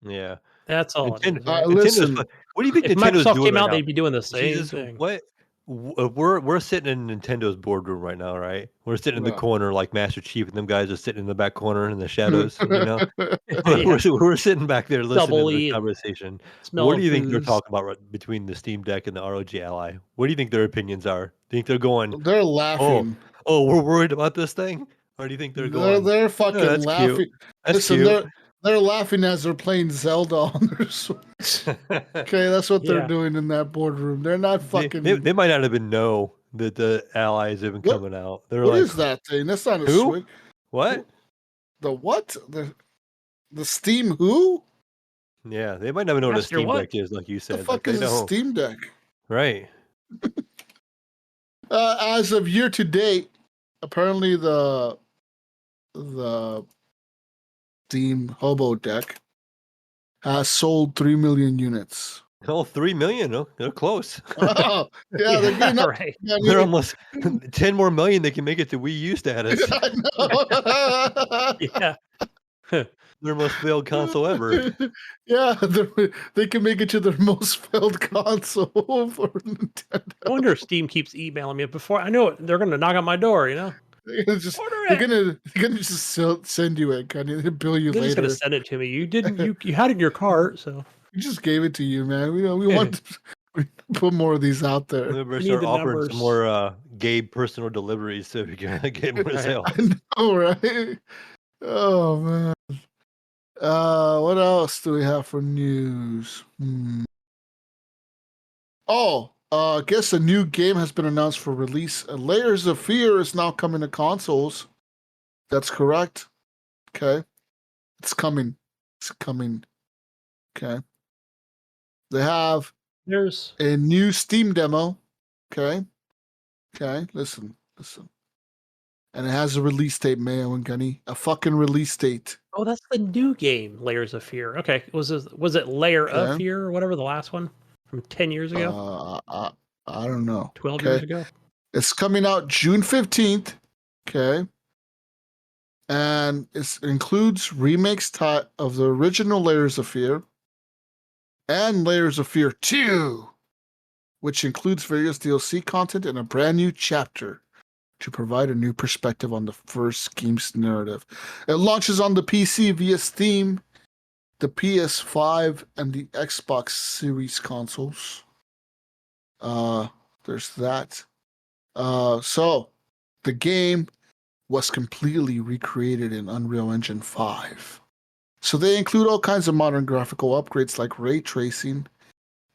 Yeah, that's all. Listen, what do you think if Nintendo's Microsoft doing came right out, now? they'd be doing the same thing. What? We're sitting in Nintendo's boardroom right now, right? We're sitting in the corner like Master Chief, and them guys are sitting in the back corner in the shadows. We're sitting back there listening to the conversation. What do you think they're talking about between the Steam Deck and the ROG Ally? What do you think their opinions are? Do you think they're going? They're laughing. Oh, we're worried about this thing, or do you think they're going? They're fucking that's laughing. Cute. That's Listen, cute. They're laughing as they're playing Zelda on their Switch. Okay, that's what they're doing in that boardroom. They're not fucking. They might not even know that the Ally is even coming out. They're what like, is that thing? That's not a who? Switch. What? The what? The Steam who? Yeah, they might not even know what a Steam Deck is, like you said. The fuck is a Steam Deck? Right. As of year to date, apparently the Steam HoboDeck has sold 3 million units. Oh, 3 million. Oh, they're close. Oh, yeah, they're getting up. Right. They're almost 10 more million. They can make it to Wii U status. Yeah. Their most failed console ever. Yeah, they can make it to their most failed console for Nintendo. I wonder if Steam keeps emailing me before. I know they're going to knock on my door, They're gonna just send you it, Gunny. They'll bill you later. They're just gonna send it to me. You didn't. You had it in your cart, so we just gave it to you, man. We want to put more of these out there. We better start offering some more Gabe personal deliveries so we can get more sales. I know, right? Oh man. What else do we have for news? Oh, I guess a new game has been announced for release. Layers of Fear is now coming to consoles. That's correct. Okay. It's coming. Okay. They have there's a new Steam demo. Okay. Listen. And it has a release date, Mayo and Gunny. A fucking release date. Oh, that's the new game, Layers of Fear. Okay. Was it Layer of Fear or whatever, the last one from 10 years ago? I don't know. 12 years ago. It's coming out June 15th. Okay. And it includes remakes of the original Layers of Fear and Layers of Fear 2, which includes various DLC content and a brand new chapter to provide a new perspective on the first game's narrative. It launches on the PC via Steam, the PS5, and the Xbox Series consoles. There's that. So the game was completely recreated in Unreal Engine 5. So they include all kinds of modern graphical upgrades like ray tracing,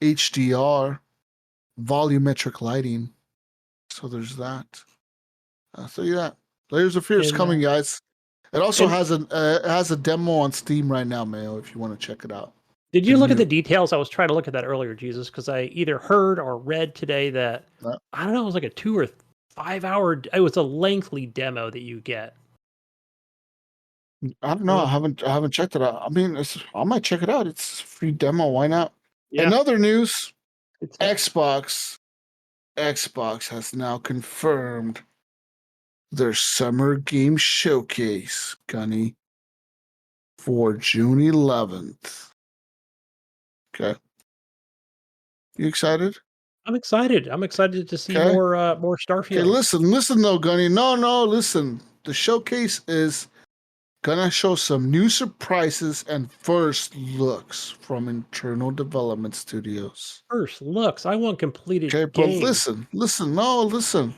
HDR, volumetric lighting. So there's that. So yeah, Layers of Fear is coming, guys. It also has a demo on Steam right now, Mayo, if you want to check it out. Did you look at the details? I was trying to look at that earlier, Jesus, because I either heard or read today that, I don't know, it was like a 2 or 5 hour, it was a lengthy demo that you get. I don't know. I haven't checked it out. I mean, I might check it out. It's a free demo. Why not? Yeah. In other news, Xbox has now confirmed their Summer Game Showcase, Gunny, for June 11th. Okay. You excited? I'm excited. I'm excited to see more Starfield. Okay, listen though, Gunny. No, listen. The showcase is gonna show some new surprises and first looks from internal development studios. First looks? I want completed games. Okay, but listen.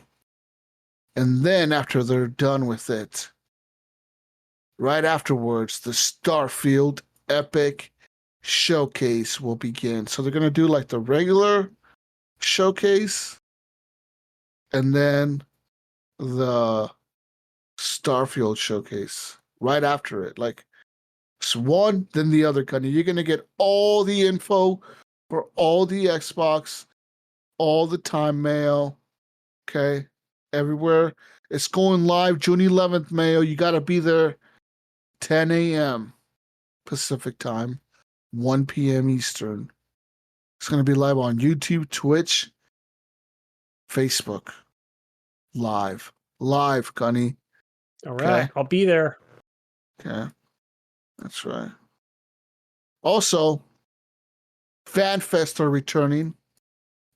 And then after they're done with it, right afterwards, the Starfield Epic Showcase will begin. So they're gonna do like the regular showcase and then the Starfield Showcase right after it. Like it's one, then the other. You're gonna get all the info for all the Xbox all the time, Mayo. Okay, everywhere. It's going live June 11th, Mayo. You got to be there 10 a.m. Pacific time, 1 p.m. Eastern. It's going to be live on YouTube, Twitch, Facebook. Live, Gunny. All right, okay. I'll be there. Okay, that's right. Also, FanFest are returning.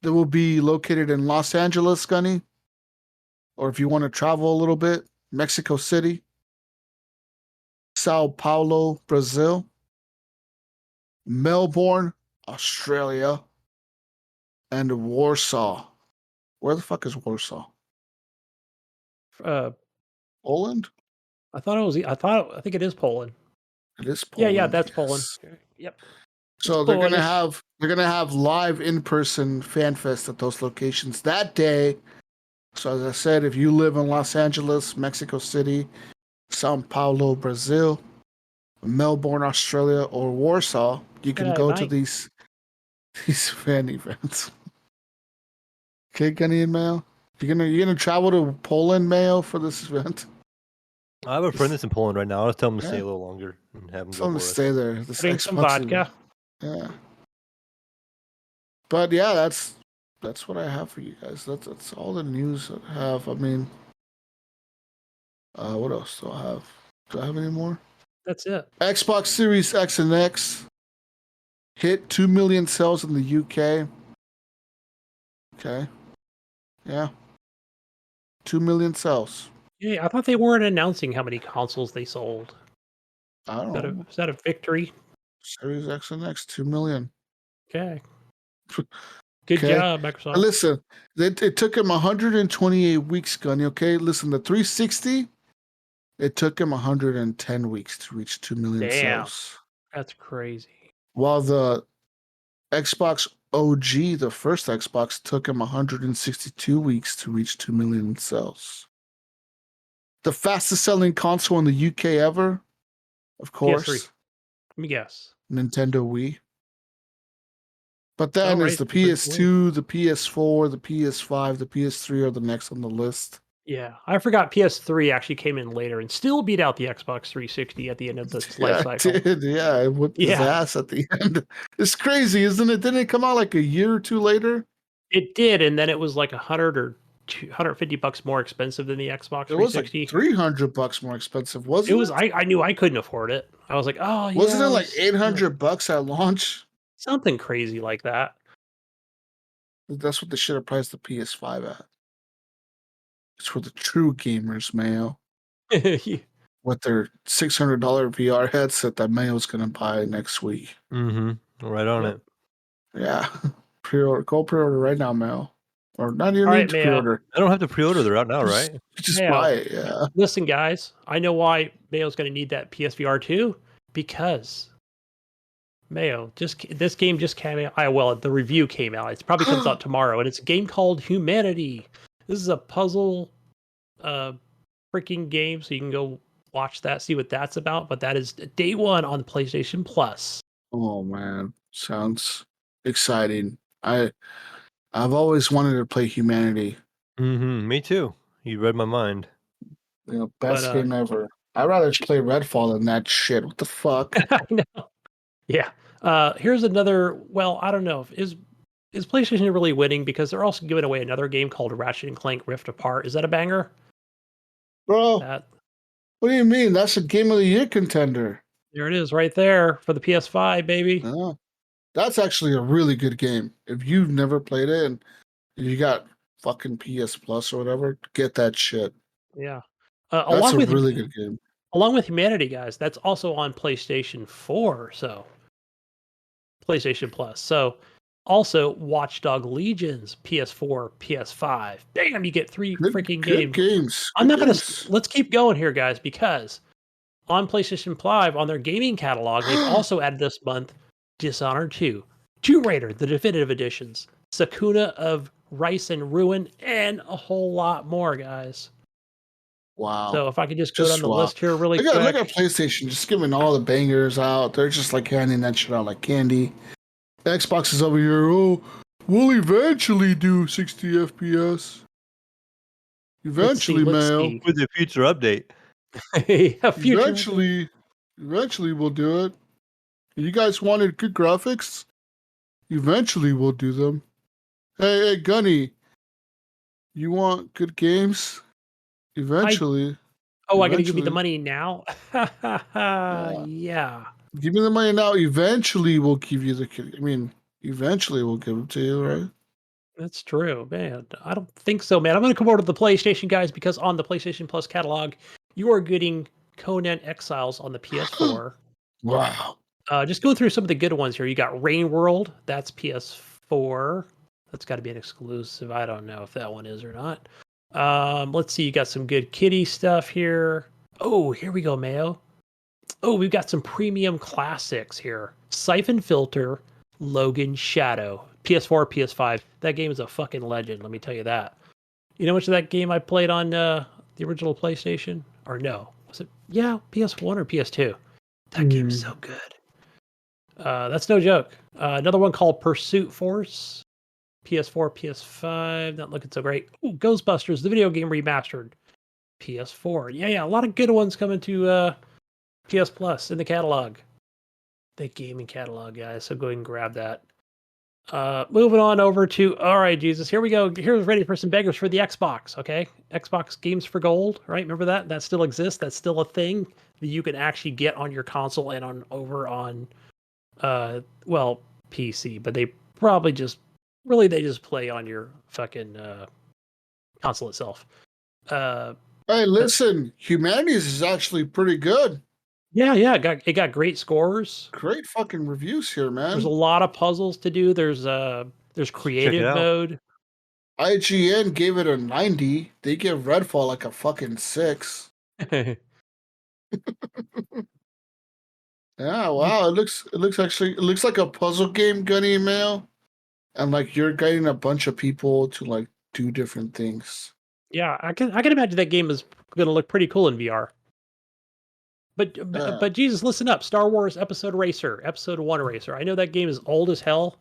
They will be located in Los Angeles, Gunny. Or if you want to travel a little bit, Mexico City, Sao Paulo, Brazil, Melbourne, Australia, and Warsaw. Where the fuck is Warsaw? Poland? I think it is Poland. It is Poland. Yeah, that's Poland. Yep. So they're gonna have live in-person FanFest at those locations that day. So as I said, if you live in Los Angeles, Mexico City, Sao Paulo, Brazil, Melbourne, Australia, or Warsaw, you can go to these fan events. Okay, Gunny and Mayo? You're gonna travel to Poland, Mayo, for this event? I have a friend that's in Poland right now. I'll tell him to stay a little longer and have him go. Stay there. Drink some vodka. Yeah. But yeah, that's what I have for you guys. That's all the news I have. I mean, what else do I have? Do I have any more? That's it. Xbox Series X and X hit 2 million sales in the UK. Okay. Yeah. 2 million sales. Yeah, I thought they weren't announcing how many consoles they sold. I don't know. Is that a victory? Series X and X, 2 million. Okay. Good job, Microsoft. Listen, it took him 128 weeks, Gunny, okay? Listen, the 360, it took him 110 weeks to reach 2 million sales. That's crazy. While the Xbox OG, the first Xbox, took him 162 weeks to reach 2 million sales. The fastest selling console in the UK ever, of course. PS3. Let me guess. Nintendo Wii. But then is the PS2, the PS4, the PS5, the PS3 are the next on the list. Yeah, I forgot PS3 actually came in later and still beat out the Xbox 360 at the end of the life cycle. It did, yeah. It whipped his ass at the end. It's crazy, isn't it? Didn't it come out like a year or two later? It did, and then it was like $100 or $150 more expensive than the Xbox 360. It was like $300 more expensive, wasn't it? It was. I knew I couldn't afford it. I was like, oh yeah. Wasn't it like $800 at launch? Something crazy like that. That's what they should have priced the PS5 at. It's for the true gamers, Mayo. With their $600 VR headset that Mayo's going to buy next week. Mm-hmm. Right on it. Yeah. Go pre-order right now, Mayo. Or not even need to pre-order. I don't have to pre-order. They're out now, right? Just buy it, yeah. Listen, guys. I know why Mayo's going to need that PSVR 2. because Mayo, this game just came out. Well, the review came out. It probably comes out tomorrow, and it's a game called Humanity. This is a puzzle freaking game, so you can go watch that, see what that's about. But that is day one on PlayStation Plus. Oh man, sounds exciting. I've always wanted to play Humanity. Me too. You read my mind. Best game ever. I'd rather play Redfall than that shit. What the fuck? I know. Yeah. Here's another. Well, I don't know. Is PlayStation really winning because they're also giving away another game called Ratchet and Clank Rift Apart? Is that a banger? Bro, what do you mean? That's a Game of the Year contender. There it is, right there for the PS5, baby. Yeah. That's actually a really good game. If you've never played it and you got fucking PS Plus or whatever, get that shit. Yeah. That's a really good game. Along with Humanity, guys, that's also on PlayStation 4, so PlayStation Plus. So also Watchdog Legions, PS4, PS5. Damn, you get three freaking games. I'm not going to... Let's keep going here, guys, because on PlayStation 5, on their gaming catalog, they've also added this month Dishonored 2, Tomb Raider, the definitive editions, Sakuna of Rice and Ruin, and a whole lot more, guys. Wow. So if I could just go down the list here really quick. Look at PlayStation, just giving all the bangers out. They're just like handing that shit out like candy. Xbox is over here, we'll eventually do 60 FPS. Eventually, Mayo. With the future update. Eventually we'll do it. You guys wanted good graphics? Eventually we'll do them. Hey, Gunny. You want good games? Eventually. I gotta give you the money now? Yeah. Give me the money now. Eventually we'll give you eventually we'll give it to you, right? That's true, man. I don't think so, man. I'm gonna come over to the PlayStation, guys, because on the PlayStation Plus catalog, you are getting Conan Exiles on the PS4. Wow. Just go through some of the good ones here. You got Rain World, that's PS4. That's got to be an exclusive. I don't know if that one is or not. Let's see. You got some good kitty stuff here. Oh, here we go, Mayo. Oh, we've got some premium classics here. Siphon Filter, Logan Shadow, PS4, PS5. That game is a fucking legend. Let me tell you that. You know much of that game I played on the original PlayStation? Or no? Was it? Yeah, PS1 or PS2. That game's so good. That's no joke. Another one called Pursuit Force. PS4, PS5, not looking so great. Ooh, Ghostbusters, the video game remastered. PS4. Yeah, a lot of good ones coming to PS Plus in the catalog. The gaming catalog, guys. So go ahead and grab that. Moving on over to, all right, Jesus, here we go. Here's ready for some beggars for the Xbox, okay? Xbox Games for Gold, right? Remember that? That still exists. That's still a thing that you can actually get on your console and over on, PC. But they probably they just play on your fucking console itself. Hey, listen, Humanities is actually pretty good. Yeah, it got great scores. Great fucking reviews here, man. There's a lot of puzzles to do. There's creative mode. IGN gave it a 90. They give Redfall like a fucking 6. Yeah, wow. It looks like a puzzle game, Gunny and Mail. And like you're guiding a bunch of people to like do different things. Yeah, I can imagine that game is gonna look pretty cool in VR. But Jesus, listen up. Star Wars Episode 1 Racer. I know that game is old as hell,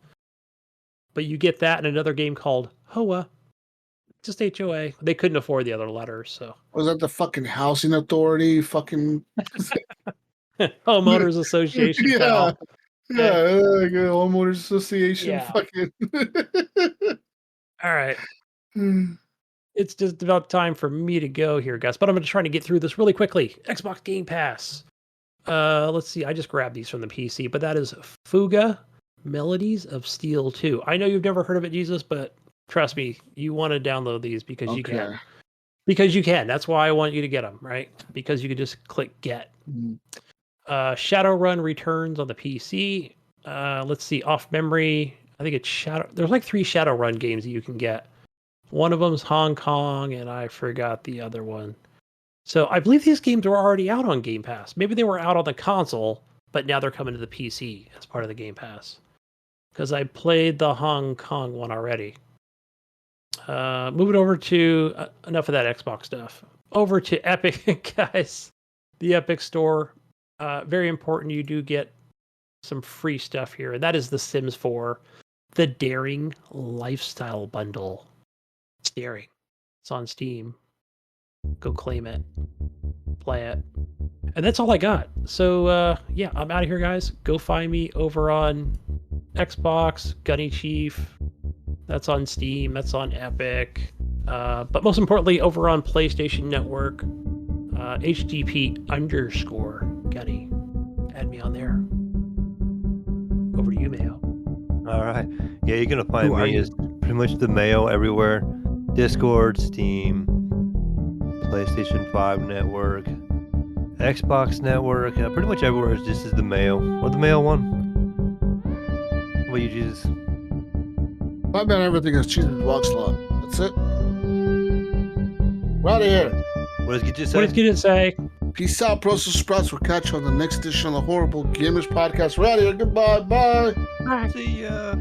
but you get that in another game called HOA. Just HOA. They couldn't afford the other letters, so. Was that the fucking housing authority? Fucking Homeowners Association. Yeah. Like a homeowners association. Yeah. Fucking. All right. It's just about time for me to go here, guys. But I'm going to try to get through this really quickly. Xbox Game Pass. Let's see. I just grabbed these from the PC, but that is Fuga Melodies of Steel 2. I know you've never heard of it, Jesus, but trust me, you want to download these because you can. Because you can. That's why I want you to get them, right? Because you can just click get. Shadowrun returns on the PC. Let's see. Off memory. I think it's There's like 3 Shadowrun games that you can get. One of them's Hong Kong, and I forgot the other one. So I believe these games were already out on Game Pass. Maybe they were out on the console, but now they're coming to the PC as part of the Game Pass. Because I played the Hong Kong one already. Moving over to enough of that Xbox stuff. Over to Epic, guys. The Epic Store. Very important. You do get some free stuff here, and that is The Sims 4, the Daring Lifestyle Bundle. It's daring. It's on Steam. Go claim it. Play it. And that's all I got. So, yeah, I'm out of here, guys. Go find me over on Xbox, Gunny Chief. That's on Steam. That's on Epic. But most importantly, over on PlayStation Network, HGP_Gunny. Add me on there. Over to you, Mayo. All right. Yeah, you're going to find me as pretty much the Mayo everywhere. Discord, Steam, PlayStation 5 Network, Xbox Network, pretty much everywhere is just as the Mayo. Or the Mayo one. What about you, Jesus? My man, everything is Jesus Vlog Slot. That's it. We're out of here. What does Gidget say? What does Gidget say? Peace out, Pros and Sprouts. We'll catch you on the next edition of the Horrible Gamers Podcast. We're out of here. Goodbye. Bye. See ya.